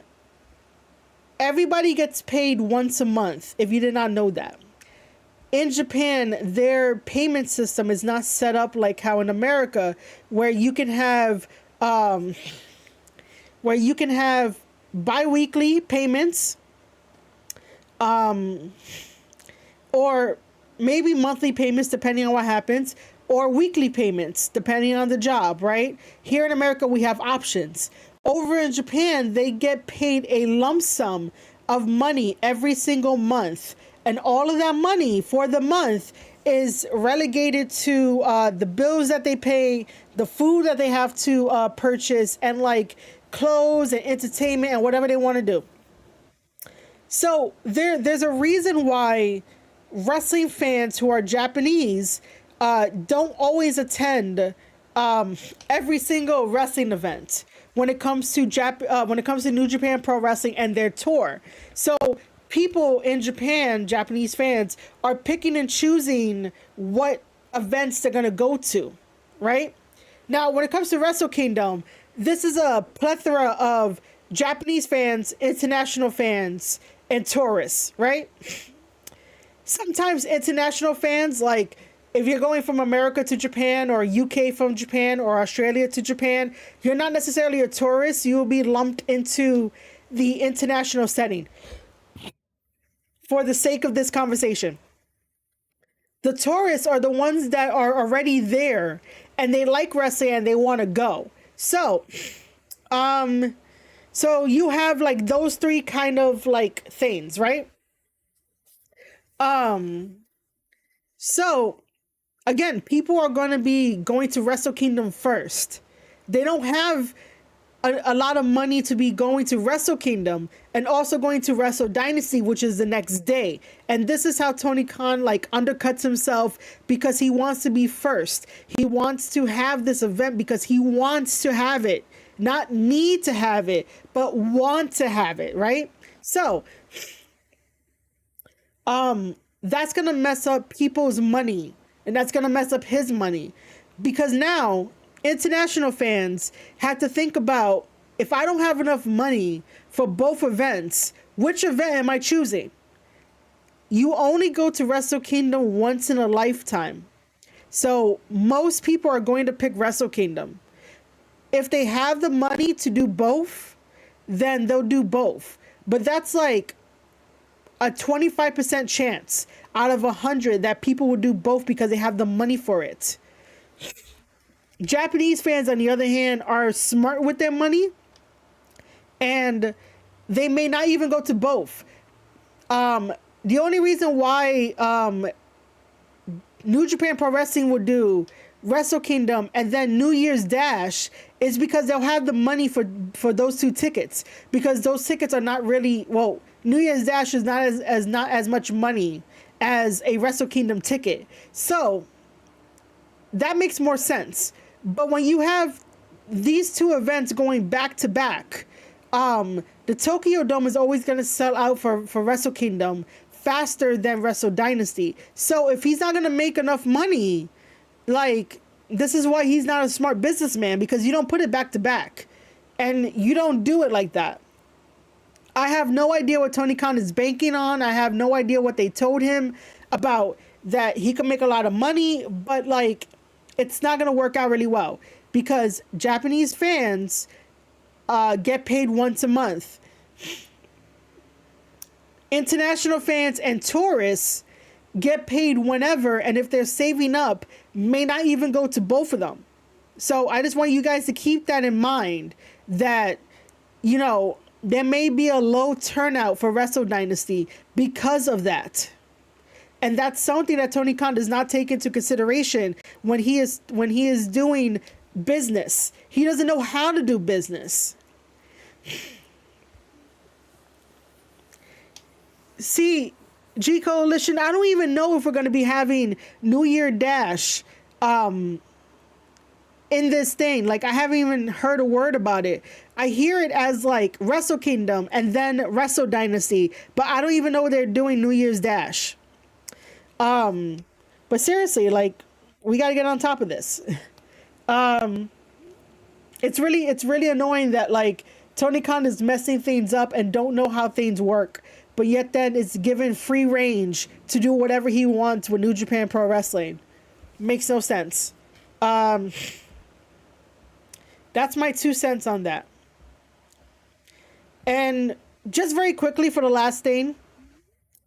everybody gets paid once a month, if you did not know that. In Japan, their payment system is not set up like how in America, where you can have um, bi-weekly payments, um, or maybe monthly payments depending on what happens, or weekly payments depending on the job, right? Here in America, we have options. Over in Japan, they get paid a lump sum of money every single month. And all of that money for the month is relegated to the bills that they pay, the food that they have to purchase, and like clothes and entertainment and whatever they want to do. So there's a reason why wrestling fans who are Japanese don't always attend every single wrestling event when it comes to when it comes to New Japan Pro Wrestling and their tour. So people in Japan, Japanese fans, are picking and choosing what events they're gonna go to, right? Now, when it comes to Wrestle Kingdom, this is a plethora of Japanese fans, international fans, and tourists, right? Sometimes international fans, like if you're going from America to Japan or UK from Japan or Australia to Japan, you're not necessarily a tourist. You will be lumped into the international setting for the sake of this conversation. The tourists are the ones that are already there and they like wrestling and they want to go. Um, so you have like those three kind of like things, right? Um, so again, people are going to be going to Wrestle Kingdom first. They don't have a lot of money to be going to Wrestle Kingdom and also going to Wrestle Dynasty, which is the next day. And this is how Tony Khan like undercuts himself because he wants to be first. He wants to have this event because he wants to have it, not need to have it, but want to have it, right? So, that's going to mess up people's money and that's going to mess up his money because now international fans have to think about, if I don't have enough money for both events, which event am I choosing? You only go to Wrestle Kingdom once in a lifetime. So most people are going to pick Wrestle Kingdom. If they have the money to do both, then they'll do both. But that's like a 25% chance out of 100 that people will do both because they have the money for it. Japanese fans, on the other hand, are smart with their money and they may not even go to both. The only reason why New Japan Pro Wrestling will do Wrestle Kingdom and then New Year's Dash is because they'll have the money for those two tickets, because those tickets are not really, well, New Year's Dash is not as much money as a Wrestle Kingdom ticket. So that makes more sense. But when you have these two events going back to back, the Tokyo Dome is always going to sell out for Wrestle Kingdom faster than Wrestle Dynasty. So if he's not going to make enough money, like, this is why he's not a smart businessman, because you don't put it back to back and you don't do it like that. I have no idea what Tony Khan is banking on. I have no idea what they told him about that he could make a lot of money, but like, it's not going to work out really well because Japanese fans get paid once a month. International fans and tourists get paid whenever, and if they're saving up, may not even go to both of them. So I just want you guys to keep that in mind, that, you know, there may be a low turnout for Wrestle Dynasty because of that. And that's something that Tony Khan does not take into consideration when he is doing business. He doesn't know how to do business. See, G Coalition, I don't even know if we're going to be having New Year Dash um in this thing. Like, I haven't even heard a word about it. I hear it as like Wrestle Kingdom and then Wrestle Dynasty, but I don't even know they're doing New Year's Dash. But seriously, like, we got to get on top of this. um it's really annoying that like Tony Khan is messing things up and don't know how things work, but yet then it's given free range to do whatever he wants with New Japan Pro Wrestling. Makes no sense. Um, that's my 2 cents on that. And just very quickly for the last thing,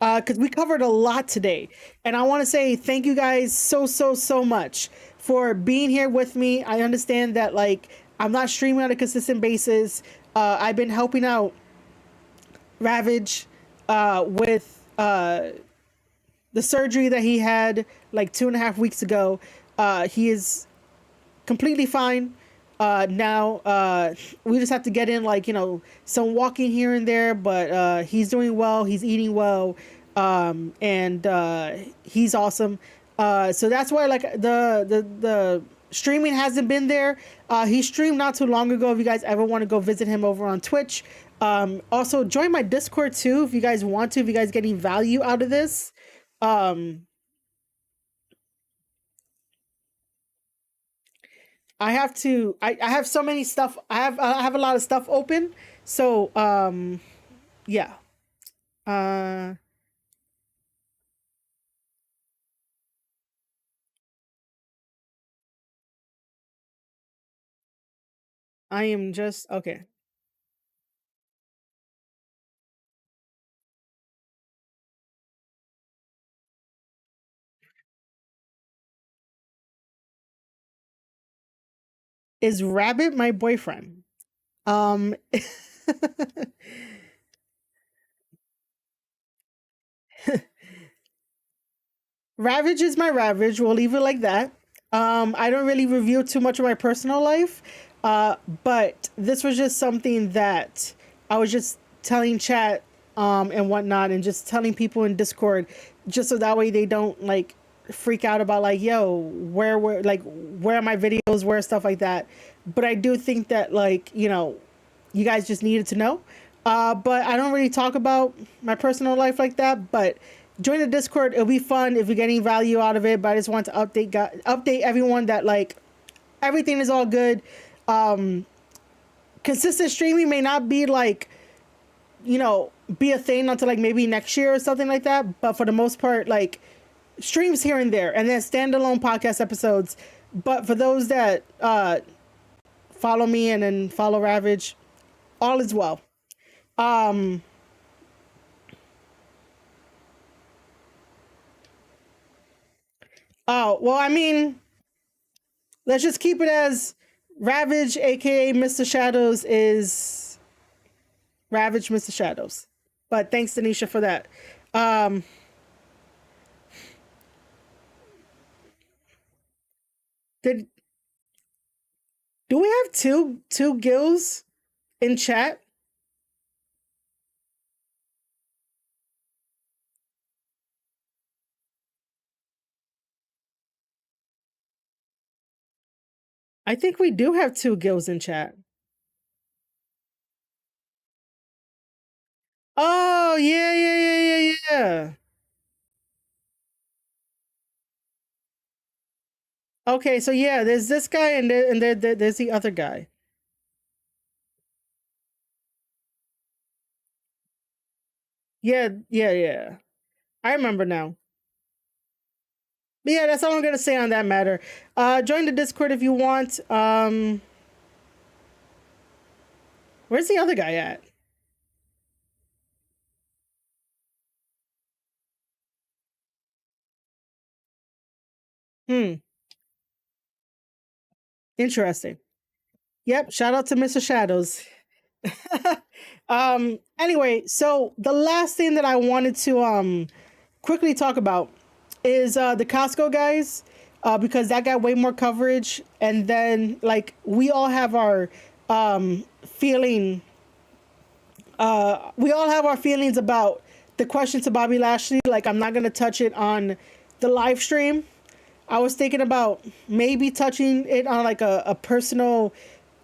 because we covered a lot today, and I want to say thank you guys so much for being here with me. I understand that like I'm not streaming on a consistent basis. I've been helping out Ravage with the surgery that he had like 2.5 weeks ago. He is completely fine. Now we just have to get in like, some walking here and there, but he's doing well. He's eating well. And he's awesome. So that's why like the streaming hasn't been there. He streamed not too long ago. If you guys ever want to go visit him over on Twitch, also join my Discord too if you guys want to. If you guys getting value out of this, um, I have to. I have so many stuff. I have a lot of stuff open. So yeah. Uh, I am just okay. Is Rabbit my boyfriend? Um, Ravage is my Ravage. We'll leave it like that. I don't really review too much of my personal life, but this was just something that I was just telling chat and whatnot, and just telling people in Discord, just so that way they don't like freak out about like, yo, where are my videos, where stuff like that. But I do think that like you guys just needed to know. But I don't really talk about my personal life like that. But join the Discord. It'll be fun if you're getting value out of it. But I just want to update everyone that like everything is all good. Um, Consistent streaming may not be like be a thing until like maybe next year or something like that. But for the most part, like streams here and there, and then standalone podcast episodes. But for those that follow me and then follow Ravage, all is well. Um, oh, well, I mean, let's just keep it as Ravage, aka Mr. Shadows, is Ravage Mr. Shadows. But thanks, Denisha, for that. Um, did do we have two gills in chat? I think we do have two gills in chat. Oh yeah. Okay, so yeah, there's this guy and there's the other guy. Yeah. I remember now. But yeah, that's all I'm gonna say on that matter. Join the Discord if you want. Where's the other guy at? Hmm. Interesting. Yep. Shout out to Mr. Shadows. Anyway, so the last thing that I wanted to quickly talk about is the Costco guys, because that got way more coverage, and then like we all have our feeling we all have our feelings about the question to Bobby Lashley. Like, I'm not gonna touch it on the live stream. I was thinking about maybe touching it on like a personal,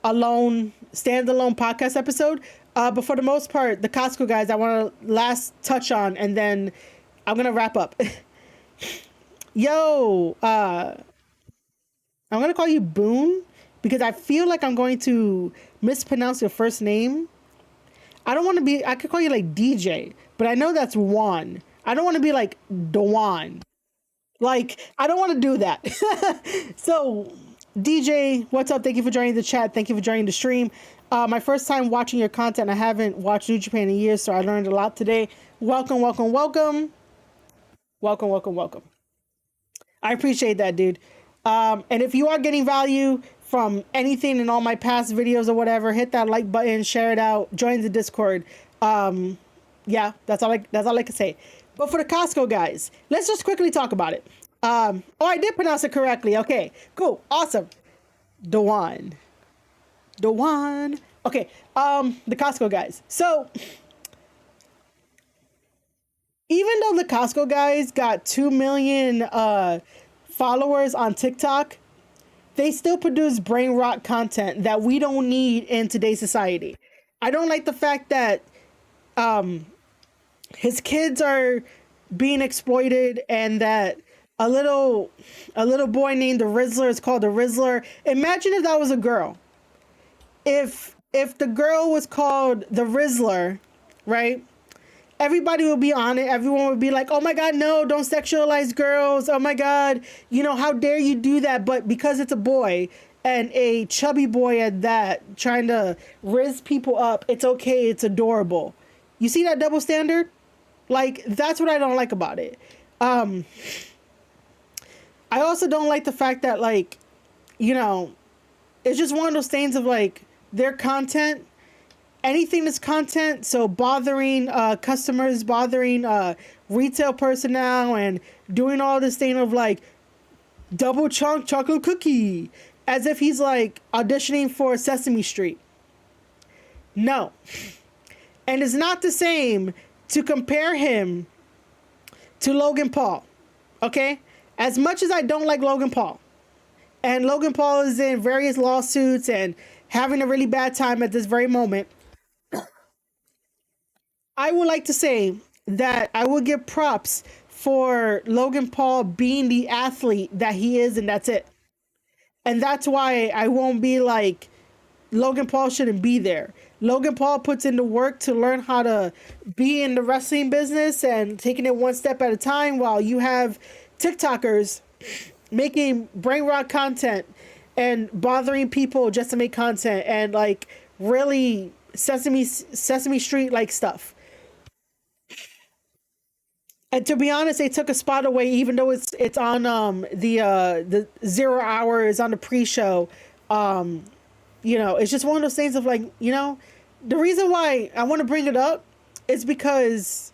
alone, standalone podcast episode. But for the most part, the Costco guys, I want to last touch on, and then I'm gonna wrap up. Yo, I'm gonna call you Boone because I feel like I'm going to mispronounce your first name. I don't want to be. I could call you like DJ, but I know that's Juan. I don't want to be like Dewan. Like, I don't want to do that. So, DJ, what's up? Thank you for joining the chat. Thank you for joining the stream. My first time watching your content. I haven't watched New Japan in years, so I learned a lot today. Welcome, welcome, welcome. Welcome, welcome, welcome. I appreciate that, dude. And if you are getting value from anything in all my past videos or whatever, hit that like button, share it out, join the Discord. Yeah, that's all I can say. But for the Costco guys, let's just quickly talk about it. Oh, I did pronounce it correctly. Okay, cool, awesome. Dewan. Okay, the Costco guys. So, even though the Costco guys got 2 million followers on TikTok, they still produce brain rot content that we don't need in today's society. I don't like the fact that his kids are being exploited, and that a little boy named the Rizzler is called the Rizzler. Imagine if that was a girl. If the girl was called the Rizzler, right? Everybody would be on it. Everyone would be like, oh my God, no, don't sexualize girls. Oh my God, how dare you do that? But because it's a boy, and a chubby boy at that, trying to rizz people up, it's okay, it's adorable. You see that double standard? Like, that's what I don't like about it. I also don't like the fact that, like, it's just one of those things of, like, their content, anything that's content, so bothering customers, bothering retail personnel, and doing all this thing of, like, double chunk chocolate cookie, as if he's, like, auditioning for Sesame Street. No. And it's not the same to compare him to Logan Paul, okay? As much as I don't like Logan Paul, and Logan Paul is in various lawsuits and having a really bad time at this very moment, I would like to say that I will give props for Logan Paul being the athlete that he is, and that's it. And that's why I won't be like, Logan Paul shouldn't be there. Logan Paul puts in the work to learn how to be in the wrestling business and taking it one step at a time, while you have TikTokers making brain rot content and bothering people just to make content, and like really Sesame Street like stuff. And to be honest, they took a spot away, even though it's on the 0 hours on the pre-show. It's just one of those things of like, the reason why I want to bring it up is because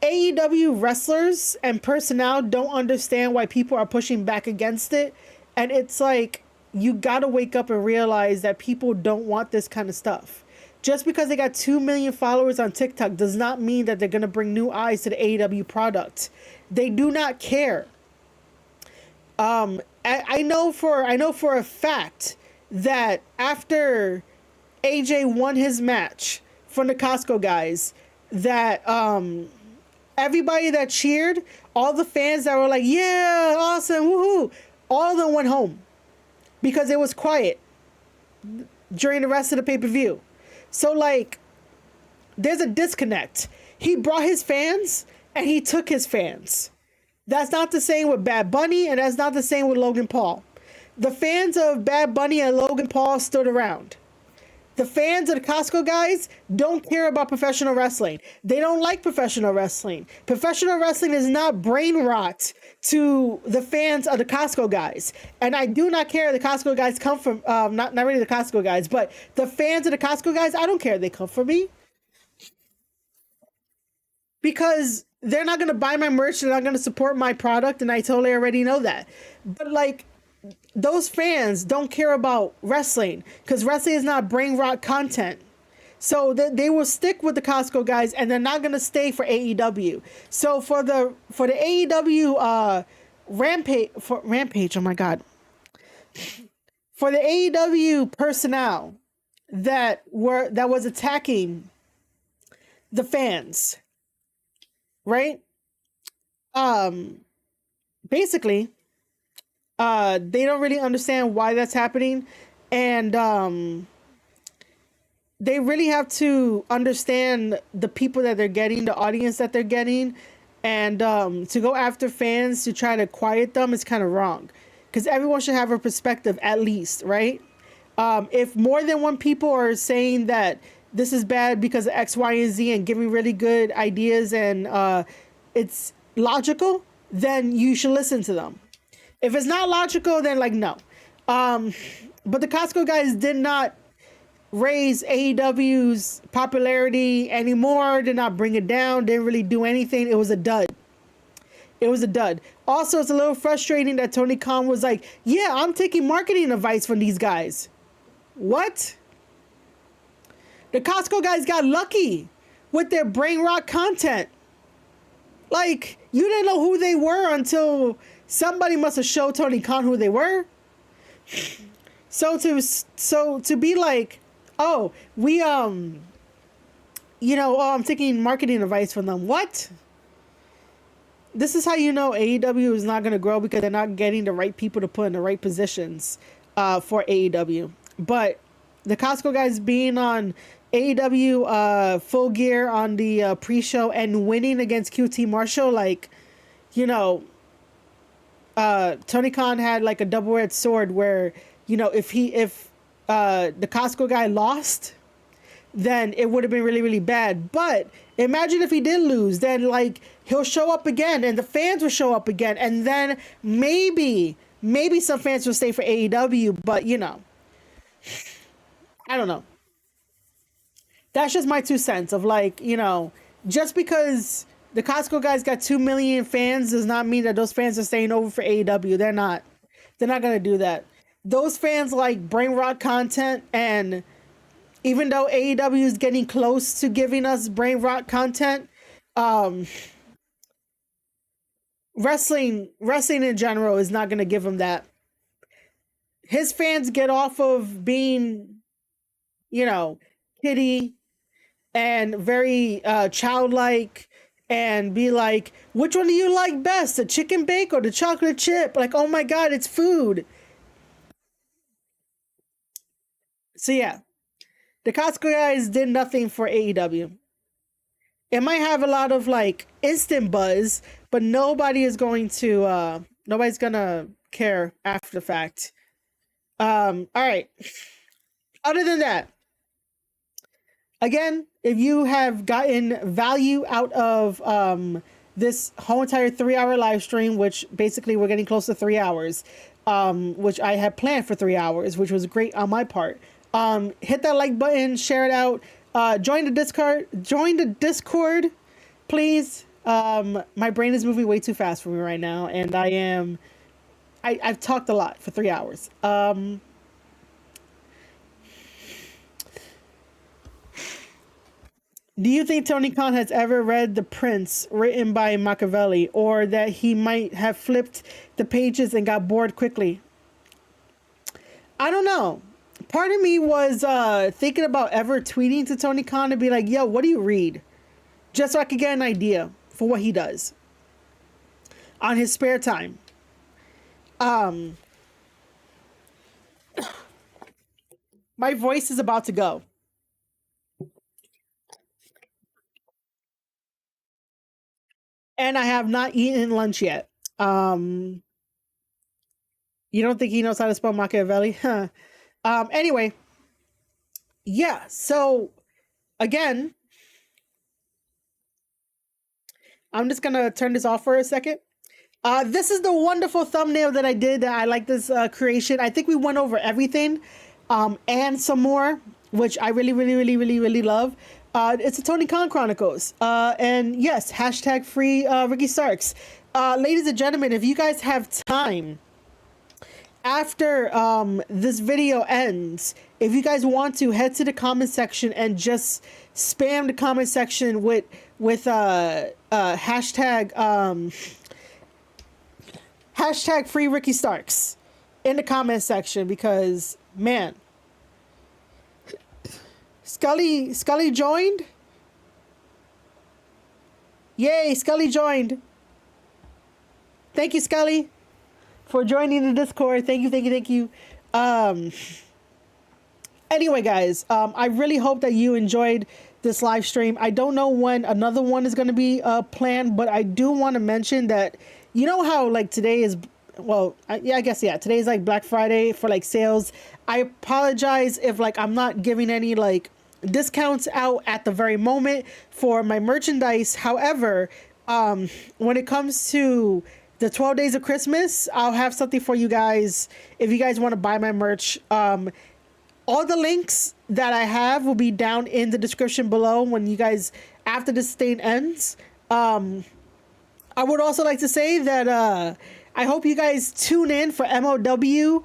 AEW wrestlers and personnel don't understand why people are pushing back against it. And it's like, you got to wake up and realize that people don't want this kind of stuff. Just because they got 2 million followers on TikTok does not mean that they're going to bring new eyes to the AEW product. They do not care. I know for a fact that after AJ won his match from the Costco guys, that everybody that cheered, all the fans that were like, yeah, awesome, woohoo, all of them went home because it was quiet during the rest of the pay-per-view. So, like, there's a disconnect. He brought his fans and he took his fans. That's not the same with Bad Bunny, and that's not the same with Logan Paul. The fans of Bad Bunny and Logan Paul stood around. The fans of the Costco guys don't care about professional wrestling. They don't like professional wrestling. Professional wrestling is not brain rot to the fans of the Costco guys. And I do not care the Costco guys come from, not really the Costco guys, but the fans of the Costco guys, I don't care they come from me. Because they're not going to buy my merch, they're not going to support my product, and I totally already know that. But like, those fans don't care about wrestling because wrestling is not brain rot content. So they will stick with the Costco guys, and they're not gonna stay for AEW. So for the AEW Rampage, oh my god, for the AEW personnel that was attacking the fans, right? Basically, they don't really understand why that's happening, and they really have to understand the people that they're getting, the audience that they're getting, and to go after fans to try to quiet them is kind of wrong, because everyone should have a perspective at least, right? If more than one people are saying that this is bad because of X, Y, and Z and giving really good ideas and it's logical, then you should listen to them. If it's not logical, then like no. But the Costco guys did not raise AEW's popularity anymore, did not bring it down, didn't really do anything. It was a dud. It was a dud. Also, it's a little frustrating that Tony Khan was like, yeah, I'm taking marketing advice from these guys. What? The Costco guys got lucky with their brain rot content. Like, you didn't know who they were until somebody must have showed Tony Khan who they were. So to be like, oh, we I'm taking marketing advice from them. What? This is how you know AEW is not going to grow, because they're not getting the right people to put in the right positions for AEW. But the Costco guys being on AEW Full Gear on the pre-show and winning against QT Marshall, like, Tony Khan had like a double-edged sword where, if the Costco guy lost, then it would have been really, really bad. But imagine if he did lose, then like he'll show up again and the fans will show up again. And then maybe some fans will stay for AEW, but I don't know. That's just my 2 cents of like, just because the Costco guys got 2 million fans does not mean that those fans are staying over for AEW. They're not going to do that. Those fans like brain rot content, and even though AEW is getting close to giving us brain rot content, wrestling in general is not going to give him that. His fans get off of being, kitty and very childlike, and be like, which one do you like best, the chicken bake or the chocolate chip? Like, oh my god, it's food. So yeah, the Costco guys did nothing for AEW. It might have a lot of like instant buzz, but nobody's gonna care after the fact. All right. Other than that, again, if you have gotten value out of this whole entire 3-hour live stream, which basically we're getting close to 3 hours, which I had planned for 3 hours, which was great on my part. Hit that like button, share it out, join the Discord, please. My brain is moving way too fast for me right now, and I've talked a lot for 3 hours. Do you think Tony Khan has ever read The Prince written by Machiavelli, or that he might have flipped the pages and got bored quickly? I don't know. Part of me was thinking about ever tweeting to Tony Khan to be like, yo, what do you read? Just so I could get an idea for what he does on his spare time. My voice is about to go. And I have not eaten lunch yet. You don't think he knows how to spell Machiavelli? Huh. Anyway. Yeah, so again, I'm just gonna turn this off for a second. This is the wonderful thumbnail that I did. I like this creation. I think we went over everything and some more, which I really, really, really, really, really love. It's a Tony Khan Chronicles. And yes, hashtag free Ricky Starks. Ladies and gentlemen, if you guys have time, after this video ends, if you guys want to, head to the comment section and just spam the comment section with hashtag hashtag free Ricky Starks in the comment section, because man, Scully joined. Yay, Scully joined. Thank you, Scully, for joining the Discord. Thank you. Anyway, guys, I really hope that you enjoyed this live stream. I don't know when another one is going to be planned, but I do want to mention that, you know how like today is, well, today is like Black Friday for like sales. I apologize if like I'm not giving any like discounts out at the very moment for my merchandise. However, when it comes to the 12 days of Christmas, I'll have something for you guys if you guys want to buy my merch. All the links that I have will be down in the description below when you guys, after this thing ends. I would also like to say that I hope you guys tune in for MOW,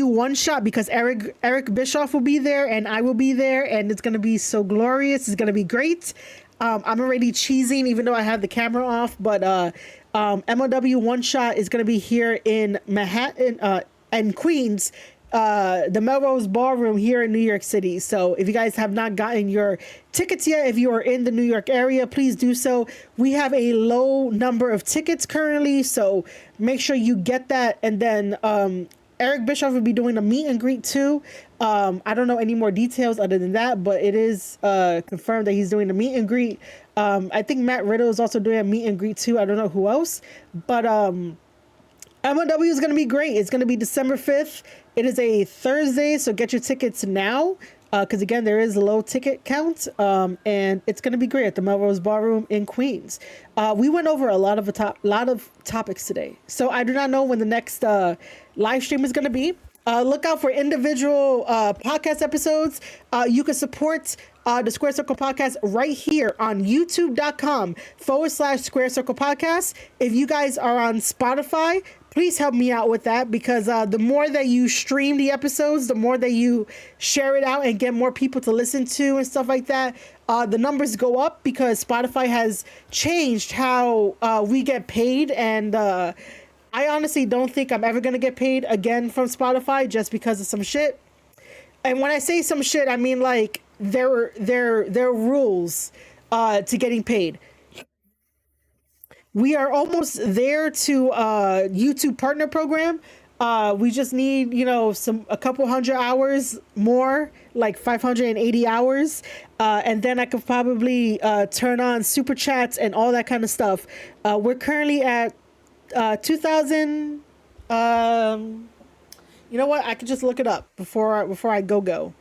one shot, because Eric Bischoff will be there and I will be there, and it's gonna be so glorious. It's gonna be great. I'm already cheesing even though I have the camera off, but MOW one shot is gonna be here in Manhattan and Queens, the Melrose Ballroom here in New York City. So if you guys have not gotten your tickets yet, if you are in the New York area, please do so. We have a low number of tickets currently, so make sure you get that. And then Eric Bischoff will be doing a meet and greet too. I don't know any more details other than that, but it is confirmed that he's doing a meet and greet. I think Matt Riddle is also doing a meet and greet too. I don't know who else, but MOW is going to be great. It's going to be December 5th. It is a Thursday, so get your tickets now, because again, there is a low ticket count, and it's going to be great at the Melrose Ballroom in Queens. We went over a lot of topics today, so I do not know when the next live stream is going to be. Look out for individual podcast episodes. You can support the Square Circle Podcast right here on youtube.com/Square Circle Podcast. If you guys are on Spotify, please help me out with that, because the more that you stream the episodes, the more that you share it out and get more people to listen to and stuff like that, the numbers go up, because Spotify has changed how we get paid. And I honestly don't think I'm ever going to get paid again from Spotify just because of some shit. And when I say some shit, I mean like there are rules to getting paid. We are almost there to YouTube partner program. We just need, a couple hundred hours more, like 580 hours. And then I could probably turn on super chats and all that kind of stuff. We're currently at 2,000. You know what? I could just look it up before I go.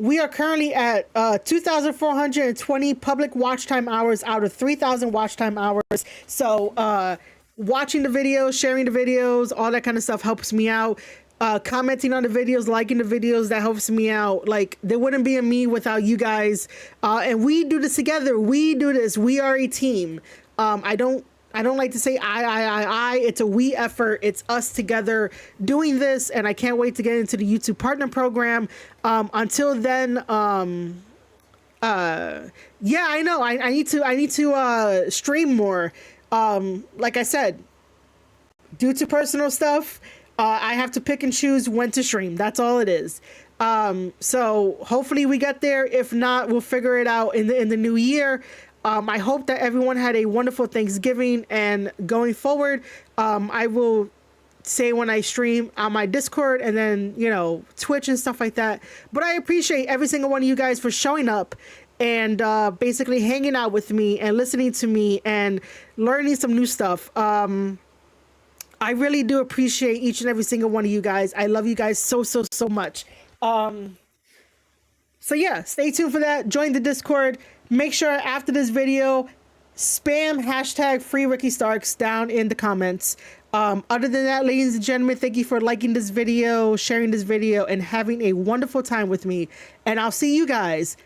We are currently at 2,420 public watch time hours out of 3,000 watch time hours. So watching the videos, sharing the videos, all that kind of stuff helps me out. Commenting on the videos, liking the videos, that helps me out. Like, there wouldn't be a me without you guys. And we do this together. We do this. We are a team. I don't like to say I. It's a we effort. It's us together doing this, and I can't wait to get into the YouTube partner program. Until then, yeah, I know. I need to stream more. Like I said, due to personal stuff, I have to pick and choose when to stream. That's all it is. So hopefully we get there. If not, we'll figure it out in the new year. I hope that everyone had a wonderful Thanksgiving, and going forward, I will say when I stream on my Discord and then, Twitch and stuff like that. But I appreciate every single one of you guys for showing up and basically hanging out with me and listening to me and learning some new stuff. I really do appreciate each and every single one of you guys. I love you guys so much. So yeah, stay tuned for that. Join the Discord. Make sure after this video, spam hashtag free Ricky Starks down in the comments. Other than that, ladies and gentlemen, thank you for liking this video, sharing this video, and having a wonderful time with me. And I'll see you guys